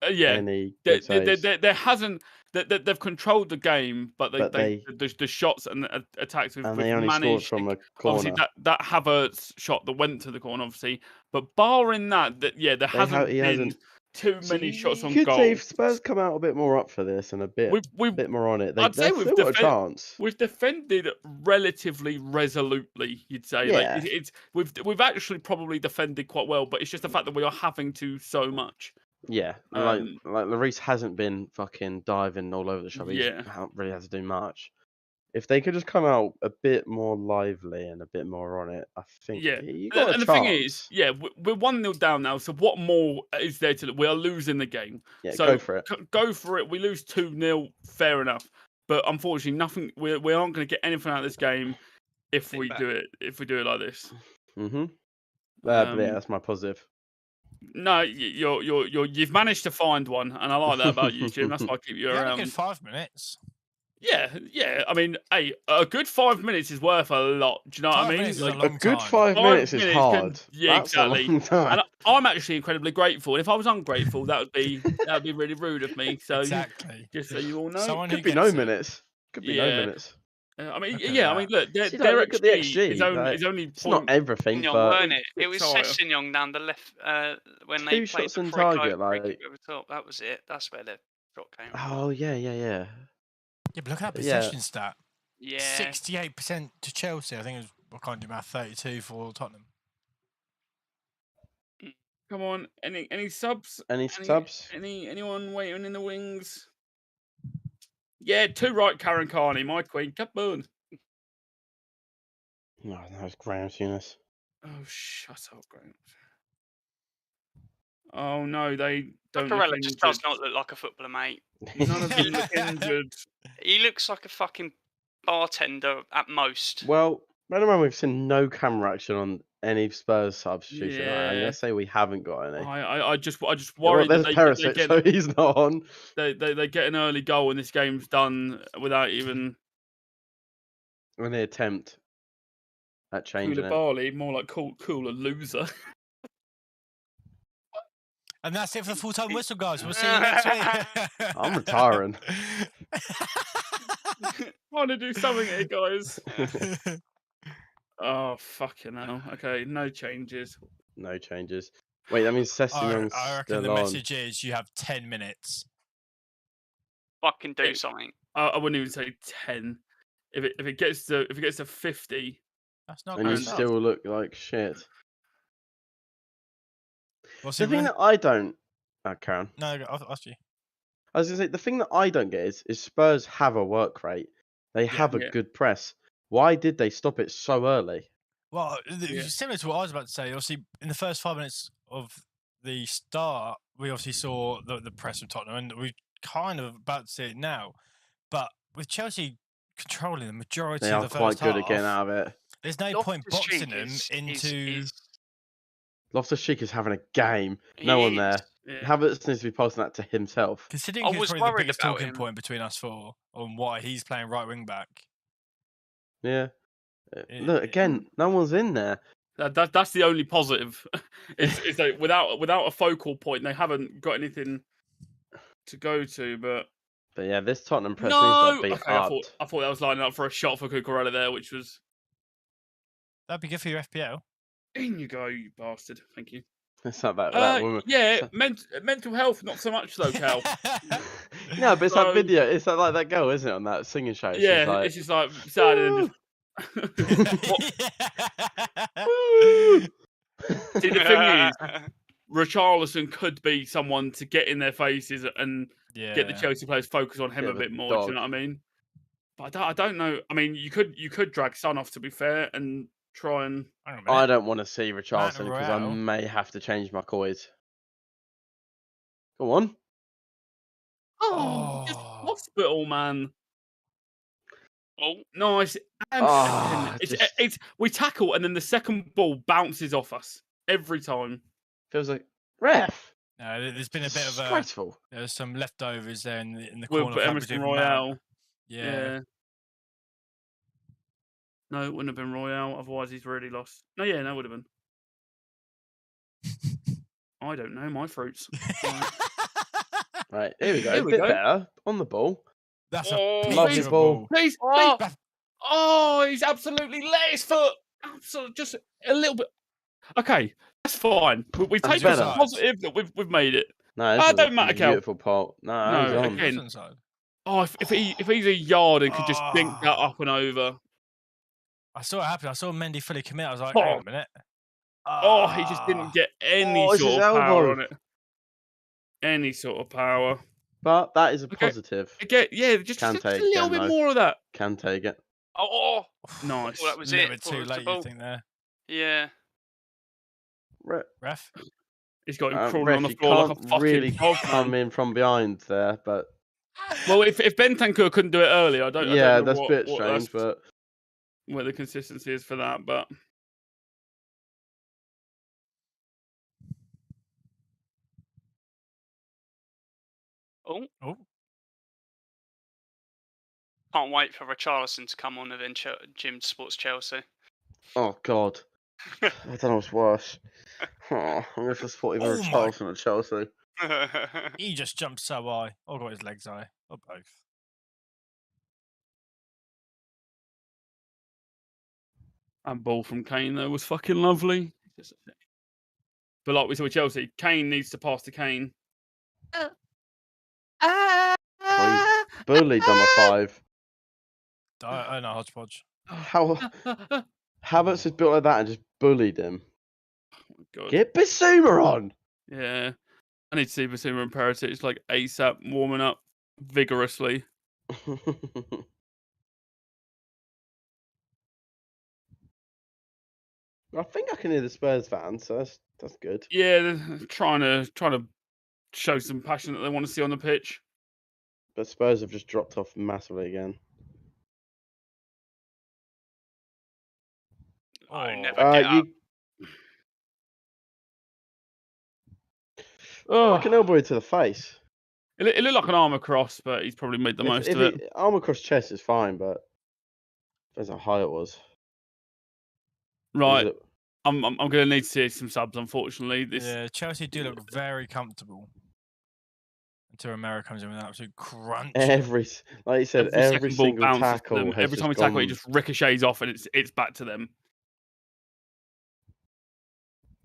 Speaker 4: any good saves.
Speaker 5: There hasn't. They've controlled the game, but the shots and the attacks
Speaker 4: and they only scored from a corner.
Speaker 5: Obviously, that Havertz shot that went to the corner, obviously. But barring that, there hasn't been too many shots on goal. You could say if
Speaker 4: Spurs come out a bit more up for this and a bit more on it, they've still got a chance.
Speaker 5: We've defended relatively resolutely, you'd say.
Speaker 4: Yeah.
Speaker 5: Like we've actually probably defended quite well, but it's just the fact that we are having to so much.
Speaker 4: Yeah, like Lloris hasn't been fucking diving all over the shop. He hasn't really had to do much. If they could just come out a bit more lively and a bit more on it, I think you got a chance.
Speaker 5: And the thing is, we're 1-0 down now. So what more is there to? We are losing the game.
Speaker 4: Yeah,
Speaker 5: so
Speaker 4: go for it.
Speaker 5: Go for it. We lose 2-0. Fair enough. But unfortunately, nothing. We aren't going to get anything out of this game if we do it. If we do it like this.
Speaker 4: But yeah, that's my positive.
Speaker 5: No, you've managed to find one, and I like that about you, Jim. That's why I keep you around.
Speaker 3: A good 5 minutes.
Speaker 5: Yeah. I mean, hey, a good 5 minutes is worth a lot. Do you know what I mean?
Speaker 4: Like, a good 5 minutes is hard.
Speaker 5: Yeah,
Speaker 4: that's
Speaker 5: exactly.
Speaker 4: A long time.
Speaker 5: And I'm actually incredibly grateful. And if I was ungrateful, that would be really rude of me. So
Speaker 3: exactly.
Speaker 5: Just so you all know,
Speaker 4: could be no minutes. Could be no minutes.
Speaker 5: I mean, look, their
Speaker 4: XG
Speaker 5: is only
Speaker 4: it's not everything, but
Speaker 6: weren't it? It was Sessegnon down the left when they played
Speaker 4: shots on target, like
Speaker 6: over top. That was it. That's where the shot came from.
Speaker 4: Oh yeah.
Speaker 3: Yeah, but look at that possession stat. Yeah, 68% to Chelsea. I think it was, I can't do math. 32 for Tottenham.
Speaker 5: Come on, any subs?
Speaker 4: Any subs?
Speaker 5: Anyone waiting in the wings? Yeah, too right, Karen Carney, my queen. Come on.
Speaker 4: No, it's Graham Souness.
Speaker 5: Oh, shut up, Grant. Oh no, they don't look
Speaker 6: Zuccarello just does
Speaker 5: injured.
Speaker 6: not look like a footballer, mate.
Speaker 5: None of them look injured.
Speaker 6: He looks like a fucking bartender at most.
Speaker 4: Well, bear in mind we've seen no camera action on any Spurs substitution. I'm
Speaker 5: Yeah.
Speaker 4: gonna say we haven't got any.
Speaker 5: I just
Speaker 4: Yeah,
Speaker 5: worry
Speaker 4: well,
Speaker 5: that
Speaker 4: there's
Speaker 5: they
Speaker 4: Perisic,
Speaker 5: get
Speaker 4: so he's not on.
Speaker 5: they get an early goal and this game's done without even
Speaker 4: When they attempt at changing it.
Speaker 5: Koulibaly, more like cooler loser.
Speaker 3: And that's it for the full-time whistle, guys. We'll see you next week.
Speaker 4: I'm retiring.
Speaker 5: Trying to do something here, guys. Oh fucking hell. Okay, no changes.
Speaker 4: No changes. Wait, that means Sessegnon's
Speaker 3: I reckon
Speaker 4: still
Speaker 3: the
Speaker 4: on.
Speaker 3: message is you have 10 minutes.
Speaker 6: Fucking do something.
Speaker 5: I wouldn't even say 10. If it gets to 50,
Speaker 3: That's not
Speaker 4: And you
Speaker 3: good enough.
Speaker 4: still look like shit.
Speaker 3: We'll see
Speaker 4: The thing
Speaker 3: when-
Speaker 4: that I don't... Karen.
Speaker 3: No, I'll ask you.
Speaker 4: I was going to say, the thing that I don't get is Spurs have a work rate. They have a
Speaker 5: yeah.
Speaker 4: good press. Why did they stop it so early?
Speaker 3: Well,
Speaker 5: Yeah.
Speaker 3: similar to what I was about to say, obviously, in the first 5 minutes of the start, we obviously saw the press of Tottenham, and we kind of about to see it now. But with Chelsea controlling the majority
Speaker 4: They
Speaker 3: of
Speaker 4: are
Speaker 3: the first
Speaker 4: quite good
Speaker 3: half,
Speaker 4: at getting out of it.
Speaker 3: there's no point boxing them into...
Speaker 6: Is,
Speaker 4: Loftus-Cheek is having a game.
Speaker 6: he
Speaker 4: No one
Speaker 6: is.
Speaker 4: there.
Speaker 5: Yeah.
Speaker 4: Havertz needs to be posting that to himself.
Speaker 3: Considering
Speaker 6: I
Speaker 3: he was
Speaker 6: was
Speaker 3: probably the
Speaker 6: worried
Speaker 3: biggest
Speaker 6: about
Speaker 3: talking
Speaker 6: him.
Speaker 3: point between us four on why he's playing right wing back.
Speaker 4: Yeah.
Speaker 3: Yeah.
Speaker 4: Look, again, no one's in there.
Speaker 5: That's the only positive. is that without a focal point, they haven't got anything to go to. But
Speaker 4: yeah, this Tottenham press
Speaker 5: no,
Speaker 4: needs to be
Speaker 5: okay,
Speaker 4: upped.
Speaker 5: I thought that was lining up for a shot for Cucurella there, which was
Speaker 3: That'd be good for your FPL.
Speaker 5: in you go, you bastard. Thank you.
Speaker 4: It's not that woman.
Speaker 5: Yeah, mental health, not so much though, Cal.
Speaker 4: No, but it's
Speaker 5: So-
Speaker 4: that video. It's like that girl, isn't it, on that singing show? She's
Speaker 5: Yeah,
Speaker 4: like,
Speaker 5: it's just like sad and just. See, the thing is, Richarlison could be someone to get in their faces and get the Chelsea players focused on him
Speaker 4: Bit
Speaker 5: a
Speaker 4: of a
Speaker 5: bit more. Do you
Speaker 4: dog.
Speaker 5: know what I mean? But I don't know. I mean, you could drag Son off, to be fair, and try and.
Speaker 3: Hang on a
Speaker 4: I
Speaker 3: minute.
Speaker 4: don't want to see Richarlison because I
Speaker 3: Royale.
Speaker 4: may have to change my coins. Go on.
Speaker 5: Just
Speaker 3: Oh.
Speaker 5: hospital, man.
Speaker 6: Oh,
Speaker 5: Nice. And
Speaker 4: Oh,
Speaker 5: it's we tackle and then the second ball bounces off us every time.
Speaker 4: Feels like ref.
Speaker 3: No, there's been a bit of a...
Speaker 4: Disgraceful.
Speaker 3: There's some leftovers there in the
Speaker 5: With
Speaker 3: corner flag
Speaker 5: Emerson
Speaker 3: between Mount-
Speaker 5: Royale.
Speaker 3: Yeah.
Speaker 5: No, it wouldn't have been Royale. Otherwise, he's really lost. No, yeah, no, it would have been. I don't know. My fruits.
Speaker 4: Right, here we go.
Speaker 5: Here
Speaker 4: A
Speaker 5: we
Speaker 4: bit
Speaker 5: go.
Speaker 4: better on the ball.
Speaker 3: That's
Speaker 6: Oh,
Speaker 3: a piece
Speaker 4: lovely
Speaker 3: of a
Speaker 4: ball.
Speaker 3: ball.
Speaker 5: Please,
Speaker 6: Oh.
Speaker 5: please. Oh, he's absolutely let his foot. Absolutely, just a little bit. Okay, that's fine. We
Speaker 4: That's
Speaker 5: take it as a
Speaker 4: better.
Speaker 5: positive that we've made it.
Speaker 4: No, this
Speaker 5: Ah,
Speaker 4: is
Speaker 5: don't
Speaker 4: a
Speaker 5: matter, Kel.
Speaker 4: beautiful pole. No,
Speaker 5: No,
Speaker 4: he's on.
Speaker 5: again.
Speaker 3: Left side.
Speaker 5: Oh, if he's a yard and could just dink that
Speaker 3: Oh.
Speaker 5: up and over.
Speaker 3: I saw it happen. I saw Mendy fully commit. I was like,
Speaker 5: Oh.
Speaker 3: hang on a minute.
Speaker 5: Oh, he just didn't get any
Speaker 4: Oh, it's
Speaker 5: sort
Speaker 4: his
Speaker 5: of power
Speaker 4: elbow.
Speaker 5: on it. Any sort of power.
Speaker 4: But that is a
Speaker 5: Okay.
Speaker 4: positive.
Speaker 5: Again, yeah, just a
Speaker 4: Can
Speaker 5: little
Speaker 4: take
Speaker 5: bit
Speaker 4: them,
Speaker 5: more of that.
Speaker 4: Can take it.
Speaker 6: oh,
Speaker 5: Nice.
Speaker 6: well, that was
Speaker 3: a little
Speaker 6: it.
Speaker 3: bit
Speaker 6: Thought
Speaker 3: too
Speaker 6: it was the
Speaker 3: late,
Speaker 6: ball.
Speaker 3: you think there.
Speaker 6: Yeah.
Speaker 3: Ref?
Speaker 5: He's got him crawling
Speaker 4: Ref,
Speaker 5: on the
Speaker 4: you
Speaker 5: floor like a
Speaker 4: can't
Speaker 5: fucking
Speaker 4: really
Speaker 5: dog,
Speaker 4: come
Speaker 5: man.
Speaker 4: in from behind there, but
Speaker 5: Well, if Bentancur couldn't do it earlier, I don't
Speaker 4: yeah,
Speaker 5: know
Speaker 4: that's a bit
Speaker 5: what
Speaker 4: strange. But
Speaker 5: where the consistency is for that, but
Speaker 6: Oh,
Speaker 3: Oh.
Speaker 6: can't wait for Richarlison to come on and then Jim Sports Chelsea.
Speaker 4: oh god, I don't know what's worse. Oh, I'm going to support either
Speaker 3: Oh my-
Speaker 4: Richarlison or Chelsea.
Speaker 3: He just jumped so high. Or got his legs high. Or both.
Speaker 5: and ball from Kane though was fucking lovely. But like we saw with Chelsea, Kane needs to pass to Kane.
Speaker 4: Well, he's bullied number 5.
Speaker 3: Oh no, hodgepodge.
Speaker 4: How Havertz is built like that and just bullied him.
Speaker 5: God.
Speaker 4: Get Bissouma on.
Speaker 5: Yeah. I need to see Basuma and Perisic like ASAP warming up vigorously.
Speaker 4: I think I can hear the Spurs fans, so that's good.
Speaker 5: Yeah, they're trying to show some passion that they want to see on the pitch.
Speaker 4: But Spurs have just dropped off massively again.
Speaker 6: I
Speaker 3: Oh.
Speaker 6: never get up.
Speaker 4: Like an elbow to the face.
Speaker 5: It looked like an armour cross, but he's probably made the most of it.
Speaker 4: Arm across chest is fine, but depends how high it was.
Speaker 5: Right. I'm going to need to see some subs, unfortunately.
Speaker 3: Yeah, Chelsea do look very comfortable until Romero comes in with an absolute crunch.
Speaker 4: Like you said, every single tackle.
Speaker 5: Every time we tackle, it just ricochets off, and it's back to them.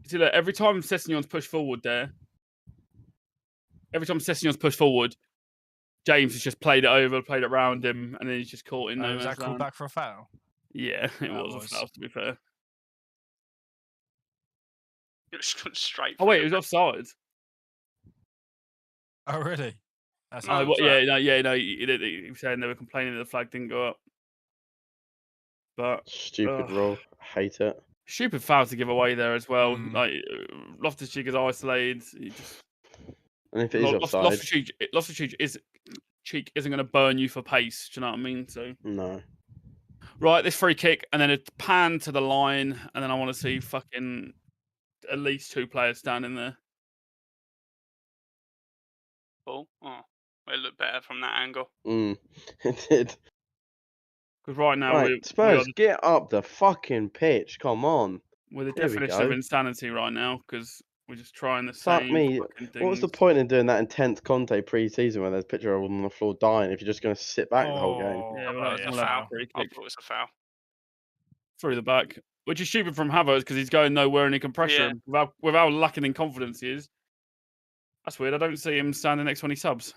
Speaker 5: See, look, every time Sessegnon's pushed forward there, James has just played it over, played it around him, and then he's just caught in no
Speaker 3: Was that called back for a foul?
Speaker 5: Yeah, it was a foul, to be fair.
Speaker 6: It was straight.
Speaker 5: Oh wait, it was offside.
Speaker 3: Oh really?
Speaker 5: That's no, he was saying they were complaining that the flag didn't go up. But
Speaker 4: stupid rule, hate it.
Speaker 5: Stupid foul to give away there as well. Like Loftus-Cheek is isolated.
Speaker 4: And if it is offside,
Speaker 5: Loftus-Cheek isn't going to burn you for pace. Do you know what I mean? So
Speaker 4: no.
Speaker 5: Right, this free kick, and then a pan to the line, and then I want to see fucking at least 2 players standing there.
Speaker 6: Oh, it looked better from that angle.
Speaker 4: It did.
Speaker 5: Because right now,
Speaker 4: Spurs, get up the fucking pitch. Come on.
Speaker 5: We're the definition of insanity right now, because we're just trying the same fucking things.
Speaker 4: What was the point in doing that intense Conte pre-season when there's a picture of him on the floor dying if you're just going to sit back the whole game?
Speaker 5: Yeah,
Speaker 6: well, that was a foul. I thought it was a foul.
Speaker 5: Through the back. Which is stupid from Havertz because he's going nowhere and he can pressure him. With how lacking in confidence he is. That's weird. I don't see him standing next to any subs.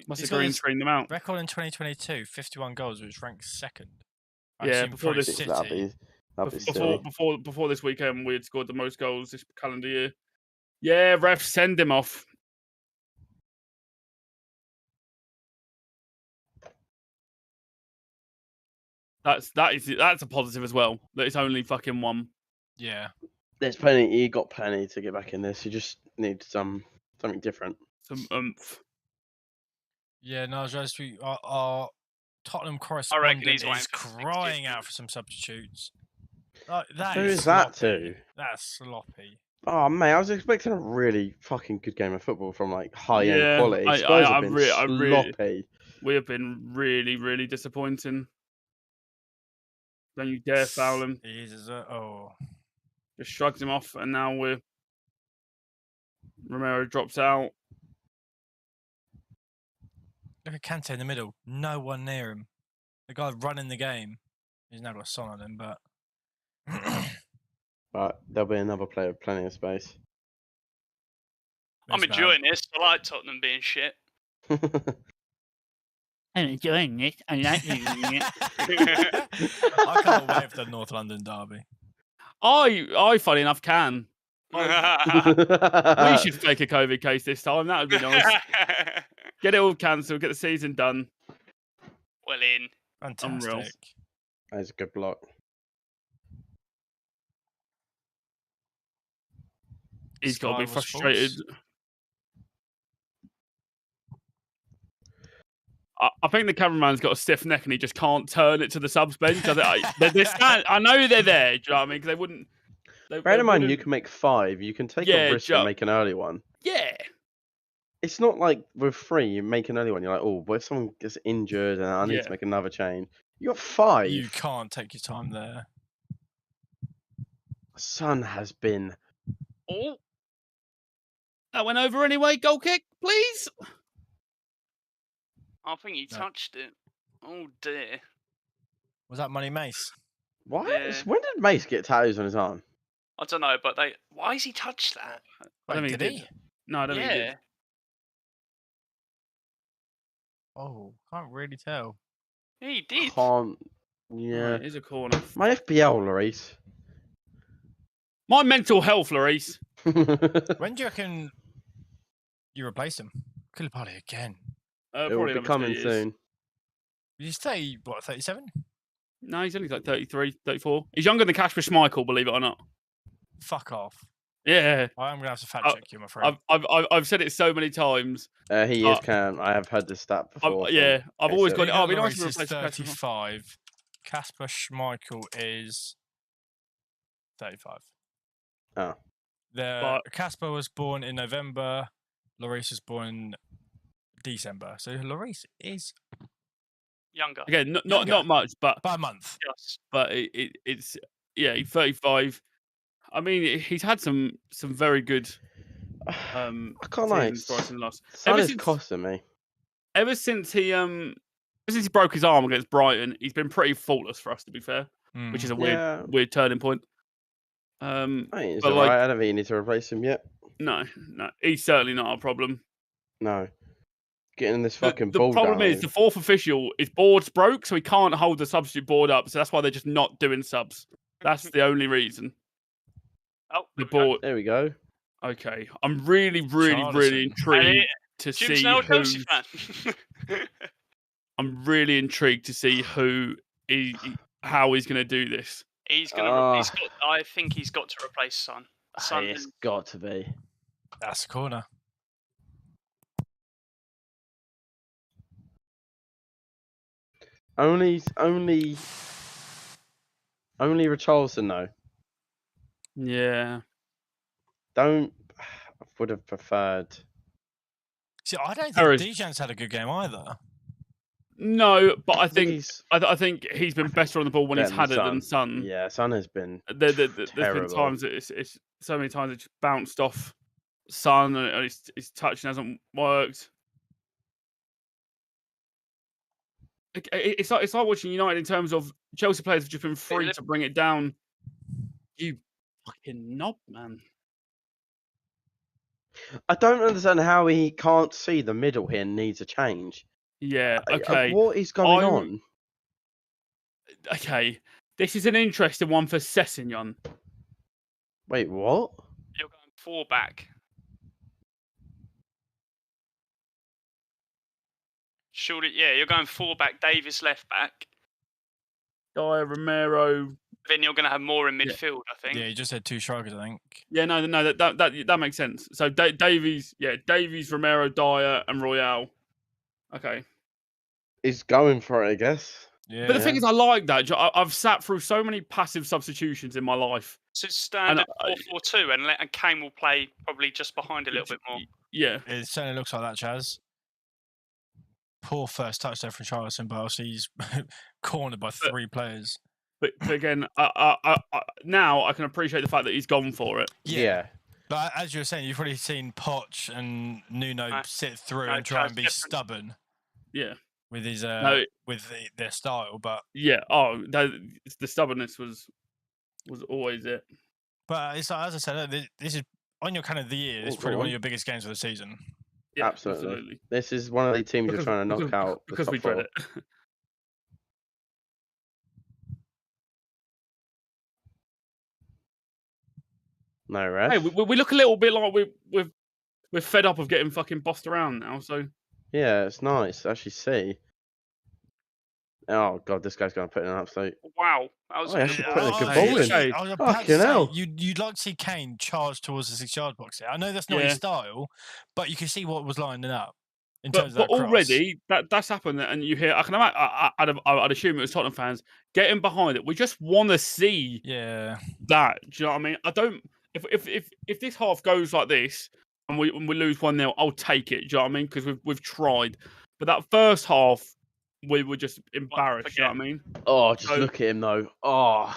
Speaker 5: Must have green screened them out.
Speaker 3: Record in 2022, 51 goals, which ranks second.
Speaker 5: Before this
Speaker 3: City.
Speaker 5: Before this weekend, we had scored the most goals this calendar year. Yeah, ref, send him off. That's a positive as well. That it's only fucking 1.
Speaker 3: Yeah.
Speaker 4: There's plenty. You got plenty to get back in this. You just need something different.
Speaker 5: Some oomph.
Speaker 3: Yeah, no, our Tottenham correspondent is crying out for some substitutes.
Speaker 4: Who is that to?
Speaker 3: That's sloppy.
Speaker 4: Oh mate, I was expecting a really fucking good game of football from like high-end quality. Spurs have been sloppy.
Speaker 5: We have been really, really disappointing. Don't you dare foul him. Just shrugs him off, and now Romero drops out.
Speaker 3: Look at Kante in the middle. No one near him. The guy running the game. He's now got a son on him, but...
Speaker 4: But there'll be another player with plenty of space.
Speaker 6: I'm enjoying this. I like Tottenham being shit.
Speaker 5: I'm enjoying this. I like it.
Speaker 3: I can't wait for the North London derby.
Speaker 5: I funny enough, can. We should fake a COVID case this time. That would be nice. Get it all cancelled. Get the season done.
Speaker 6: Well in.
Speaker 3: Fantastic.
Speaker 5: Unreal.
Speaker 4: That's a good block.
Speaker 5: He's got to be frustrated. I think the cameraman's got a stiff neck and he just can't turn it to the subs bench. I know they're there. Do you know what I mean? Because they wouldn't.
Speaker 4: Bear in mind, you can make 5. You can take a risk and make an early one.
Speaker 5: Yeah.
Speaker 4: It's not like with 3, you make an early one. You're like, oh, but if someone gets injured and I need to make another change. You got 5.
Speaker 3: You can't take your time there.
Speaker 4: Son has been.
Speaker 5: Oh. That went over anyway. Goal kick, please.
Speaker 6: I think he touched it. Oh dear.
Speaker 3: Was that Money Mace?
Speaker 4: Why? Yeah. When did Mace get tattoos on his arm?
Speaker 6: I don't know, but why has he touched that?
Speaker 5: I don't think he did. No, I don't think he did.
Speaker 3: Oh, can't really tell.
Speaker 6: Yeah, he did.
Speaker 4: Can't. Yeah.
Speaker 5: It is a corner.
Speaker 4: My FBL, Lloris.
Speaker 5: My mental health, Lloris.
Speaker 3: When do you reckon you replace him? Koulibaly again.
Speaker 4: It will
Speaker 5: Probably
Speaker 4: be
Speaker 5: another 2
Speaker 4: coming
Speaker 5: years.
Speaker 4: soon.
Speaker 3: He's 30, what, 37?
Speaker 5: No, he's only like 33, 34. He's younger than Kasper Schmeichel, believe it or not.
Speaker 3: Fuck off.
Speaker 5: Yeah.
Speaker 3: I'm gonna have to fact check you, I'm afraid.
Speaker 5: I've said it so many times.
Speaker 4: He is Cam. I have heard this stat before.
Speaker 5: I've always got it.
Speaker 3: Hugo
Speaker 5: Oh, it'd be nice
Speaker 3: Lloris
Speaker 5: to
Speaker 3: is
Speaker 5: replace Kasper.
Speaker 3: 35. Kasper Schmeichel is 35.
Speaker 4: Oh.
Speaker 3: Kasper was born in November. Lloris was born in December. So Lloris is
Speaker 6: Younger.
Speaker 5: Again, not much, but
Speaker 3: by a month.
Speaker 6: Yes.
Speaker 5: But it's he's 35. I mean, he's had some very good
Speaker 4: I can't lie.
Speaker 5: seasons for us in the last.
Speaker 4: Son is costing me.
Speaker 5: Ever since he broke his arm against Brighton, he's been pretty faultless for us, to be fair, which is a weird turning point.
Speaker 4: I think he's
Speaker 5: but
Speaker 4: alright. I don't think you need to replace him yet.
Speaker 5: No, he's certainly not a problem.
Speaker 4: No. Getting this fucking
Speaker 5: The
Speaker 4: ball
Speaker 5: problem
Speaker 4: down.
Speaker 5: is the fourth official, his board's broke, so he can't hold the substitute board up. So that's why they're just not doing subs. That's the only reason.
Speaker 6: Oh,
Speaker 5: The board.
Speaker 4: There we go.
Speaker 5: Okay, I'm really intrigued to
Speaker 6: Jim's
Speaker 5: see
Speaker 6: now a
Speaker 5: who.
Speaker 6: Chelsea fan.
Speaker 5: I'm really intrigued to see how he's going to do this.
Speaker 6: He's gonna. I think he's got to replace Son.
Speaker 4: It's got to be.
Speaker 3: That's the corner.
Speaker 4: Only Richarlison though.
Speaker 5: Yeah.
Speaker 4: I would have preferred.
Speaker 3: See, I don't think Dejan's had a good game either.
Speaker 5: No, but I think he's been better on the ball when he's had it than Son.
Speaker 4: Yeah, Son has been.
Speaker 5: There's been times that it's so many times it's bounced off Son and his touching hasn't worked. It's like watching United in terms of Chelsea players have just been free to bring it down. You fucking knob, man.
Speaker 4: I don't understand how he can't see the middle here needs a change.
Speaker 5: Yeah, okay.
Speaker 4: What is going on?
Speaker 5: Okay, this is an interesting one for Sessegnon.
Speaker 4: Wait, what?
Speaker 6: You're going 4 back. Surely, yeah, you're going 4 back. Davis left back.
Speaker 5: Dyer, Romero.
Speaker 6: Then you're going to have more in midfield, I think.
Speaker 3: Yeah, you just had 2 strikers, I think.
Speaker 5: Yeah, no, that makes sense. So Davies, Romero, Dyer, and Royale. Okay.
Speaker 4: He's going for it, I guess.
Speaker 3: Yeah.
Speaker 5: But the thing is, I like that. I've sat through so many passive substitutions in my life.
Speaker 6: So standard 4-4-2, and Kane will play probably just behind a little bit more.
Speaker 5: Yeah.
Speaker 3: It certainly looks like that, Chaz. Poor first touch there from Charleston, but obviously he's cornered by 3 players.
Speaker 5: But again, now I can appreciate the fact that he's gone for it.
Speaker 4: Yeah.
Speaker 3: But as you were saying, you've probably seen Poch and Nuno sit through and try and be stubborn.
Speaker 5: Yeah.
Speaker 3: With his with their style, but
Speaker 5: yeah, the stubbornness was always it.
Speaker 3: But it's like, as I said, this is on your kind of the year. It's probably one of your biggest games of the season.
Speaker 5: Yeah,
Speaker 4: absolutely. This is one of the teams you're trying to knock out
Speaker 5: because we dread it.
Speaker 4: No rest.
Speaker 5: Hey, we look a little bit like we're fed up of getting fucking bossed around now. So
Speaker 4: yeah, it's nice to actually see. Oh god, this guy's going to put in an absolute.
Speaker 6: Wow, that was
Speaker 4: actually putting a good ball in.
Speaker 3: I was about
Speaker 4: Fucking
Speaker 3: to say,
Speaker 4: hell.
Speaker 3: you'd like to see Kane charge towards the 6-yard box here. I know that's not his style, but you can see what was lining up in terms of that cross.
Speaker 5: Already that's happened, and you hear. I can imagine. I'd assume it was Tottenham fans getting behind it. We just want to see that. Do you know what I mean? I don't. If this half goes like this and we lose 1-0, I'll take it. Do you know what I mean? Because we've tried, but that first half we were just embarrassed. Do you know what I mean?
Speaker 4: Oh, just look at him though. Oh,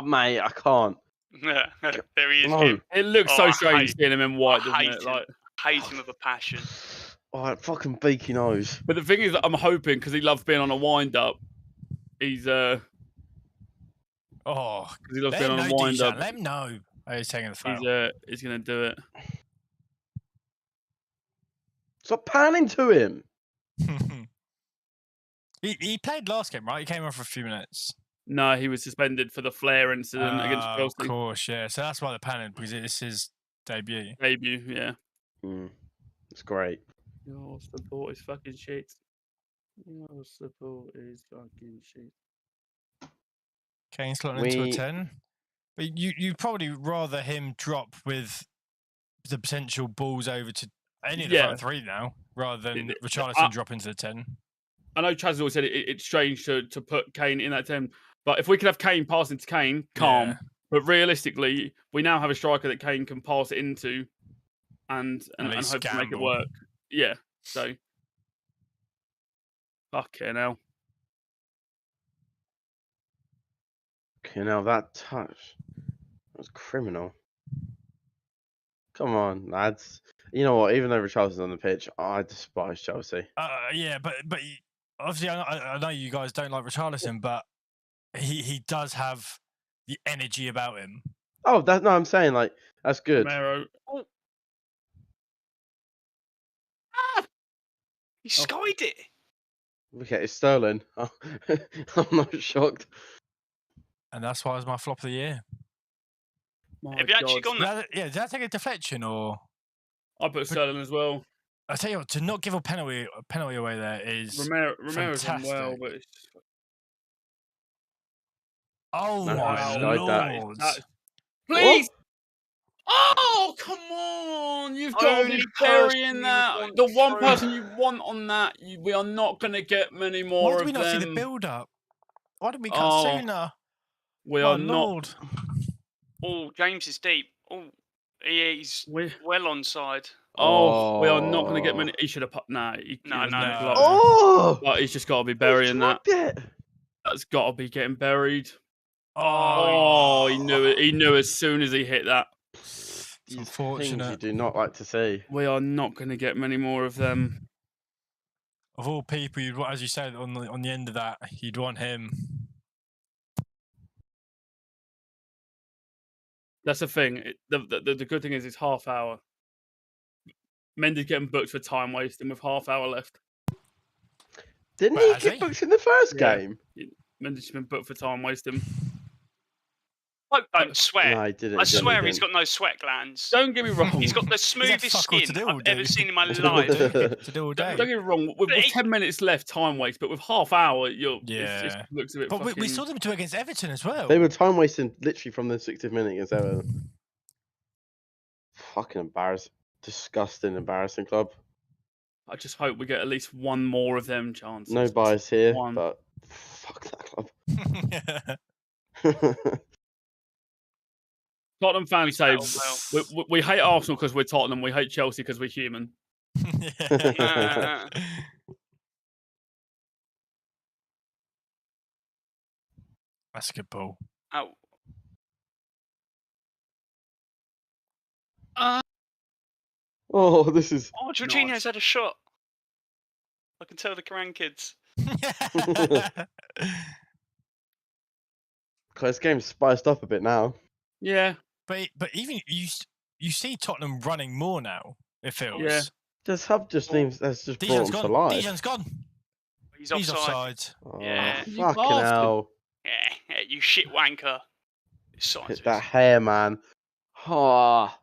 Speaker 4: mate, I can't.
Speaker 6: There he is.
Speaker 4: No.
Speaker 5: It looks so strange seeing him in white, doesn't it? Like,
Speaker 6: hate him with a passion.
Speaker 4: Oh, that fucking beaky nose.
Speaker 5: But the thing is, I'm hoping because he loves being on a wind up. He's because he loves being on a wind up.
Speaker 3: Let him know. He's taking the foul.
Speaker 5: He's gonna do it.
Speaker 4: Stop panning to him.
Speaker 3: He played last game, right? He came on for a few minutes.
Speaker 5: No, he was suspended for the flare incident against Chelsea.
Speaker 3: Of course, yeah. So that's why they're panning, because it's his debut.
Speaker 5: Debut, yeah.
Speaker 4: It's great.
Speaker 5: Your support is fucking shit. Your support is fucking shit.
Speaker 3: Kane slotting into a 10. But you'd probably rather him drop with the potential balls over to any of the front three now, rather than Richarlison drop into the 10.
Speaker 5: I know Chaz has always said it's strange to put Kane in that 10, but if we could have Kane passing to Kane, calm. Yeah. But realistically, we now have a striker that Kane can pass it into and hope to make it work. Yeah, so fucking hell.
Speaker 4: Okay, now that touch was criminal. Come on, lads. You know what? Even though Richarlison's on the pitch, I despise Chelsea.
Speaker 3: Yeah, but obviously I know you guys don't like Richarlison, but he does have the energy about him.
Speaker 4: Oh, no, I'm saying like that's good.
Speaker 5: Romero.
Speaker 6: He skied it.
Speaker 4: Okay, it's Sterling. I'm not shocked.
Speaker 3: And that's why it was my flop of the year.
Speaker 6: Have you actually gone there?
Speaker 3: Did that take a deflection or?
Speaker 5: I put Sterling as well.
Speaker 3: I tell you what, to not give a penalty away there is
Speaker 5: Romero's done
Speaker 3: fantastic.
Speaker 5: well, but it's...
Speaker 3: Oh my lord!
Speaker 5: Please! Oh, come on! You've got to be burying that. The one person you want on that, we are not going to get many more of them.
Speaker 3: Why did we not see the build-up? Why didn't we cut sooner?
Speaker 5: We are not.
Speaker 6: Oh, James is deep. Oh, he's well onside.
Speaker 5: Oh, we are not going to get many. He should have put. Nah,
Speaker 6: no.
Speaker 4: Oh,
Speaker 5: but he's just got to be burying that. That's got to be getting buried. Oh, he knew it. He knew as soon as he hit that.
Speaker 3: It's unfortunate.
Speaker 4: You do not like to see.
Speaker 5: We are not going to get many more of them.
Speaker 3: Of all people, as you said on the end of that, you'd want him.
Speaker 5: That's the thing. The good thing is it's half hour. Mendy's getting booked for time wasting with half hour left.
Speaker 4: Didn't he get booked in the first game?
Speaker 5: Mendy's been booked for time wasting.
Speaker 6: Oh, don't sweat.
Speaker 4: No, he didn't.
Speaker 6: I swear he's got no sweat glands.
Speaker 5: Don't get me wrong.
Speaker 6: He's got the smoothest skin I've ever seen in my life.
Speaker 3: To do all day.
Speaker 5: Don't get me wrong. With 10 minutes left, time waste, but with half hour, it looks a bit.
Speaker 3: But we saw them do against Everton as well.
Speaker 4: They were time wasting literally from the 60th minute against Everton. Fucking embarrassing. Disgusting, embarrassing club.
Speaker 5: I just hope we get at least one more of them chances.
Speaker 4: No bias here, but fuck that club.
Speaker 5: Tottenham fans say we hate Arsenal because we're Tottenham. We hate Chelsea because we're human.
Speaker 3: That's a good ball.
Speaker 4: Oh, this is.
Speaker 6: Oh, Jorginho's had a shot. I can tell the grandkids.
Speaker 4: This game's spiced up a bit now.
Speaker 5: Yeah,
Speaker 3: but even you see Tottenham running more now. It feels.
Speaker 5: Yeah.
Speaker 4: This hub just seems that's just brought him to life.
Speaker 3: Dijon's gone.
Speaker 6: He's offside.
Speaker 4: Oh,
Speaker 6: Yeah.
Speaker 4: Fucking hell.
Speaker 6: Yeah, you shit wanker.
Speaker 4: Hit that hair, man. Oh.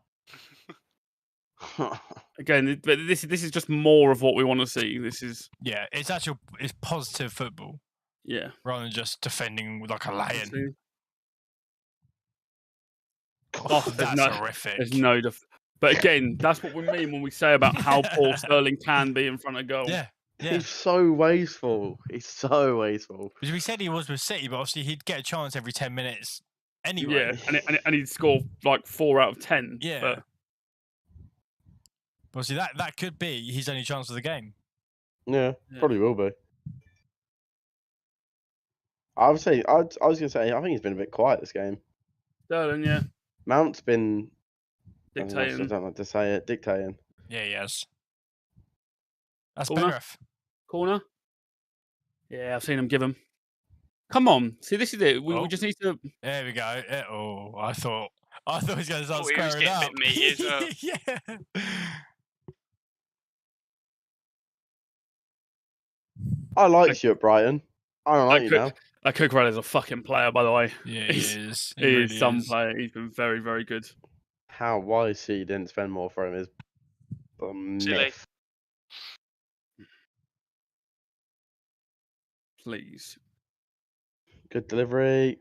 Speaker 5: Again, but this is just more of what we want to see. This is
Speaker 3: it's positive football.
Speaker 5: Yeah,
Speaker 3: rather than just defending like a lion.
Speaker 5: That's
Speaker 3: horrific.
Speaker 5: There's no but again, that's what we mean when we say about how poor Sterling can be in front of goal.
Speaker 3: Yeah.
Speaker 4: He's so wasteful. Because
Speaker 3: we said he was with City, but obviously he'd get a chance every 10 minutes anyway.
Speaker 5: Yeah, and he'd score like 4 out of 10.
Speaker 3: Yeah.
Speaker 5: But
Speaker 3: obviously that could be his only chance of the game.
Speaker 4: Yeah, probably will be. I was going to say, I think he's been a bit quiet this game.
Speaker 5: Sterling, yeah.
Speaker 4: Mount's been
Speaker 5: dictating.
Speaker 4: I don't like to say it. Dictating.
Speaker 3: Yeah, he has. That's
Speaker 5: Corner. Yeah, I've seen him give him. Come on. See, this is it. We just need to...
Speaker 3: There we go. I thought he was going to start squaring up.
Speaker 6: A bit meaty as well.
Speaker 3: Yeah.
Speaker 4: I liked you at Brighton. I don't like you now.
Speaker 5: That Cucurella is a fucking player, by the way.
Speaker 3: Yeah, he is.
Speaker 5: He really is some player. He's been very, very good.
Speaker 4: Why he didn't spend more for him is The
Speaker 6: Silly.
Speaker 4: myth.
Speaker 5: Please.
Speaker 4: Good delivery.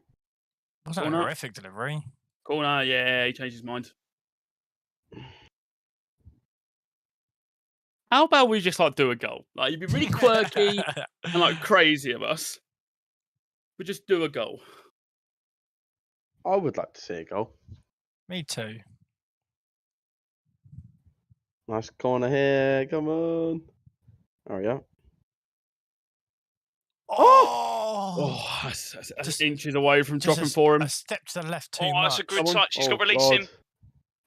Speaker 3: Wasn't a
Speaker 5: Corner.
Speaker 3: horrific delivery.
Speaker 5: Corner, yeah, he changed his mind. How about we just like do a goal? Like you'd be really quirky and like crazy of us. We just do a goal.
Speaker 4: I would like to see a goal.
Speaker 3: Me too.
Speaker 4: Nice corner here. Come on. Hurry up.
Speaker 3: Oh!
Speaker 5: That's
Speaker 3: Just-
Speaker 5: inches away from
Speaker 3: Just
Speaker 5: dropping for him.
Speaker 3: A step to the left too
Speaker 6: Oh,
Speaker 3: much.
Speaker 6: that's a good
Speaker 5: Come on.
Speaker 6: touch. He's got to release him.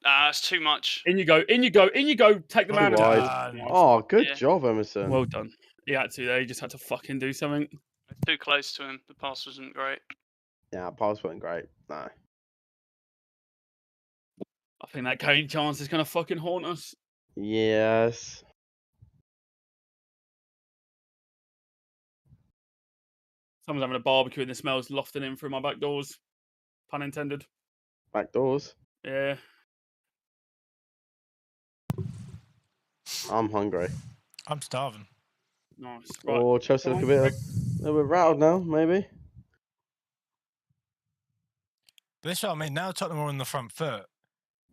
Speaker 6: That's too much.
Speaker 5: In you go, in you go, in you go. Take the
Speaker 3: Well
Speaker 5: man in.
Speaker 3: done.
Speaker 4: Oh, good
Speaker 6: Yeah.
Speaker 4: job, Emerson.
Speaker 5: Well done. He had to there. He just had to fucking do something.
Speaker 6: Too close to him. The pass wasn't great.
Speaker 4: Yeah, pass wasn't great. No.
Speaker 5: I think that Kane chance is going to fucking haunt us.
Speaker 4: Yes.
Speaker 5: Someone's having a barbecue and the smell's lofting in through my back doors. Pun intended.
Speaker 4: Back doors.
Speaker 5: Yeah.
Speaker 4: I'm hungry.
Speaker 3: I'm starving.
Speaker 5: Nice. Right.
Speaker 4: Oh, Chelsea
Speaker 5: Come
Speaker 4: look a
Speaker 5: on,
Speaker 4: little bit rattled now, maybe.
Speaker 3: But this is what I mean. Now Tottenham are on the front foot.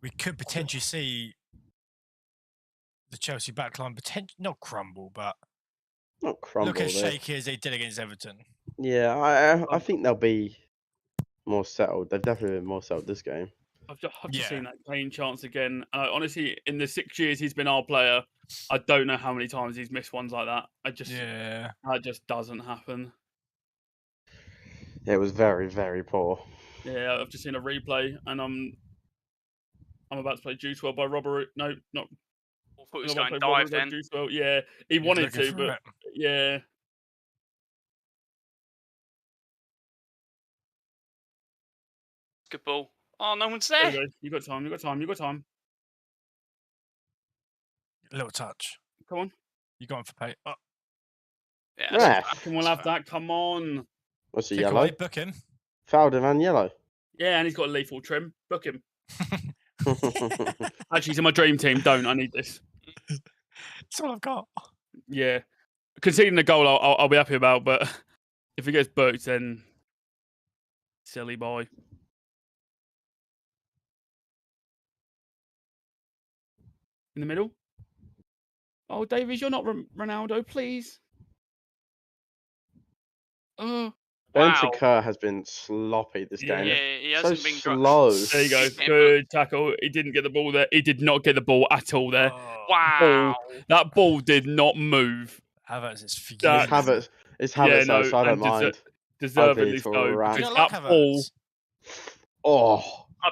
Speaker 3: We could potentially see the Chelsea backline not crumble, but
Speaker 4: Not crumble.
Speaker 3: look as
Speaker 4: they-
Speaker 3: shaky as they did against Everton.
Speaker 4: Yeah, I think they'll be more settled. They've definitely been more settled this game.
Speaker 5: I've just
Speaker 3: Yeah.
Speaker 5: seen that Kane chance again. And honestly, in the 6 years he's been our player, I don't know how many times he's missed ones like that.
Speaker 3: Yeah.
Speaker 5: That just doesn't happen.
Speaker 4: Yeah, it was very, very poor.
Speaker 5: Yeah, I've just seen a replay, and I'm about to play Juice WRLD by Robert. No, not.
Speaker 6: I thought he was
Speaker 5: I'm about
Speaker 6: going
Speaker 5: to play
Speaker 6: dive
Speaker 5: Robert by
Speaker 6: then.
Speaker 5: Juice WRLD. Yeah, he
Speaker 3: He's
Speaker 5: wanted
Speaker 3: looking
Speaker 5: to,
Speaker 3: for
Speaker 5: but
Speaker 3: it.
Speaker 5: yeah.
Speaker 6: Good ball. Oh, no one's
Speaker 5: There
Speaker 6: there.
Speaker 5: you go. You got time. You got time. You got time.
Speaker 3: A little touch.
Speaker 5: Come on.
Speaker 3: You going for pay? Oh,
Speaker 6: Yeah,
Speaker 4: Ref.
Speaker 6: that's
Speaker 5: Back and we'll have that. Come on.
Speaker 4: What's the
Speaker 3: kick
Speaker 4: yellow?
Speaker 3: away, book him.
Speaker 4: Fouled him and yellow.
Speaker 5: Yeah, and he's got a lethal trim. Book him. Actually, he's in my dream team. Don't. I need this.
Speaker 3: That's all I've got.
Speaker 5: Yeah. Conceding the goal, I'll be happy about, but if he gets booked, then silly boy. In the middle. Oh, Davies, you're not Ronaldo, please.
Speaker 4: Ben
Speaker 6: Wow.
Speaker 4: Kerr has been sloppy this
Speaker 5: Yeah.
Speaker 4: game.
Speaker 6: Yeah, he
Speaker 4: So
Speaker 6: hasn't been
Speaker 4: slow.
Speaker 5: There you go.
Speaker 6: Keep him.
Speaker 5: Good tackle. He didn't get the ball there. He did not get the ball at all there.
Speaker 3: Oh,
Speaker 6: Wow.
Speaker 5: That ball did not move.
Speaker 3: Havertz is
Speaker 4: It's
Speaker 3: fuming.
Speaker 4: Havertz. It's
Speaker 5: Yeah,
Speaker 4: Havertz,
Speaker 5: no,
Speaker 4: so I don't
Speaker 5: and
Speaker 4: mind.
Speaker 5: Deservedly
Speaker 4: Ugly
Speaker 5: so.
Speaker 4: to rat.
Speaker 3: Do
Speaker 5: Because
Speaker 3: you not like
Speaker 5: that ball.
Speaker 3: Havertz?
Speaker 4: Oh,
Speaker 6: I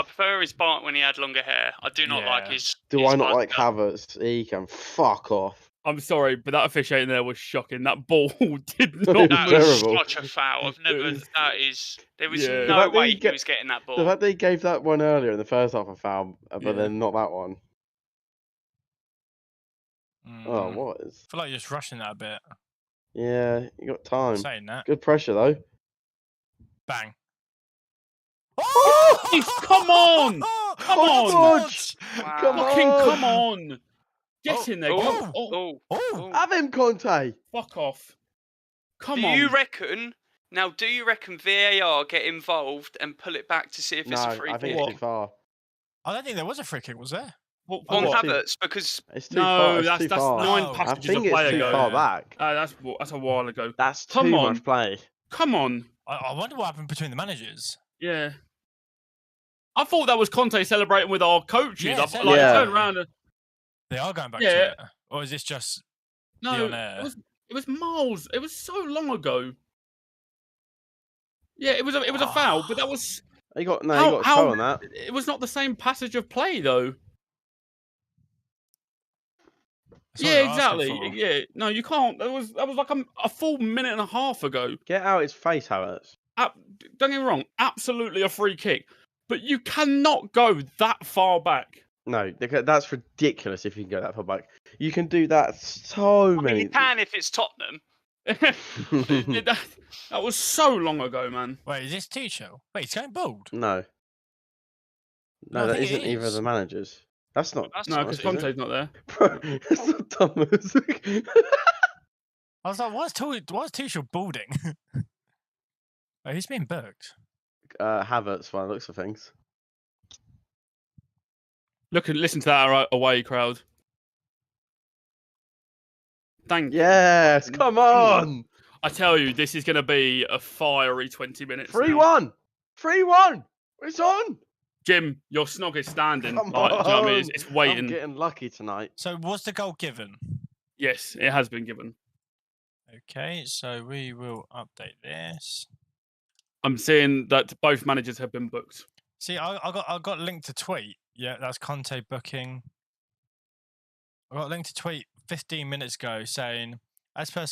Speaker 6: prefer his Bart when he had longer hair. I do not like
Speaker 3: Yeah.
Speaker 6: his.
Speaker 4: do
Speaker 6: his
Speaker 4: I not
Speaker 6: buzz
Speaker 4: like
Speaker 6: cut.
Speaker 4: Havertz? He can fuck off.
Speaker 5: I'm sorry, but that officiating there was shocking. That ball did not
Speaker 4: That
Speaker 6: That
Speaker 5: move.
Speaker 6: was
Speaker 4: terrible.
Speaker 6: such a foul. I've never.
Speaker 5: was-
Speaker 6: That is. There was
Speaker 5: Yeah. The
Speaker 6: no
Speaker 4: fact that
Speaker 6: way
Speaker 4: he
Speaker 6: he
Speaker 4: get-
Speaker 6: was getting that
Speaker 4: The
Speaker 6: ball.
Speaker 4: fact that he gave that one earlier in the first half a foul, but
Speaker 5: Yeah.
Speaker 4: then not that one. Oh,
Speaker 3: Mm.
Speaker 4: what is?
Speaker 3: I feel like you're just rushing that a bit.
Speaker 4: Yeah, you got time.
Speaker 3: Saying that.
Speaker 4: Good pressure though.
Speaker 3: Bang.
Speaker 5: Come on! Come on!
Speaker 6: Wow.
Speaker 4: Come
Speaker 5: Fucking
Speaker 4: on!
Speaker 5: come on! Get
Speaker 3: Oh,
Speaker 5: in there.
Speaker 6: oh,
Speaker 5: Come on.
Speaker 6: Oh,
Speaker 3: Oh,
Speaker 6: oh.
Speaker 4: Have him, Conte.
Speaker 5: Fuck off. Come
Speaker 6: Do
Speaker 5: on.
Speaker 6: you reckon? Now, do you reckon VAR get involved and pull it back to see if
Speaker 4: No,
Speaker 6: it's a free
Speaker 4: I think
Speaker 6: kick
Speaker 4: it's too far.
Speaker 3: I don't think there was a free kick, was there?
Speaker 5: What,
Speaker 6: on
Speaker 5: what?
Speaker 4: too-
Speaker 6: Havertz? Because
Speaker 4: It's too
Speaker 5: No,
Speaker 4: far. It's
Speaker 5: that's
Speaker 4: too far.
Speaker 5: 9
Speaker 3: Oh. I
Speaker 4: I
Speaker 5: passages
Speaker 4: think
Speaker 5: of
Speaker 4: it's
Speaker 5: play
Speaker 4: too
Speaker 5: ago.
Speaker 4: far
Speaker 3: Yeah.
Speaker 4: back.
Speaker 5: That's a while ago.
Speaker 4: That's
Speaker 5: Come
Speaker 4: too
Speaker 5: on.
Speaker 4: much play.
Speaker 5: Come on.
Speaker 3: I wonder what happened between the managers.
Speaker 5: Yeah. I thought that was Conte celebrating with our coaches.
Speaker 3: Yeah,
Speaker 5: I
Speaker 3: so-
Speaker 5: like,
Speaker 4: Yeah.
Speaker 5: turned around and
Speaker 3: They are going back
Speaker 5: Yeah.
Speaker 3: to it. Or is this just
Speaker 5: no,
Speaker 3: on air?
Speaker 5: it was miles. It was so long ago. Yeah, it was a foul, but that was
Speaker 4: He got no.
Speaker 5: How-
Speaker 4: He got a
Speaker 5: how-
Speaker 4: toe on that.
Speaker 5: it was not the same passage of play though.
Speaker 3: That's what
Speaker 5: Yeah,
Speaker 3: they're asking
Speaker 5: exactly.
Speaker 3: for.
Speaker 5: Yeah, no, you can't. That was like a full minute and a half ago.
Speaker 4: Get out his face, Havertz.
Speaker 5: Don't get me wrong, absolutely a free kick, but you cannot go that far back.
Speaker 4: No, that's ridiculous. If you can go that far back, you can do that so
Speaker 6: I mean,
Speaker 4: many.
Speaker 6: you can if it's Tottenham.
Speaker 5: that was so long ago, man.
Speaker 3: Wait, is this Tuchel? Wait, he's going bald.
Speaker 4: No.
Speaker 3: No, I
Speaker 4: No, that
Speaker 3: think it
Speaker 4: isn't either of
Speaker 3: is.
Speaker 4: the managers. That's not.
Speaker 6: That's
Speaker 5: No,
Speaker 6: not
Speaker 5: because
Speaker 4: nice, is it?
Speaker 5: Conte's not there.
Speaker 4: Bro, that's not Thomas.
Speaker 3: I was like, why is Tuchel balding? Oh, he's been booked.
Speaker 4: Havertz, by the looks of things.
Speaker 5: Listen to that away crowd. Thank you.
Speaker 4: Yes, come on.
Speaker 5: I tell you, this is going to be a fiery 20 minutes.
Speaker 4: 3-1. 3-1. It's on.
Speaker 5: Jim, your snog is standing.
Speaker 4: Come
Speaker 5: Like, do you know what I mean?
Speaker 4: on.
Speaker 5: It's waiting.
Speaker 4: I'm getting lucky tonight.
Speaker 3: So was the goal given?
Speaker 5: Yes, it has been given.
Speaker 3: Okay, so we will update this.
Speaker 5: I'm seeing that both managers have been booked.
Speaker 3: See, I got linked to tweet. Yeah, that's Conte booking. I got linked to tweet 15 minutes ago saying, as per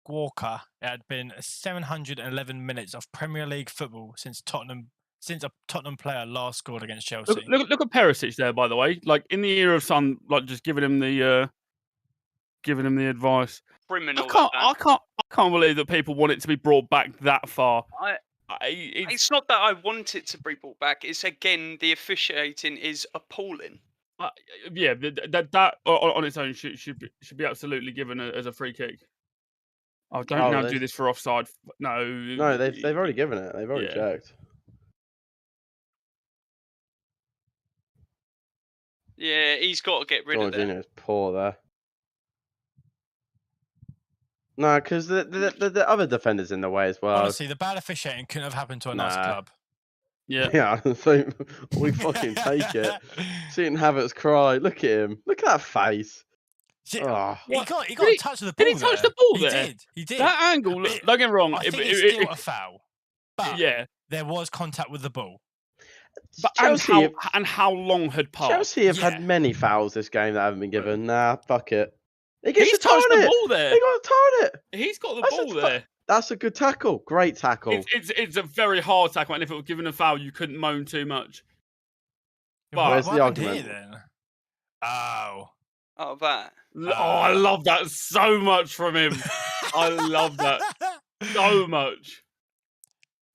Speaker 3: Walker, it had been 711 minutes of Premier League football since a Tottenham player last scored against Chelsea.
Speaker 5: Look at Perisic there, by the way. Like in the era of Son, like just giving him the advice.
Speaker 6: criminal.
Speaker 5: I can't believe that people want it to be brought back that far.
Speaker 6: It's not that I want it to be brought back. It's again the officiating is appalling.
Speaker 5: Yeah, that on its own should be absolutely given as a free kick. Oh, don't now do this for offside.
Speaker 4: No, they've already given it. They've already checked.
Speaker 6: Yeah, he's got to get rid of it.
Speaker 4: Jorginho's poor there. No, because the other defender's in the way as well.
Speaker 3: Honestly, the bad officiating couldn't have happened to a nice club.
Speaker 5: Yeah.
Speaker 4: Yeah, so we fucking take it. Seeing Havertz cry. Look at him. Look at that face.
Speaker 3: See,
Speaker 4: Oh.
Speaker 3: he got a touch of the ball.
Speaker 5: Did he touch the ball there?
Speaker 3: He did.
Speaker 5: That angle, don't get me wrong.
Speaker 3: I think it's still a foul. But
Speaker 5: yeah,
Speaker 3: there was contact with the ball.
Speaker 5: But
Speaker 4: Chelsea
Speaker 5: how long had passed?
Speaker 4: Chelsea have had many fouls this game that haven't been given. Nah, fuck it. He
Speaker 5: He's touched the ball there.
Speaker 4: He got to target.
Speaker 5: He's got the ball there.
Speaker 4: That's a good tackle. Great tackle.
Speaker 5: It's a very hard tackle, and if it was given a foul, you couldn't moan too much.
Speaker 3: But
Speaker 4: where's the
Speaker 3: what
Speaker 4: argument?
Speaker 3: here then? Oh,
Speaker 6: that.
Speaker 5: Oh, I love that so much from him. I love that so much.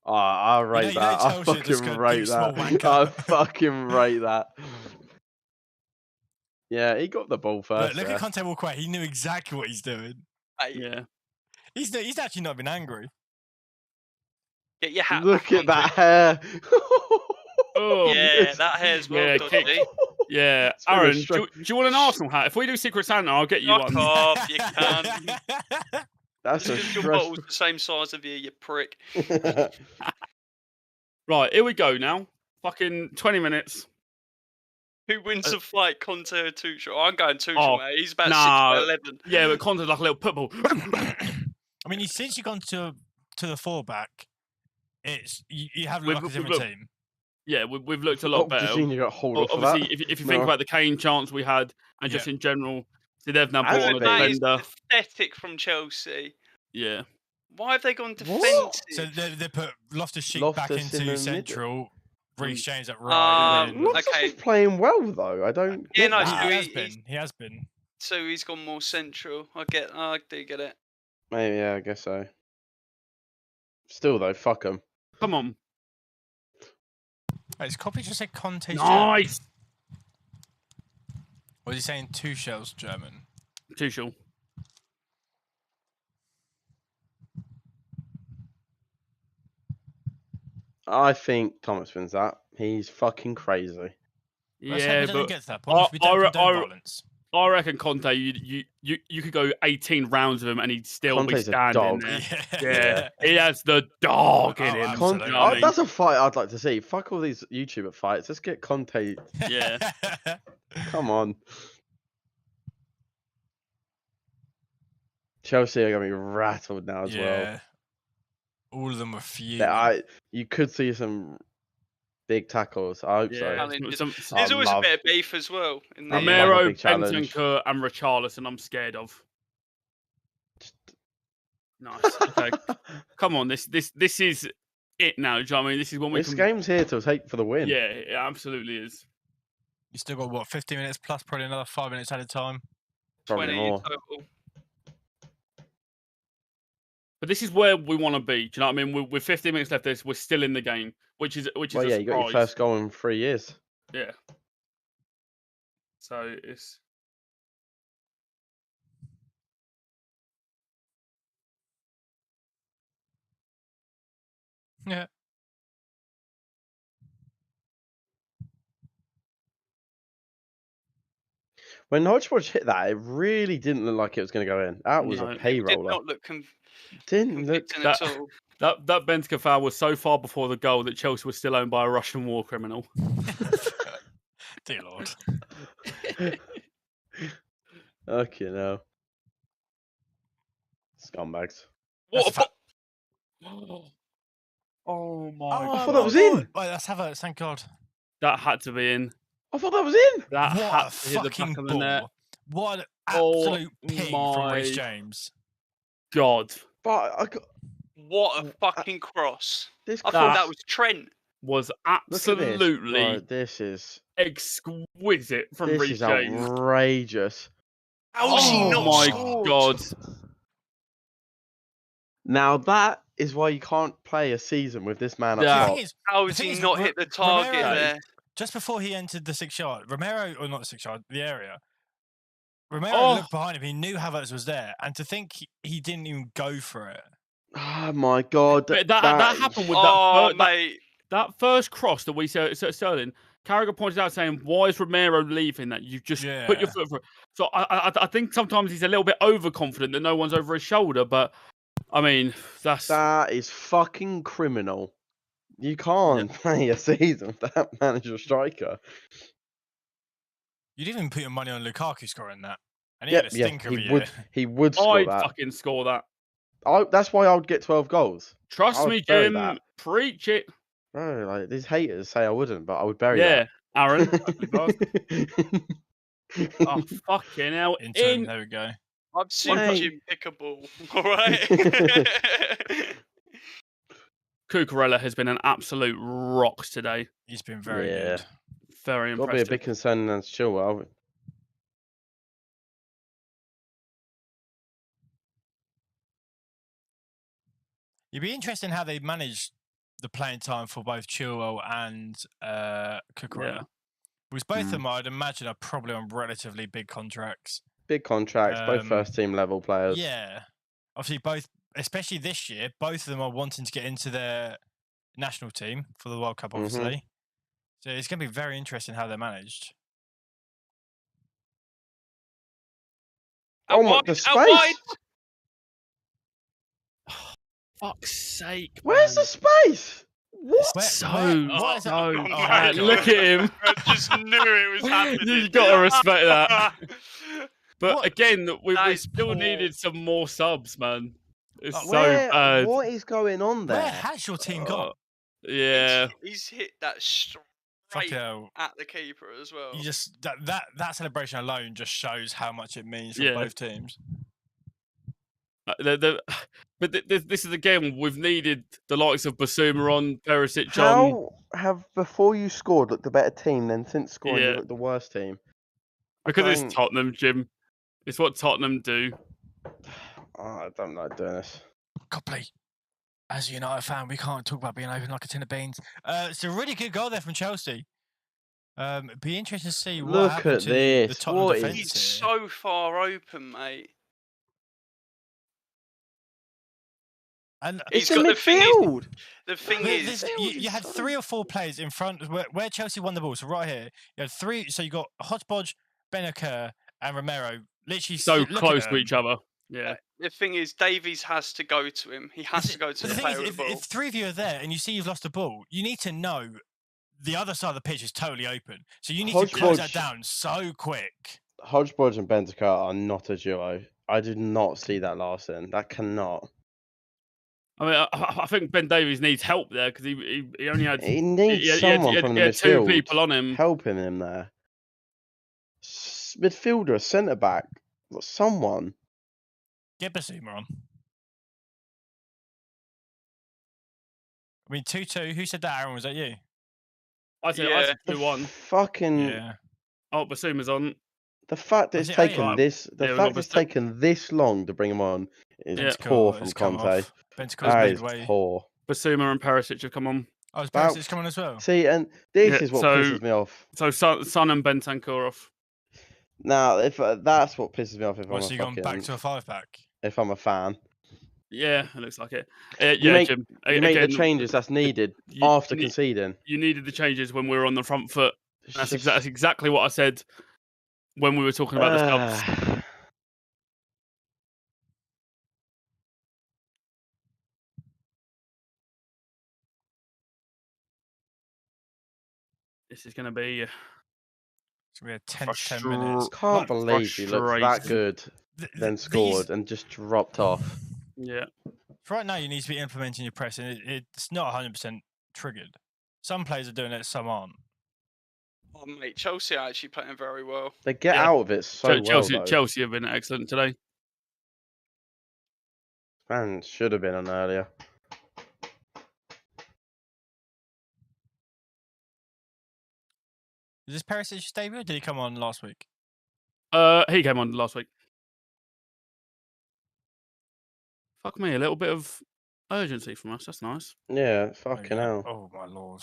Speaker 4: Oh, I rate that. I fucking rate that. I fucking rate that. Yeah, he got the ball first.
Speaker 3: Look at Conte walk away. He knew exactly what he's doing.
Speaker 5: Yeah.
Speaker 3: He's actually not been angry.
Speaker 6: Get your hat.
Speaker 4: Look at that hair.
Speaker 5: Oh,
Speaker 6: yeah, that hair's well dodgy.
Speaker 5: Yeah, Aaron, do you want an Arsenal hat? If we do Secret Santa, I'll get you one.
Speaker 6: Fuck off, you can't.
Speaker 4: That's a
Speaker 6: your bottle's the same size of you prick.
Speaker 5: Right, here we go now. Fucking 20 minutes.
Speaker 6: Who wins the fight, Conte or Tuchel? I'm going Tuchel, mate. He's about 6'11".
Speaker 5: Yeah, but Conte's like a little pitbull.
Speaker 3: I mean, since you've gone to the fullback, you have looked like a different team.
Speaker 5: Yeah, we've looked a lot better.
Speaker 4: Jorginho got hold of
Speaker 5: Obviously,
Speaker 4: that.
Speaker 5: if you think about the Kane chance we had, and just in general, see, they've now brought on a
Speaker 6: That is
Speaker 5: defender.
Speaker 6: pathetic from Chelsea.
Speaker 5: Yeah.
Speaker 6: Why have they gone defensive?
Speaker 3: So they put Loftus-Cheek back into central, Reece James at right.
Speaker 4: Loftus is playing well though. I don't.
Speaker 6: Yeah, no,
Speaker 3: he has been.
Speaker 6: So he's gone more central. I do get it.
Speaker 4: Maybe, yeah, I guess so. Still though, fuck him.
Speaker 5: Come on.
Speaker 3: Wait, is Copy just said Conte's
Speaker 5: Nice.
Speaker 3: German? Or is he saying Tuchel's German?
Speaker 5: Tuchel.
Speaker 4: I think Thomas wins that. He's fucking crazy.
Speaker 5: Yeah,
Speaker 3: but get to that point. We don't condone violence.
Speaker 5: I reckon Conte, you could go 18 rounds with him and he'd still
Speaker 4: Conte's
Speaker 5: be standing there.
Speaker 3: Yeah.
Speaker 5: He has the dog in him.
Speaker 4: That's a fight I'd like to see. Fuck all these YouTuber fights. Let's get Conte.
Speaker 5: Yeah.
Speaker 4: Come on. Chelsea are gonna be rattled now as well.
Speaker 3: All of them were fuming.
Speaker 4: You could see some big tackles. I hope so.
Speaker 6: There's always a bit of beef as well. In the
Speaker 5: Romero, Bentancur, and Richarlison, I'm scared of. Nice. Okay. Come on, this is it now. Do you know what I mean? This is when
Speaker 4: this game's here to take for the win.
Speaker 5: Yeah, it absolutely is.
Speaker 3: You still got what, 15 minutes plus, probably another 5 minutes at a time.
Speaker 4: Probably
Speaker 6: 20
Speaker 4: more.
Speaker 6: total.
Speaker 5: But this is where we want to be. Do you know what I mean? With 15 minutes left, we're still in the game, which is
Speaker 4: Well,
Speaker 5: a
Speaker 4: yeah, you got your first goal in 3 years.
Speaker 5: Yeah. So it's
Speaker 3: Yeah.
Speaker 4: When Hodgepodge hit that, it really didn't look like it was going to go in. That was
Speaker 5: No.
Speaker 4: a
Speaker 5: It
Speaker 6: It did
Speaker 4: payroller.
Speaker 6: not look
Speaker 4: Didn't look.
Speaker 6: convicting
Speaker 5: That-
Speaker 6: at all.
Speaker 5: that Benzema foul was so far before the goal that Chelsea was still owned by a Russian war criminal.
Speaker 3: Dear Lord.
Speaker 4: Okay, no. Scumbags.
Speaker 3: That's a
Speaker 6: What?
Speaker 5: Oh my!
Speaker 4: I thought that was in.
Speaker 3: Wait, let's have a. Thank God.
Speaker 5: That had to be in.
Speaker 4: I thought that was in.
Speaker 5: That
Speaker 3: What
Speaker 5: had
Speaker 3: a
Speaker 5: to hit the back
Speaker 3: fucking
Speaker 5: of the net.
Speaker 3: ball! What an
Speaker 5: Oh
Speaker 3: absolute ping from Reece
Speaker 5: my
Speaker 3: James.
Speaker 5: God,
Speaker 4: But I got
Speaker 6: What a fucking cross!
Speaker 4: this.
Speaker 6: I thought
Speaker 5: That-
Speaker 6: that was Trent.
Speaker 5: was
Speaker 4: Look at this.
Speaker 5: absolutely
Speaker 4: Right, this is
Speaker 5: exquisite from
Speaker 4: this
Speaker 5: Reece
Speaker 4: is
Speaker 5: James.
Speaker 4: outrageous.
Speaker 6: How's he
Speaker 5: Oh
Speaker 6: not
Speaker 5: my
Speaker 6: scored?
Speaker 5: God!
Speaker 4: Now that is why you can't play a season with this man
Speaker 5: Yeah.
Speaker 3: The
Speaker 4: up
Speaker 3: thing
Speaker 4: top.
Speaker 3: is,
Speaker 6: How
Speaker 3: the
Speaker 6: has
Speaker 3: thing
Speaker 6: he
Speaker 3: is,
Speaker 6: not hit the target
Speaker 3: Romero-
Speaker 6: there?
Speaker 3: just before he entered the 6-yard, Romero, or not the 6-yard, the area, Romero
Speaker 5: Oh.
Speaker 3: looked behind him. He knew Havertz was there, and to think he didn't even go for it.
Speaker 4: Oh my God,
Speaker 5: But that happened with
Speaker 6: Oh,
Speaker 5: that
Speaker 6: mate.
Speaker 5: that first cross that we saw Sterling. Carragher pointed out saying, "Why is Romero leaving that? You've just put your
Speaker 3: Yeah.
Speaker 5: foot for it." So I think sometimes he's a little bit overconfident that no one's over his shoulder. But I mean,
Speaker 4: that is fucking criminal. You can't play a season with that man as your striker.
Speaker 3: You'd even put your money on Lukaku scoring that, and he had a stinker of a year.
Speaker 4: He would score
Speaker 5: I'd
Speaker 4: that.
Speaker 5: fucking score that.
Speaker 4: That's why I would get 12 goals. I
Speaker 5: Trust
Speaker 4: would
Speaker 5: me,
Speaker 4: bury
Speaker 5: Jim.
Speaker 4: that.
Speaker 5: Preach it.
Speaker 4: Bro, like these haters say I wouldn't, but I would bury
Speaker 5: Yeah, Aaron.
Speaker 4: that.
Speaker 5: Oh, fucking hell.
Speaker 3: In, there we go.
Speaker 6: I've seen
Speaker 4: Mate.
Speaker 6: Jim pick a ball. All right.
Speaker 5: Cucurella has been an absolute rocks today.
Speaker 3: He's been very
Speaker 4: Yeah.
Speaker 3: good.
Speaker 5: Very
Speaker 4: Got to be a
Speaker 5: impressive.
Speaker 4: big concern against Chilwell.
Speaker 3: It'd be interesting how they manage the playing time for both Chilwell and Cucurella.
Speaker 5: Yeah.
Speaker 3: Because both of them, I'd imagine, are probably on relatively big contracts.
Speaker 4: Big contracts, both first team level players.
Speaker 3: Yeah. Obviously, both, especially this year, both of them are wanting to get into their national team for the World Cup, obviously. So it's going to be very interesting how they're managed.
Speaker 4: Oh my,
Speaker 6: wide,
Speaker 4: the
Speaker 6: out
Speaker 4: space!
Speaker 6: wide.
Speaker 5: Fuck's sake.
Speaker 4: Where's
Speaker 5: man.
Speaker 4: the space? What?
Speaker 3: What is it?
Speaker 5: Oh,
Speaker 3: Oh,
Speaker 6: my
Speaker 3: God.
Speaker 5: look at him.
Speaker 6: I just knew it was happening.
Speaker 5: You gotta respect that. But
Speaker 3: What?
Speaker 5: again,
Speaker 6: That
Speaker 5: we
Speaker 6: is
Speaker 5: still
Speaker 6: poor.
Speaker 5: needed some more subs, man. It's so
Speaker 4: Where,
Speaker 5: bad.
Speaker 4: what is going on there?
Speaker 3: Where has your team gone?
Speaker 5: Yeah.
Speaker 6: He's hit that straight
Speaker 3: Fucking hell.
Speaker 6: at the keeper as well.
Speaker 3: You just that celebration alone just shows how much it means for
Speaker 5: Yeah.
Speaker 3: both teams.
Speaker 5: But this is again, we've needed the likes of Basuma on, Perisic on.
Speaker 4: How have, before you scored, looked the better team, then since scoring, you
Speaker 5: Yeah.
Speaker 4: looked the worst team?
Speaker 5: Because
Speaker 4: don't-
Speaker 5: it's Tottenham, Jim. It's what Tottenham do.
Speaker 4: Oh, I don't like doing this.
Speaker 3: Copley, as a United fan, we can't talk about being open like a tin of beans. It's a really good goal there from Chelsea. It'd be interesting to see what
Speaker 4: Look
Speaker 3: happened
Speaker 4: at
Speaker 3: to the
Speaker 4: this.
Speaker 3: Tottenham
Speaker 4: What is-
Speaker 3: defence
Speaker 6: He's
Speaker 3: here.
Speaker 6: so far open, mate.
Speaker 3: And
Speaker 4: It's
Speaker 6: He's
Speaker 4: in
Speaker 6: got the thing is-
Speaker 4: midfield.
Speaker 6: The thing is,
Speaker 3: you had 3 or 4 players in front where Chelsea won the ball. So right here, you had 3. So you got Hodgepodge, Benacer, and Romero. Literally
Speaker 5: So
Speaker 3: looking
Speaker 5: close
Speaker 3: at
Speaker 5: to
Speaker 3: them.
Speaker 5: each other. Yeah.
Speaker 6: the thing is, Davies has to go to him. He has to go to
Speaker 3: But
Speaker 6: the
Speaker 3: the
Speaker 6: player
Speaker 3: thing
Speaker 6: with
Speaker 3: is,
Speaker 6: the ball.
Speaker 3: if 3 of you are there and you see you've lost the ball, you need to know the other side of the pitch is totally open. So you need to close that
Speaker 4: Hodgepodge-
Speaker 3: down so quick.
Speaker 4: Hodgepodge and Bentancur are not a duo. I did not see that last in. That cannot.
Speaker 5: I mean, I think Ben Davies needs help there because he only had
Speaker 4: He needs
Speaker 5: he had-
Speaker 4: someone
Speaker 5: he had-
Speaker 4: from
Speaker 5: he
Speaker 4: the
Speaker 5: had
Speaker 4: midfield
Speaker 5: two people on him.
Speaker 4: helping him there. Midfielder, centre back, someone.
Speaker 3: Get Basuma on. I mean, 2-2. Who said that, Aaron? Was that you?
Speaker 5: I said
Speaker 6: Yeah.
Speaker 5: 2-1.
Speaker 4: Fucking
Speaker 3: Yeah.
Speaker 5: Oh, Basuma's on.
Speaker 4: the fact that
Speaker 3: Was
Speaker 4: it's
Speaker 3: it eight?
Speaker 4: taken
Speaker 5: Right.
Speaker 4: this, the
Speaker 5: Yeah, we
Speaker 4: fact
Speaker 5: got
Speaker 4: it's taken this long to bring him on is
Speaker 5: Yeah.
Speaker 4: poor
Speaker 3: Bentancur
Speaker 4: from
Speaker 3: has come
Speaker 4: Conte.
Speaker 3: off. Bentacur's
Speaker 4: That is
Speaker 3: midway.
Speaker 4: poor.
Speaker 5: Basuma and Perisic have come on.
Speaker 3: Oh, is
Speaker 4: About-
Speaker 3: Perisic coming on as well?
Speaker 4: See, and this
Speaker 5: Yeah,
Speaker 4: is what
Speaker 5: so-
Speaker 4: pisses me off.
Speaker 5: So Son and Bentancur off.
Speaker 4: Now, if that's what pisses me off, if I'm
Speaker 3: What's
Speaker 4: a
Speaker 3: he gone back
Speaker 4: fucking,
Speaker 3: to a 5-back?
Speaker 4: if I'm a fan.
Speaker 5: Yeah, it looks like it.
Speaker 4: You
Speaker 5: Yeah,
Speaker 4: make
Speaker 5: Jim.
Speaker 4: you make the
Speaker 5: Again,
Speaker 4: changes that's needed
Speaker 5: you,
Speaker 4: after
Speaker 5: you, need-
Speaker 4: conceding.
Speaker 5: you needed the changes when we were on the front foot.
Speaker 4: It's
Speaker 5: That's,
Speaker 4: just-
Speaker 5: that's exactly what I said when we were talking about the subs. This is going to be
Speaker 3: It's gonna be a tense 10 minutes.
Speaker 4: Can't
Speaker 3: Like,
Speaker 4: believe he looked that
Speaker 5: frustrating.
Speaker 4: good, then scored and just dropped off.
Speaker 5: Yeah.
Speaker 3: Right now, you need to be implementing your press, and it's not 100% triggered. Some players are doing it, some aren't.
Speaker 6: Oh, mate, Chelsea are actually playing very well.
Speaker 4: They get
Speaker 5: Yeah.
Speaker 4: out of it so well, though.
Speaker 5: Chelsea have been excellent today.
Speaker 4: Man, should have been on earlier.
Speaker 3: Is this Perisic's debut, or did he come on last week?
Speaker 5: He came on last week. Fuck me, a little bit of urgency from us. That's nice.
Speaker 4: Yeah,
Speaker 3: There you
Speaker 4: fucking
Speaker 3: go.
Speaker 4: hell.
Speaker 3: Oh my lord.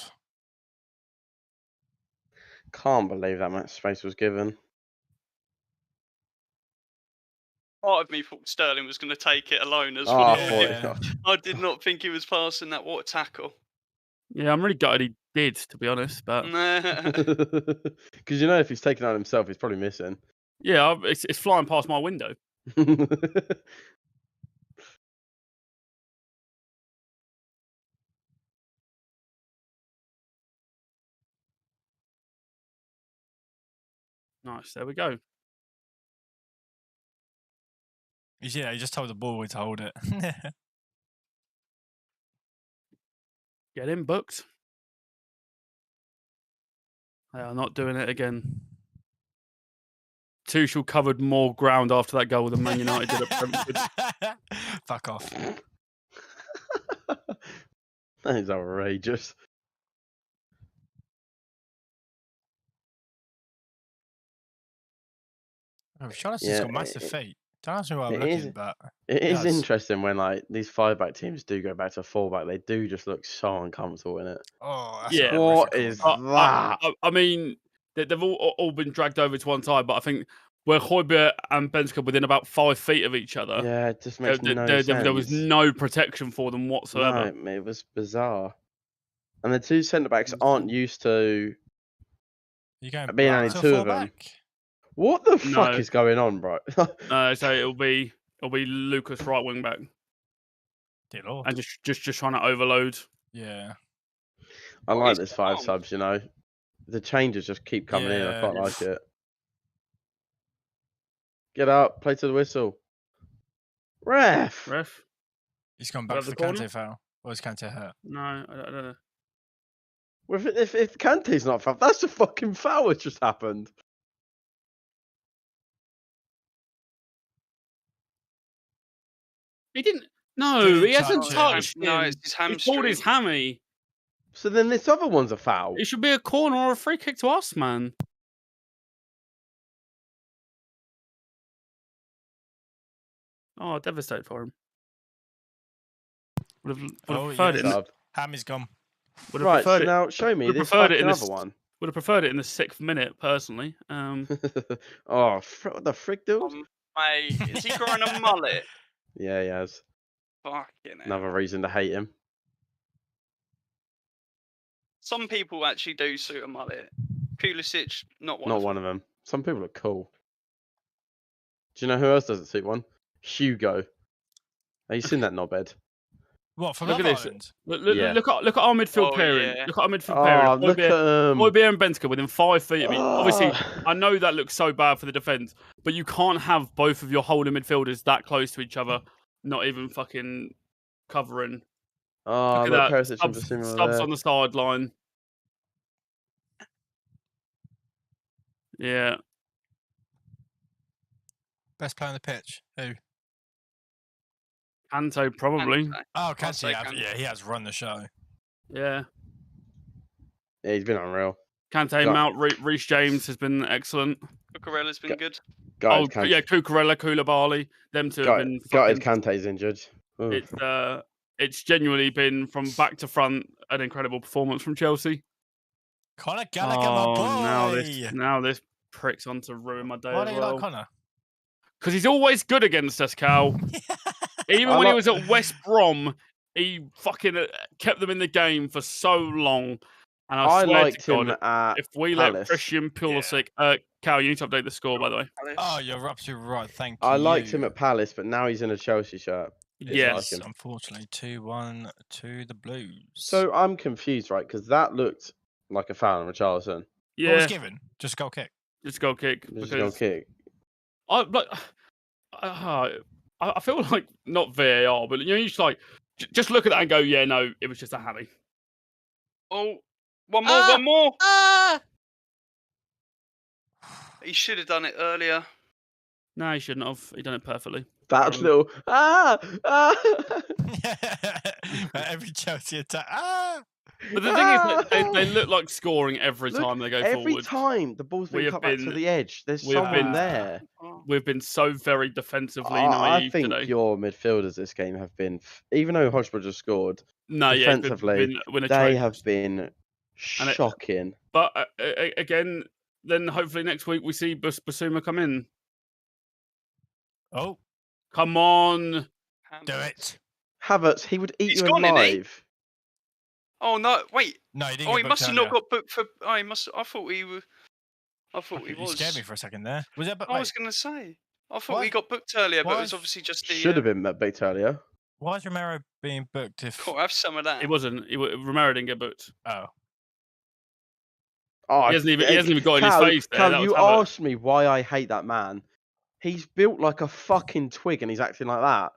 Speaker 4: Can't believe that much space was given.
Speaker 6: Part of me thought Sterling was going to take it alone as
Speaker 4: Oh,
Speaker 6: well.
Speaker 3: Yeah.
Speaker 6: I did not think he was passing that. What a tackle.
Speaker 5: Yeah, I'm really gutted he did, to be honest. But
Speaker 4: Because you know, if he's taking out himself, he's probably missing.
Speaker 5: yeah, it's flying past my window. Nice. There we go.
Speaker 3: Yeah, he just told the boy to hold it.
Speaker 5: Get him booked. They are not doing it again. Tuchel covered more ground after that goal than Man United did at Brentford.
Speaker 3: Fuck off.
Speaker 4: That is outrageous.
Speaker 3: Oh, Charlotte's
Speaker 4: Yeah,
Speaker 3: got massive feet. Don't ask me what I'm
Speaker 4: it
Speaker 3: looking,
Speaker 4: is-
Speaker 3: but
Speaker 4: It is
Speaker 3: Yes.
Speaker 4: interesting when like these 5-back teams do go back to 4-back. They do just look so uncomfortable in it.
Speaker 3: oh, that's
Speaker 5: Yeah.
Speaker 3: a
Speaker 4: What
Speaker 3: horrific
Speaker 4: is
Speaker 3: one.
Speaker 4: that?
Speaker 5: I mean, they've all been dragged over to one side, but I think where Højbjerg and Benska within about 5 feet of each other,
Speaker 4: Yeah, it just makes no sense.
Speaker 5: there was no protection for them whatsoever.
Speaker 4: No, it was bizarre. And the two centre backs aren't used to
Speaker 3: You going
Speaker 4: being
Speaker 3: back
Speaker 4: only
Speaker 3: to a
Speaker 4: two of them.
Speaker 3: 4-back?
Speaker 4: What the fuck
Speaker 5: No.
Speaker 4: is going on, bro?
Speaker 5: So it'll be Lucas right wing back
Speaker 3: Dear Lord.
Speaker 5: and just trying to overload.
Speaker 3: Yeah.
Speaker 4: I
Speaker 6: What
Speaker 4: like
Speaker 6: is
Speaker 4: this
Speaker 6: going
Speaker 4: 5
Speaker 6: on?
Speaker 4: subs, you know. The changes just keep coming in. I
Speaker 3: Yeah,
Speaker 4: quite
Speaker 3: yeah.
Speaker 4: like it. Get up, play to the whistle. Ref!
Speaker 5: Ref?
Speaker 3: He's gone
Speaker 5: Is
Speaker 3: back
Speaker 5: that
Speaker 3: for the
Speaker 5: the corner?
Speaker 3: Kante foul. Or is Kante hurt?
Speaker 5: No, I don't know.
Speaker 4: Well, if Kante's not foul, that's a fucking foul that just happened.
Speaker 5: He didn't. No,
Speaker 3: Didn't
Speaker 5: he hasn't
Speaker 3: touch him.
Speaker 5: touched him.
Speaker 6: No, it's his
Speaker 5: He's pulled his
Speaker 6: hamstring.
Speaker 5: hammy.
Speaker 4: So then this other one's a foul.
Speaker 5: It should be a corner or a free kick to us, man. Oh, devastated for him. Would have preferred it.
Speaker 4: Sub.
Speaker 3: Hammy's gone.
Speaker 5: Would have
Speaker 4: Right,
Speaker 5: preferred
Speaker 4: so
Speaker 5: it.
Speaker 4: now show me
Speaker 5: Would've
Speaker 4: this
Speaker 5: preferred it
Speaker 4: fucking
Speaker 5: in
Speaker 4: other
Speaker 5: this-
Speaker 4: one.
Speaker 5: Would have preferred it in the 6th minute, personally.
Speaker 4: Oh, what the frick, dude?
Speaker 6: Mate, is he growing a mullet?
Speaker 4: Yeah, he has.
Speaker 6: Fucking hell.
Speaker 4: Another reason to hate him.
Speaker 6: Some people actually do suit a mullet. Pulisic, not one.
Speaker 4: Not
Speaker 6: of
Speaker 4: one of them. Some people are cool. Do you know who else doesn't suit one? Hugo. Have you seen that knobhead?
Speaker 3: What, from
Speaker 5: Look
Speaker 3: Love
Speaker 5: at this.
Speaker 3: Island?
Speaker 4: Yeah.
Speaker 5: Look at our midfield
Speaker 6: Oh,
Speaker 5: pairing.
Speaker 6: yeah.
Speaker 5: Look at our midfield
Speaker 4: Oh,
Speaker 5: pairing.
Speaker 4: look at him.
Speaker 5: Højbjerg and Benska within 5 feet of me. Obviously,
Speaker 4: Oh.
Speaker 5: I know that looks so bad for the defence, but you can't have both of your holding midfielders that close to each other, not even fucking covering.
Speaker 4: Oh,
Speaker 5: Look
Speaker 4: look,
Speaker 5: at that.
Speaker 4: Perisic and Basuma
Speaker 5: Subs
Speaker 4: there.
Speaker 5: on the sideline. Yeah.
Speaker 3: Best player on the pitch? Who?
Speaker 5: Kante, probably.
Speaker 6: Kante.
Speaker 3: Oh,
Speaker 6: I'll say
Speaker 3: Kante.
Speaker 6: Kante.
Speaker 3: Yeah, he has run the show.
Speaker 5: Yeah.
Speaker 4: Yeah, he's been unreal.
Speaker 5: Kante,
Speaker 4: Got-
Speaker 5: Mount, Reece James has been excellent.
Speaker 6: Cucurella's been good.
Speaker 4: Gutted,
Speaker 5: Oh, yeah, Cucurella, Koulibaly. Them two have been
Speaker 4: gutted
Speaker 5: fucking...
Speaker 4: Kante's injured. Oof.
Speaker 5: It's genuinely been, from back to front, an incredible performance from Chelsea.
Speaker 3: Conor Gallagher, my boy.
Speaker 5: Now this pricks on to ruin my day
Speaker 3: Why
Speaker 5: as
Speaker 3: don't you like
Speaker 5: well.
Speaker 3: Connor?
Speaker 5: Because he's always good against us, Cal. Even
Speaker 4: I
Speaker 5: when he
Speaker 4: like-
Speaker 5: was at West Brom, he fucking kept them in the game for so long. And I
Speaker 4: I
Speaker 5: swear to
Speaker 4: liked him
Speaker 5: God,
Speaker 4: at
Speaker 5: if we let
Speaker 4: Palace.
Speaker 5: Christian Pulisic, Cal, you need to update the score, by the way.
Speaker 3: Oh, you're absolutely right. Thank you.
Speaker 4: I liked him at Palace, but now he's in a Chelsea shirt.
Speaker 5: Yes.
Speaker 4: him.
Speaker 3: Unfortunately, 2-1 to the Blues.
Speaker 4: So I'm confused, right? Because that looked like a foul on Richarlison.
Speaker 3: what
Speaker 5: Yeah,
Speaker 3: was given? Just goal kick.
Speaker 5: just goal kick.
Speaker 4: Just go
Speaker 5: Because
Speaker 4: kick.
Speaker 5: I feel like not VAR, but you just like just look at that and go, yeah, no, it was just a hammy.
Speaker 6: Oh, one more.
Speaker 5: Ah!
Speaker 6: He should have done it earlier.
Speaker 5: No, he shouldn't have. He done it perfectly.
Speaker 4: That
Speaker 5: Um,
Speaker 4: little
Speaker 3: Every Chelsea attack. Ah!
Speaker 5: But the thing is, that they look like scoring every
Speaker 4: Look,
Speaker 5: time they go
Speaker 4: every
Speaker 5: forward.
Speaker 4: time the ball's
Speaker 5: We
Speaker 4: been
Speaker 5: have
Speaker 4: cut back to
Speaker 5: been-
Speaker 4: the edge, there's
Speaker 5: we have
Speaker 4: someone
Speaker 5: been-
Speaker 4: there.
Speaker 5: We've been so very defensively
Speaker 4: I
Speaker 5: naive
Speaker 4: think
Speaker 5: today.
Speaker 4: your midfielders this game have been, even though Hodgson just scored,
Speaker 5: No, yeah,
Speaker 4: defensively, they have been shocking.
Speaker 5: But again, then hopefully next week we see Basuma come in.
Speaker 3: Oh,
Speaker 5: Come on.
Speaker 3: do it.
Speaker 4: Havertz, he would eat
Speaker 6: He's
Speaker 4: you
Speaker 6: gone, isn't he?
Speaker 4: alive.
Speaker 6: Oh no! Wait.
Speaker 3: No, he didn't.
Speaker 6: Oh,
Speaker 3: get
Speaker 6: he
Speaker 3: booked
Speaker 6: must have not
Speaker 3: earlier.
Speaker 6: got booked for. Oh, he must. I thought he was. I thought he
Speaker 3: You
Speaker 6: was.
Speaker 3: scared me for a second there. Was it?
Speaker 6: I was going to say. I thought
Speaker 3: Why-
Speaker 6: he got booked earlier, but
Speaker 3: why
Speaker 6: it was
Speaker 3: is-
Speaker 6: obviously just the.
Speaker 4: Should have been booked earlier.
Speaker 3: Why is Romero being booked if?
Speaker 6: Cool, have some of that.
Speaker 5: It wasn't. Romero didn't get booked.
Speaker 3: Oh,
Speaker 4: Oh,
Speaker 5: He hasn't even got
Speaker 4: Cal,
Speaker 5: in his face there.
Speaker 4: Cal,
Speaker 5: That was
Speaker 4: you
Speaker 5: Havertz.
Speaker 4: asked me why I hate that man. He's built like a fucking twig and he's acting like that.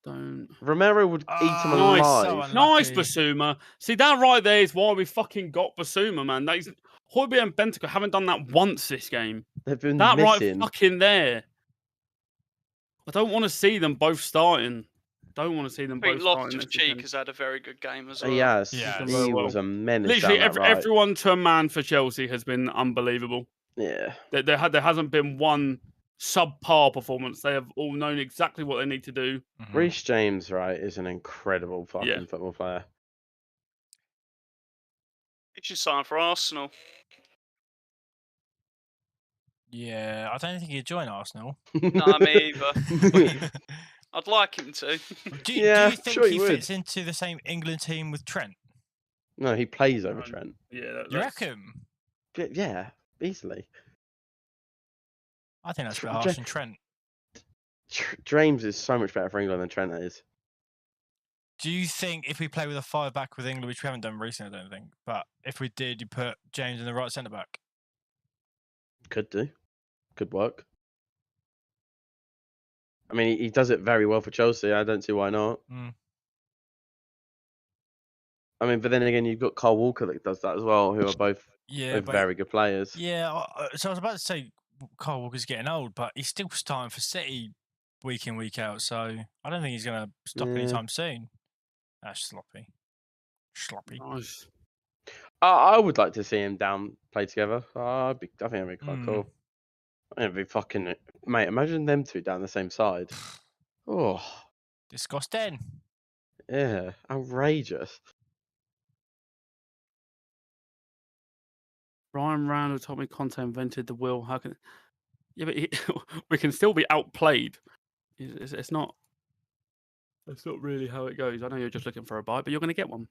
Speaker 5: Don't.
Speaker 4: Romero would eat him
Speaker 5: Nice,
Speaker 4: alive.
Speaker 3: so
Speaker 5: Nice,
Speaker 3: unlucky.
Speaker 5: Basuma. See, that right there is why we fucking got Basuma, man. Højbjerg and Bentancur haven't done that once this game.
Speaker 4: They've been
Speaker 5: That
Speaker 4: missing.
Speaker 5: right fucking there. I don't want to see them both starting. Don't want to see them
Speaker 6: I think
Speaker 5: both starting.
Speaker 6: Loftus
Speaker 5: this
Speaker 6: Cheek
Speaker 5: weekend.
Speaker 6: has had a very good game as well.
Speaker 4: He has.
Speaker 3: Yeah.
Speaker 4: He was a menace.
Speaker 5: Literally,
Speaker 4: down that right.
Speaker 5: everyone to a man for Chelsea has been unbelievable.
Speaker 4: Yeah.
Speaker 5: There hasn't been one subpar performance. They have all known exactly what they need to do.
Speaker 3: Mhm.
Speaker 4: Reece James, right, is an incredible fucking
Speaker 5: Yeah.
Speaker 4: football player.
Speaker 6: He should sign for Arsenal.
Speaker 3: Yeah, I don't think he'd join Arsenal.
Speaker 6: Nah, me either. I'd like him to.
Speaker 3: do
Speaker 4: Yeah,
Speaker 3: you think
Speaker 4: sure he
Speaker 3: he
Speaker 4: would.
Speaker 3: fits into the same England team with Trent?
Speaker 4: No, he plays over
Speaker 5: No.
Speaker 4: Trent.
Speaker 5: Yeah,
Speaker 3: You reckon?
Speaker 4: Yeah, easily.
Speaker 3: I think that's a bit
Speaker 4: Tr-
Speaker 3: harsh
Speaker 4: Jack-
Speaker 3: on Trent.
Speaker 4: James is so much better for England than Trent is.
Speaker 3: Do you think if we play with a 5-back with England, which we haven't done recently, I don't think, but if we did, you put James in the right centre back?
Speaker 4: Could do. Could work. I mean, he does it very well for Chelsea. I don't see why not.
Speaker 3: Mm.
Speaker 4: I mean, but then again, you've got Carl Walker that does that as well, who are both
Speaker 3: Yeah, but
Speaker 4: very good players.
Speaker 3: yeah. So I was about to say Kyle Walker's getting old, but he's still starting for City week in week out. So I don't think he's going to stop
Speaker 4: Yeah.
Speaker 3: anytime soon. That's sloppy.
Speaker 5: Nice.
Speaker 4: I would like to see him down play together. I think that'd be quite
Speaker 3: Mm.
Speaker 4: cool. It'd be fucking mate. Imagine them two down the same side. Oh,
Speaker 3: Disgusting.
Speaker 4: yeah, outrageous.
Speaker 5: Ryan Randall told me Conte invented the wheel. How can? Yeah, but we can still be outplayed. It's not. That's not really how it goes. I know you're just looking for a bite, but you're going to get one.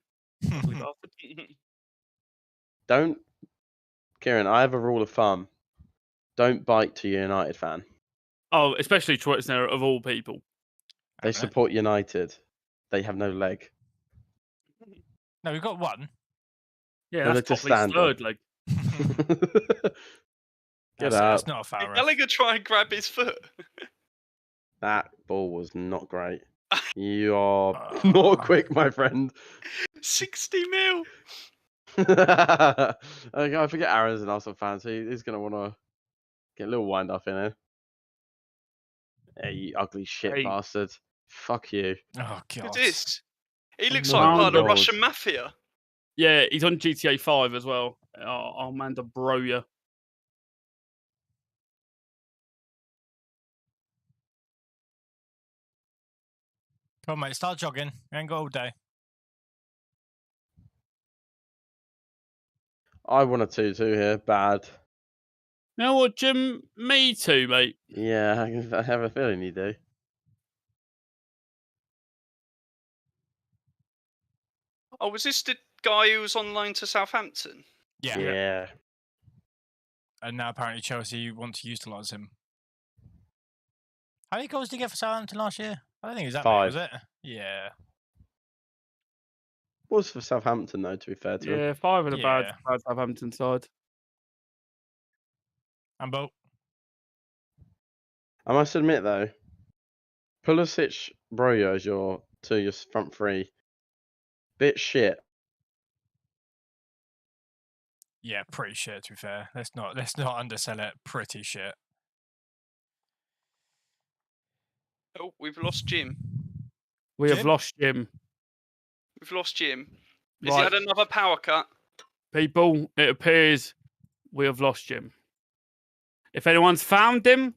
Speaker 5: Ugly bastard.
Speaker 4: Don't, Kieran. I have a rule of thumb. Don't bite to a United fan.
Speaker 5: Oh, especially Schwarzenegger of all people.
Speaker 4: They
Speaker 3: Alright.
Speaker 4: support United. They have no leg.
Speaker 3: No, we've got one.
Speaker 5: Yeah,
Speaker 4: No,
Speaker 5: that's
Speaker 4: they're just
Speaker 5: Copley's
Speaker 4: standing.
Speaker 5: third leg.
Speaker 4: Get
Speaker 3: That's
Speaker 4: out.
Speaker 3: not a foul.
Speaker 6: Did
Speaker 3: ref.
Speaker 6: Gallagher try and grab his foot?
Speaker 4: That ball was not great. You are
Speaker 3: Ah.
Speaker 4: not quick, my friend.
Speaker 6: 60 mil.
Speaker 4: Okay, I forget Aaron's an Arsenal fan, so he's gonna want to get a little wind up in here. Hey, you ugly shit
Speaker 5: Hey.
Speaker 4: bastard! Fuck you.
Speaker 3: Oh god.
Speaker 6: Who's this? He looks
Speaker 4: my
Speaker 6: like part of the
Speaker 4: God.
Speaker 6: Russian mafia.
Speaker 5: Yeah, he's on GTA 5 as well. Armando Broya.
Speaker 3: Come on, mate. Start jogging. We ain't got all day.
Speaker 4: I want a 2-2 here. Bad.
Speaker 5: You know what, Jim? Me too, mate.
Speaker 4: Yeah, I have a feeling you do.
Speaker 6: Oh, was this the guy who was on loan to Southampton?
Speaker 3: Yeah.
Speaker 4: Yeah.
Speaker 3: And now apparently Chelsea want to utilise him. How many goals did he get for Southampton last year? I don't think it was that many,
Speaker 4: 5.
Speaker 3: was it? Yeah.
Speaker 4: Was for Southampton though, to be fair to him.
Speaker 5: Yeah, 5 in a bad
Speaker 3: Yeah.
Speaker 5: Southampton side.
Speaker 3: And Bo.
Speaker 4: I must admit though, Pulisic, Brojo, your front three, bit shit.
Speaker 3: Yeah, pretty shit to be fair. Let's not undersell it. Pretty shit.
Speaker 6: Oh, we've lost Jim.
Speaker 5: We have
Speaker 3: Jim?
Speaker 5: lost Jim.
Speaker 6: We've lost Jim. Has he
Speaker 5: Right,
Speaker 6: had another power cut?
Speaker 5: people, it appears we have lost Jim. If anyone's found him,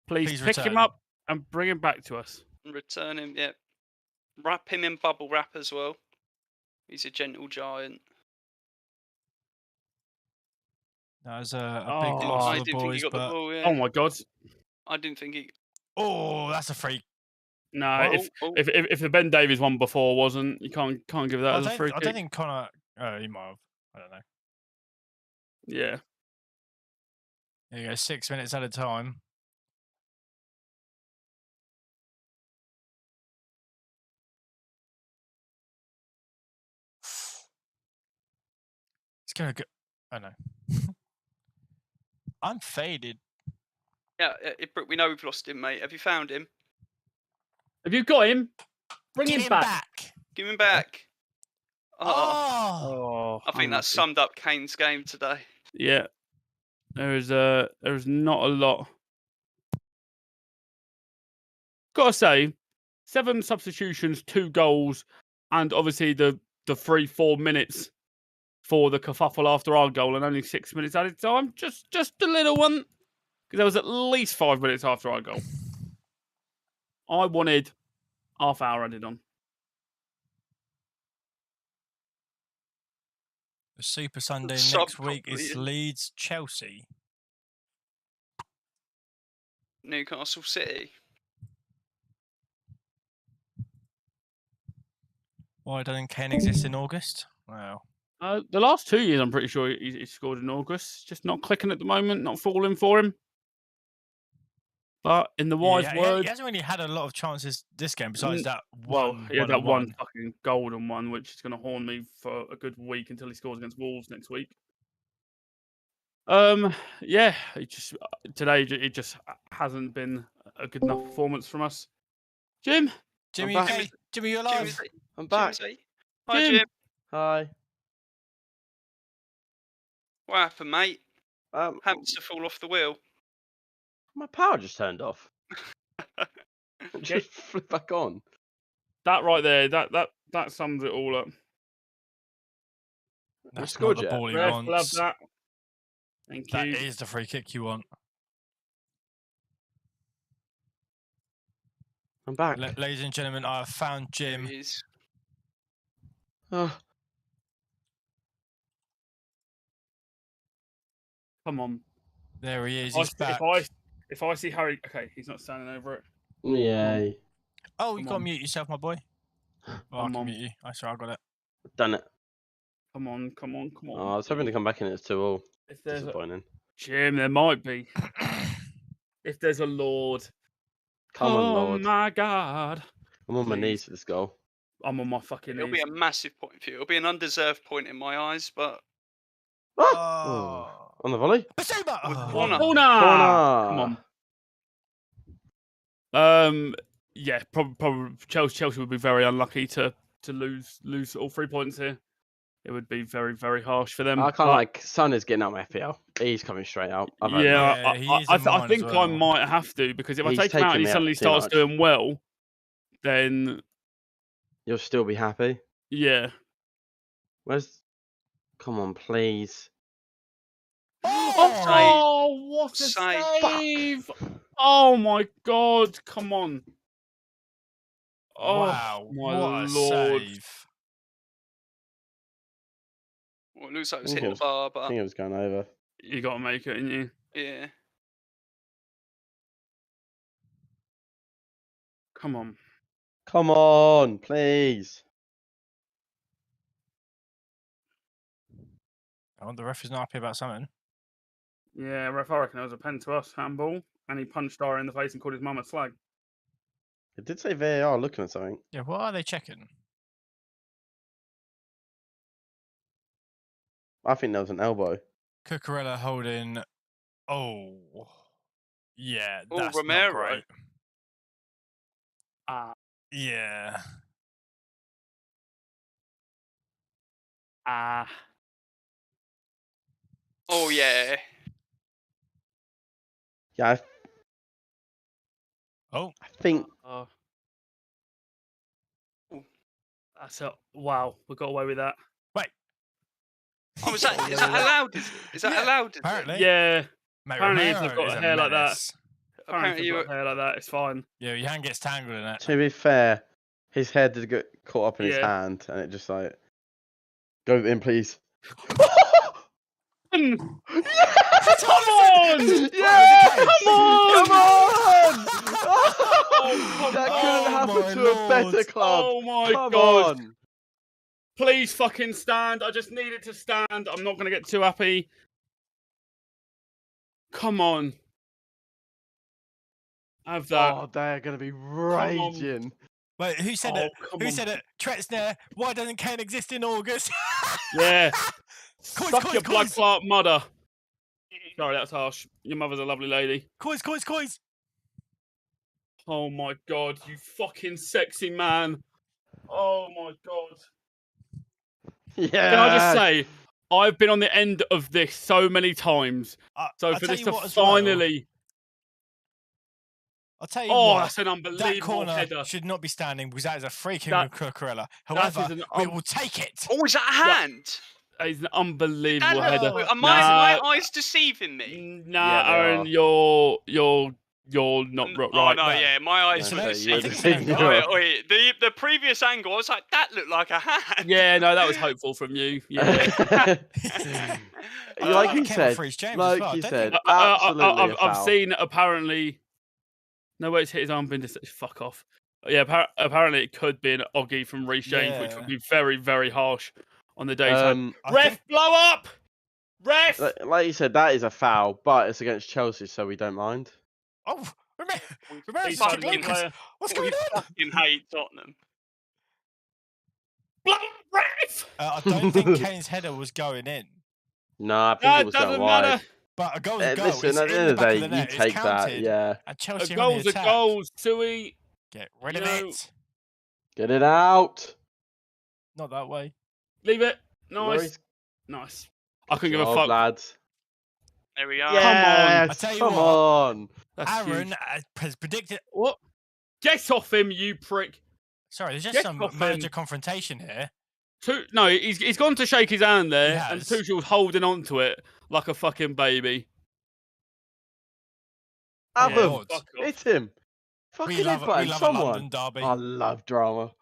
Speaker 5: please pick him
Speaker 3: return.
Speaker 5: up and bring him back to us.
Speaker 6: Return him, yeah. Wrap him in bubble wrap as well. He's a gentle giant.
Speaker 3: That was a big
Speaker 5: Oh,
Speaker 3: loss
Speaker 6: I
Speaker 3: for the
Speaker 6: didn't think he
Speaker 3: boys,
Speaker 6: got the
Speaker 3: but
Speaker 6: ball, yeah.
Speaker 5: Oh my God!
Speaker 6: I didn't think he...
Speaker 3: oh, that's a free.
Speaker 5: No,
Speaker 6: Oh,
Speaker 5: if the Ben Davies one before wasn't, you can't give that as a free
Speaker 3: I
Speaker 5: kick.
Speaker 3: don't think Connor. Oh, he might have. I don't know.
Speaker 5: Yeah.
Speaker 3: There you go. 6 minutes at a time. It's gonna go. Oh no. I'm faded.
Speaker 6: yeah, we know we've lost him, mate. Have you found him?
Speaker 5: Have you got him? Bring
Speaker 3: Get
Speaker 5: him back.
Speaker 6: Give him back. Oh,
Speaker 3: Oh.
Speaker 5: Oh,
Speaker 6: I think that summed up Kane's game today.
Speaker 5: Yeah. There's not a lot. Gotta say, 7 substitutions, 2 goals, and obviously the 3-4 minutes for the kerfuffle after our goal, and only 6 minutes added time. Just a little one, because there was at least 5 minutes after our goal. I wanted half hour added on.
Speaker 3: The Super Sunday
Speaker 6: Sub
Speaker 3: next week is
Speaker 6: properly.
Speaker 3: Leeds Chelsea.
Speaker 6: Newcastle City.
Speaker 3: Why doesn't Kane exist in August? Wow.
Speaker 5: The last 2 years, I'm pretty sure he scored in August. Just not clicking at the moment, not falling for him. But in the wise word,
Speaker 3: he hasn't really had a lot of chances this game besides that one.
Speaker 5: he had that one fucking golden one, which is going to haunt me for a good week until he scores against Wolves next week. Yeah, today it just hasn't been a good enough performance from us. Jim,
Speaker 3: Jimmy, okay? Jimmy, you're alive.
Speaker 4: I'm back.
Speaker 6: Hi, Jim.
Speaker 4: Hi.
Speaker 6: What happened, mate?
Speaker 4: Um,
Speaker 6: Hamster fall off the wheel.
Speaker 4: my power just turned off. Just flip back on.
Speaker 5: that right there, that sums it all up.
Speaker 3: That's
Speaker 4: scored
Speaker 3: not the
Speaker 4: yet?
Speaker 3: ball he
Speaker 5: Ref,
Speaker 3: wants.
Speaker 5: love that. Thank
Speaker 3: That
Speaker 5: you.
Speaker 3: is the free kick you want.
Speaker 4: I'm back.
Speaker 3: Ladies and gentlemen, I have found Jim.
Speaker 6: There he is.
Speaker 4: Oh,
Speaker 5: Come on.
Speaker 3: There he is. He's back.
Speaker 5: If I see Harry, okay, he's not standing over it.
Speaker 4: yay.
Speaker 3: Oh, you
Speaker 5: Come
Speaker 3: got to
Speaker 5: on.
Speaker 3: mute yourself, my boy. Oh, I
Speaker 5: Come
Speaker 3: can
Speaker 5: on.
Speaker 3: mute you. I swear I got it.
Speaker 4: Done it.
Speaker 5: Come on.
Speaker 4: Oh, I was hoping to come back in it's 2-all.
Speaker 5: If there's a,
Speaker 4: Disappointing.
Speaker 5: Jim, there might be. If there's a Lord.
Speaker 4: Come on,
Speaker 5: Oh
Speaker 4: Lord.
Speaker 5: my God.
Speaker 4: I'm on my
Speaker 5: please.
Speaker 4: knees for this goal.
Speaker 5: I'm on my fucking
Speaker 6: It'll
Speaker 5: knees.
Speaker 6: be a massive point for you. It'll be an undeserved point in my eyes, but
Speaker 4: Oh. On the volley?
Speaker 3: Basuma! Oh.
Speaker 6: Corner.
Speaker 5: Corner.
Speaker 4: Corner.
Speaker 5: Come on. Yeah, probably Chelsea would be very unlucky to lose all 3 points here. It would be very, very harsh for them.
Speaker 4: I can't like Son is getting out my FPL. He's coming straight out. I've had enough.
Speaker 5: Yeah,
Speaker 3: he is in
Speaker 5: I
Speaker 3: mine as
Speaker 5: think I
Speaker 3: well.
Speaker 5: might have to, because if
Speaker 4: He's
Speaker 5: I take him out and
Speaker 4: taking
Speaker 5: he
Speaker 4: me out
Speaker 5: suddenly
Speaker 4: too
Speaker 5: starts
Speaker 4: much.
Speaker 5: doing well, then
Speaker 4: You'll still be happy.
Speaker 5: yeah.
Speaker 4: Where's? Come on, please.
Speaker 5: Oh, what a
Speaker 6: Save.
Speaker 5: save! Oh my God! Come on! Oh,
Speaker 3: Wow,
Speaker 5: my
Speaker 3: what a
Speaker 5: Lord!
Speaker 3: save.
Speaker 6: Well, it looks like it was
Speaker 4: I think
Speaker 6: hitting
Speaker 4: it
Speaker 6: the bar,
Speaker 4: I
Speaker 6: but
Speaker 4: think it was going over.
Speaker 5: You got to make it, didn't you?
Speaker 6: Yeah.
Speaker 5: Come on.
Speaker 4: Come on, please.
Speaker 3: Oh, the ref is not happy about something.
Speaker 5: Yeah, ref, I reckon it was a pen to us, handball, and he punched Dara in the face and called his mum a slag.
Speaker 4: It did say VAR looking at something.
Speaker 3: Yeah, what are they checking?
Speaker 4: I think there was an elbow.
Speaker 3: Cucurella holding. Oh, yeah,
Speaker 6: Oh,
Speaker 3: that's not
Speaker 6: Romero.
Speaker 3: great.
Speaker 5: Ah.
Speaker 3: Yeah.
Speaker 5: Ah.
Speaker 6: Oh yeah.
Speaker 4: Yeah,
Speaker 3: Oh,
Speaker 4: I think.
Speaker 5: That's a wow. We got away with that.
Speaker 3: wait.
Speaker 6: Oh, is that allowed? Is that
Speaker 3: Yeah,
Speaker 6: allowed? Is it?
Speaker 3: apparently.
Speaker 5: Yeah.
Speaker 3: Mate,
Speaker 5: Apparently, if
Speaker 3: Romero
Speaker 5: they've got
Speaker 3: is a
Speaker 5: hair like that,
Speaker 3: menace.
Speaker 5: apparently, if
Speaker 6: Apparently
Speaker 5: they've got hair like that, it's fine.
Speaker 3: Yeah, your hand gets tangled in it.
Speaker 4: To be fair, his head did get caught up in his
Speaker 5: Yeah.
Speaker 4: hand, and it just like go in, please.
Speaker 5: Come
Speaker 4: Yes!
Speaker 5: on!
Speaker 4: Yeah!
Speaker 3: Come
Speaker 4: Come on!
Speaker 5: Oh,
Speaker 4: That
Speaker 3: oh
Speaker 4: couldn't happen
Speaker 3: my
Speaker 4: to a better
Speaker 3: lord.
Speaker 4: club.
Speaker 5: Oh my
Speaker 4: Come
Speaker 5: god!
Speaker 4: on!
Speaker 5: Please fucking stand. I just needed to stand. I'm not gonna get too happy. Come on. Have that.
Speaker 4: Oh, they're gonna be raging.
Speaker 3: Wait, who said it?
Speaker 5: come
Speaker 3: Who
Speaker 5: on.
Speaker 3: said it? Tretzner, why doesn't Kane exist in August?
Speaker 5: Yeah.
Speaker 3: Coys,
Speaker 5: Suck
Speaker 3: coys,
Speaker 5: your blood
Speaker 3: coys.
Speaker 5: clot mother. Sorry, that's harsh. Your mother's a lovely lady.
Speaker 3: Coys, coys, coys.
Speaker 5: Oh my god, you fucking sexy man. Oh my god.
Speaker 4: Yeah.
Speaker 5: Can I just say, I've been on the end of this so many times. So
Speaker 3: I'll
Speaker 5: for
Speaker 3: tell
Speaker 5: this
Speaker 3: you
Speaker 5: to
Speaker 3: what as well.
Speaker 5: finally.
Speaker 3: I'll tell you
Speaker 5: Oh,
Speaker 3: what.
Speaker 5: that's an
Speaker 3: That
Speaker 5: unbelievable
Speaker 3: corner
Speaker 5: header.
Speaker 3: should not be standing because that is a free kick
Speaker 5: That-
Speaker 3: of Cucurella.
Speaker 5: that
Speaker 3: However,
Speaker 5: is an
Speaker 3: we will take it.
Speaker 6: Oh, is that a hand?
Speaker 5: That is an unbelievable
Speaker 6: That
Speaker 5: header.
Speaker 6: look, are my eyes deceiving me?
Speaker 5: Nah,
Speaker 4: Yeah, they
Speaker 5: Aaron,
Speaker 4: are.
Speaker 5: you're not right.
Speaker 6: Oh no,
Speaker 3: no.
Speaker 6: yeah, my eyes
Speaker 3: No,
Speaker 6: were
Speaker 3: so
Speaker 6: deceiving
Speaker 3: you're
Speaker 6: me.
Speaker 3: deceiving
Speaker 6: Wait, the previous angle, I was like, that looked like a hand.
Speaker 5: Yeah, no, that was hopeful from you. Yeah.
Speaker 4: Like
Speaker 3: he
Speaker 4: you
Speaker 3: came off
Speaker 4: said,
Speaker 3: Reece James as
Speaker 4: like
Speaker 3: well. I
Speaker 4: you
Speaker 3: don't
Speaker 4: said,
Speaker 3: think-
Speaker 4: absolutely a
Speaker 5: I've
Speaker 4: foul.
Speaker 5: seen apparently. No way, it's hit his arm. Been fuck off. Yeah, apparently it could be an Oggy from Reece James, which would
Speaker 3: Yeah.
Speaker 5: be very, very harsh on the daytime.
Speaker 3: I
Speaker 5: Ref,
Speaker 3: think-
Speaker 5: blow up! Ref!
Speaker 4: Like you said, that is a foul, but it's against Chelsea, so we don't mind.
Speaker 3: Oh, Romero's
Speaker 5: He's
Speaker 3: just
Speaker 5: fucking
Speaker 3: Lucas.
Speaker 5: player.
Speaker 3: What's
Speaker 6: We
Speaker 3: going on?
Speaker 6: fucking hate Tottenham.
Speaker 5: Blow up, ref!
Speaker 3: I don't think Kane's header was going in.
Speaker 4: No, I think
Speaker 5: No,
Speaker 4: it
Speaker 5: it
Speaker 4: was going
Speaker 5: doesn't
Speaker 4: wide.
Speaker 5: matter.
Speaker 3: But a goal's a goal.
Speaker 4: Listen,
Speaker 3: It's
Speaker 4: at the
Speaker 3: in
Speaker 4: end
Speaker 3: the
Speaker 4: of the
Speaker 3: back
Speaker 4: day,
Speaker 3: of the
Speaker 4: you
Speaker 3: net. It's
Speaker 4: take that,
Speaker 3: counted.
Speaker 4: yeah.
Speaker 3: And
Speaker 5: A
Speaker 3: Chelsea on
Speaker 5: goal's
Speaker 3: the
Speaker 5: a
Speaker 3: attack.
Speaker 5: goal, Suey.
Speaker 3: Get rid of
Speaker 5: No.
Speaker 3: it.
Speaker 4: Get it out.
Speaker 3: Not that way.
Speaker 5: Leave it.
Speaker 4: No
Speaker 5: Nice.
Speaker 4: worries.
Speaker 5: Nice. I couldn't give a
Speaker 4: Job,
Speaker 5: fuck.
Speaker 4: lads.
Speaker 6: There we are.
Speaker 4: Yes,
Speaker 3: I tell you
Speaker 4: come
Speaker 3: what.
Speaker 4: on.
Speaker 5: That's
Speaker 3: Aaron
Speaker 5: huge.
Speaker 3: has predicted.
Speaker 5: What? Get off him, you prick.
Speaker 3: Sorry, there's just
Speaker 5: Get
Speaker 3: some
Speaker 5: off
Speaker 3: manager
Speaker 5: him.
Speaker 3: confrontation here.
Speaker 5: No, he's gone to shake his hand there,
Speaker 3: He
Speaker 5: and
Speaker 3: has.
Speaker 5: Tuchel's holding on to it like a fucking baby.
Speaker 4: Have
Speaker 3: Yeah.
Speaker 4: him.
Speaker 3: Lord.
Speaker 5: Fuck off.
Speaker 4: Hit him.
Speaker 3: We
Speaker 4: Fucking
Speaker 3: love,
Speaker 4: headbutt
Speaker 3: we
Speaker 4: him,
Speaker 3: love a
Speaker 4: someone.
Speaker 3: London derby.
Speaker 4: I love drama.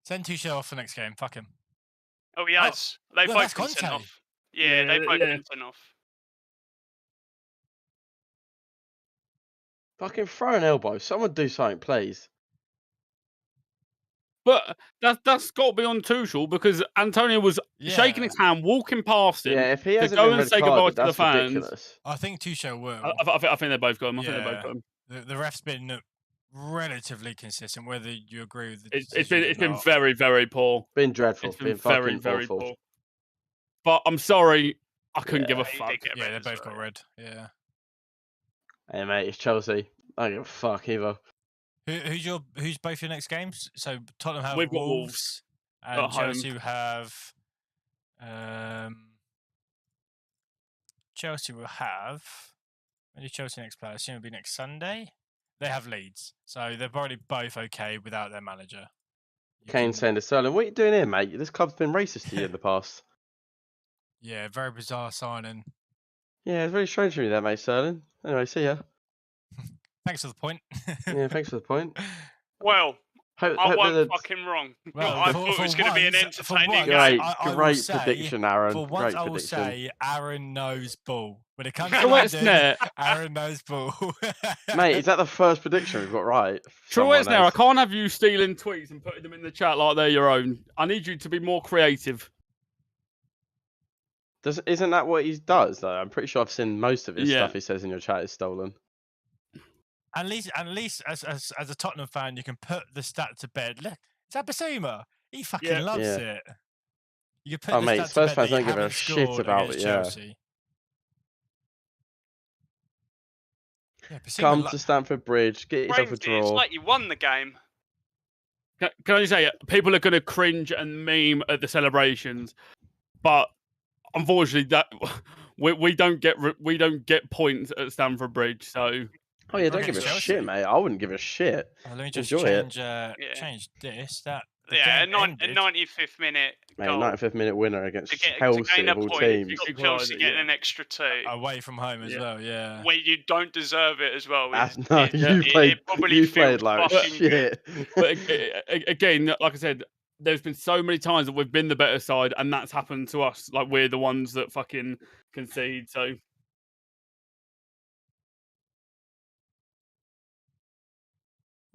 Speaker 3: Send Tuchel off for next game. Fuck him.
Speaker 6: Oh, he has. They've
Speaker 3: no,
Speaker 6: both
Speaker 3: that's
Speaker 6: been sent
Speaker 3: Conte.
Speaker 6: off. Yeah, they've both
Speaker 5: Yeah.
Speaker 6: been sent off.
Speaker 4: Fucking throw an elbow. Someone do something, please.
Speaker 5: But that's got to be on Tuchel because Antonio was shaking his hand, walking past him
Speaker 4: Yeah, if he
Speaker 5: to
Speaker 4: hasn't
Speaker 5: go
Speaker 4: been
Speaker 5: and
Speaker 4: red
Speaker 5: say goodbye
Speaker 4: carded,
Speaker 5: to the
Speaker 4: that's
Speaker 5: fans.
Speaker 4: ridiculous.
Speaker 3: I think Tuchel will.
Speaker 5: I think they both got him. I think they both
Speaker 3: Yeah.
Speaker 5: got him.
Speaker 3: The ref's been relatively consistent, whether you agree with the
Speaker 5: It's
Speaker 3: decisions or
Speaker 5: been
Speaker 3: not.
Speaker 5: very, very poor.
Speaker 4: Been dreadful.
Speaker 5: It's been
Speaker 4: Been
Speaker 5: very,
Speaker 4: fucking
Speaker 5: very
Speaker 4: awful.
Speaker 5: poor. But I'm sorry, I couldn't give a
Speaker 6: He did
Speaker 5: fuck.
Speaker 6: get
Speaker 3: Yeah,
Speaker 6: red
Speaker 3: they
Speaker 6: as
Speaker 3: both
Speaker 6: well.
Speaker 3: got red. Yeah.
Speaker 4: Hey mate, it's Chelsea. I don't give a fuck either.
Speaker 3: Who's both your next games? So Tottenham have
Speaker 5: We've got
Speaker 3: Wolves, and
Speaker 5: at home.
Speaker 3: Chelsea have. Chelsea will have. When do Chelsea next play? I assume it'll be next Sunday. They have Leeds, so they're probably both okay without their manager. You
Speaker 4: Kane
Speaker 3: can-
Speaker 4: saying to Sterling, "What are you doing here, mate? This club's been racist to you in the past."
Speaker 3: Yeah, very bizarre signing.
Speaker 4: Yeah, it's very strange for me that, mate, Sterling. Anyway, see ya.
Speaker 3: Thanks for the point.
Speaker 4: Yeah, thanks for the point.
Speaker 6: Well, I wasn't fucking wrong.
Speaker 3: Well,
Speaker 6: I thought it was going to be an entertaining game.
Speaker 4: Great prediction, Aaron.
Speaker 3: For once,
Speaker 4: Great
Speaker 3: I will
Speaker 4: prediction.
Speaker 3: say Aaron knows ball. When it comes to
Speaker 5: Troyes
Speaker 3: London,
Speaker 5: Nair.
Speaker 3: Aaron knows ball.
Speaker 4: Mate, is that the first prediction we've got right?
Speaker 5: Troyes
Speaker 4: Someone
Speaker 5: Nair, I
Speaker 4: else.
Speaker 5: can't have you stealing tweets and putting them in the chat like they're your own. I need you to be more creative.
Speaker 4: Isn't that what he does, though? I'm pretty sure I've seen most of his
Speaker 5: Yeah.
Speaker 4: stuff he says in your chat is stolen.
Speaker 3: At least, as a Tottenham fan, you can put the stat to bed. Look, is that Basuma? He fucking loves it. You can put the
Speaker 4: mate,
Speaker 3: stat
Speaker 4: Spurs
Speaker 3: to bed
Speaker 4: fans
Speaker 3: that you
Speaker 4: don't give a
Speaker 3: haven't
Speaker 4: shit
Speaker 3: scored
Speaker 4: about
Speaker 3: against
Speaker 4: it,
Speaker 3: Chelsea. Yeah, Basuma
Speaker 4: Come to Stamford Bridge, get yourself a
Speaker 6: It's
Speaker 4: draw.
Speaker 6: like you won the game.
Speaker 5: Can I just say, people are going to cringe and meme at the celebrations, but unfortunately, that we don't get points at Stamford Bridge. So,
Speaker 4: Oh yeah, don't give a shit, mate. I wouldn't give a shit.
Speaker 3: Let me just
Speaker 4: Enjoy
Speaker 3: change this. That
Speaker 6: Yeah,
Speaker 3: game ended.
Speaker 6: 95th minute
Speaker 4: Mate,
Speaker 6: goal.
Speaker 4: 95th minute winner against
Speaker 6: to
Speaker 4: Chelsea
Speaker 6: gain
Speaker 4: of
Speaker 6: a
Speaker 4: all
Speaker 6: point.
Speaker 4: teams.
Speaker 6: You've got Chelsea getting an extra 2.
Speaker 3: Away from home as well, yeah.
Speaker 6: Where you don't deserve it as well.
Speaker 4: You played like shit.
Speaker 5: But again, like I said, there's been so many times that we've been the better side, and that's happened to us. Like, we're the ones that fucking concede. So.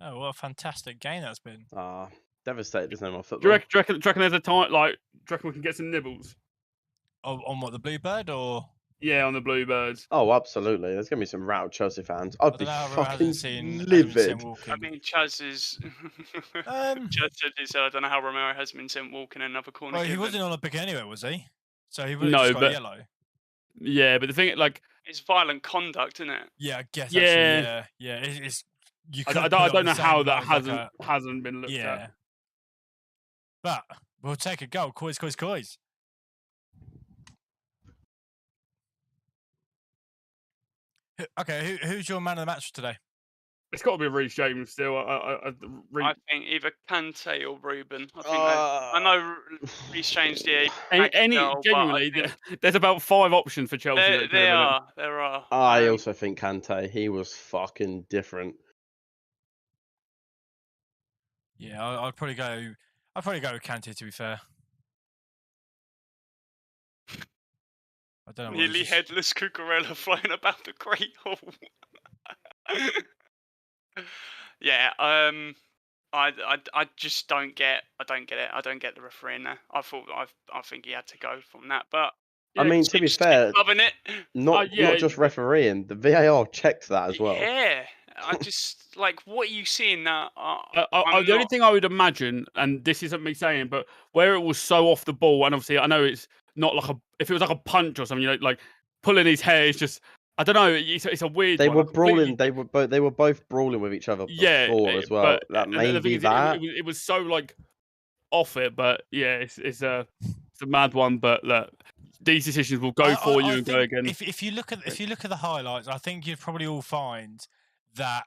Speaker 3: Oh, what a fantastic game that's been.
Speaker 4: Devastated there's no more
Speaker 5: Do
Speaker 4: football.
Speaker 5: you reckon there's a time, like, do you reckon we can get some nibbles?
Speaker 3: On what, the Bluebird, or?
Speaker 5: Yeah, on the Bluebirds.
Speaker 4: Oh, absolutely. There's going to be some rattled Chelsea fans. I'd be fucking livid.
Speaker 6: I mean, Chaz is... Chaz said he said, I don't know how Romero has been sent walking another corner.
Speaker 3: Well, he wasn't on a pick anyway, was he? So he would have just got a yellow.
Speaker 5: Yeah, but the thing, like...
Speaker 6: It's violent conduct, isn't it?
Speaker 3: Yeah, I guess,
Speaker 5: yeah.
Speaker 3: actually, yeah. It's
Speaker 5: I don't know how that hasn't been looked at.
Speaker 3: But we'll take a goal. Coys. Okay, who's your man of the match today?
Speaker 5: It's got to be Reece James still.
Speaker 6: I think either Kante or Ruben. I know Reece James. Yeah,
Speaker 5: genuinely, there's about 5 options for Chelsea.
Speaker 6: There are.
Speaker 4: I also think Kante. He was fucking different.
Speaker 3: Yeah, I'd probably go with Kante, to be fair. I don't know.
Speaker 6: Nearly headless Cucurella flying about the Great Hall. Yeah, I just don't get. I don't get it. I don't get the referee in there. I think he had to go from that, but.
Speaker 4: I mean, to be fair,
Speaker 6: loving it.
Speaker 4: Not just refereeing. The VAR checked that as well.
Speaker 6: Yeah, I just what are you seeing that?
Speaker 5: The only thing I would imagine, and this isn't me saying, but where it was so off the ball, and obviously I know it's not like if it was like a punch or something, like pulling his hair is just. I don't know. It's a weird.
Speaker 4: They were brawling. They were both brawling with each other before as well. That maybe that
Speaker 5: it was so off it, but yeah, it's a mad one. But look, these decisions will go for you and go again.
Speaker 3: If you look at the highlights, I think you'd probably all find that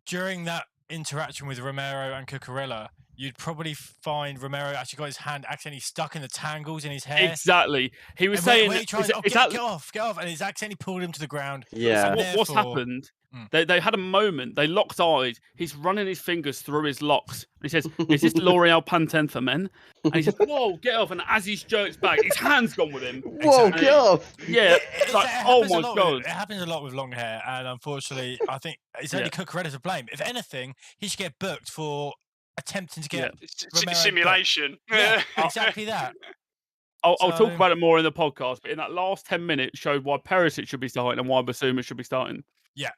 Speaker 3: during that interaction with Romero and Cucurella, you'd probably find Romero actually got his hand accidentally stuck in the tangles in his hair.
Speaker 5: Exactly. He was
Speaker 3: saying,
Speaker 5: saying,
Speaker 3: get off, and he's accidentally pulled him to the ground.
Speaker 4: Yeah.
Speaker 5: What's happened? They had a moment. They locked eyes. He's running his fingers through his locks. He says, "Is this L'Oreal Pantene for men?" And he says, "Whoa, get off!" And as he jerks back, his hand's gone with him.
Speaker 4: Whoa, get off!
Speaker 5: Yeah, oh my god!
Speaker 3: It happens a lot with long hair, and unfortunately, I think it's only Cucurella to blame. If anything, he should get booked for attempting to get
Speaker 6: simulation.
Speaker 3: Yeah, exactly that.
Speaker 5: I'll talk about it more in the podcast, but in that last 10 minutes showed why Perisic should be starting and why Basuma should be starting.
Speaker 3: Yeah,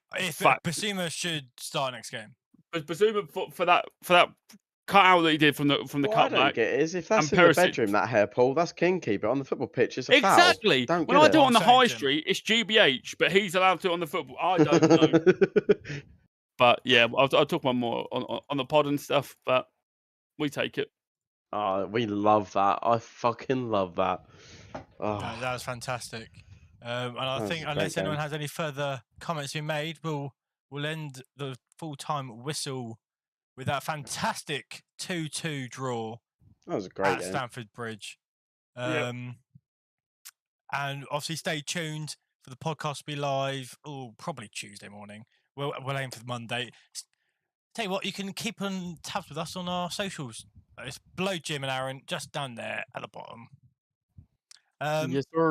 Speaker 3: Basuma should start next game.
Speaker 5: But Basuma for that cut out that he did from the cutback.
Speaker 4: I don't get is if that's in the bedroom, that hair pull, that's kinky, but on the football pitch, it's a foul.
Speaker 5: Exactly. When I do it on the high street, it's GBH, but he's allowed to on the football. I don't know. But yeah, I'll talk about more on the pod and stuff, but we take it.
Speaker 4: Oh, we love that. I fucking love that. Oh.
Speaker 3: No, that was fantastic. And I think unless anyone has any further comments to be made, we'll end the full-time whistle with that fantastic 2-2 draw.
Speaker 4: That was a great
Speaker 3: at
Speaker 4: game.
Speaker 3: Stamford Bridge. And obviously stay tuned for the podcast to be live. Probably Tuesday morning. We'll aim for Monday. tell you what, you can keep on tabs with us on our socials. It's below Jim and Aaron, just down there at the bottom.
Speaker 5: Yes, sir.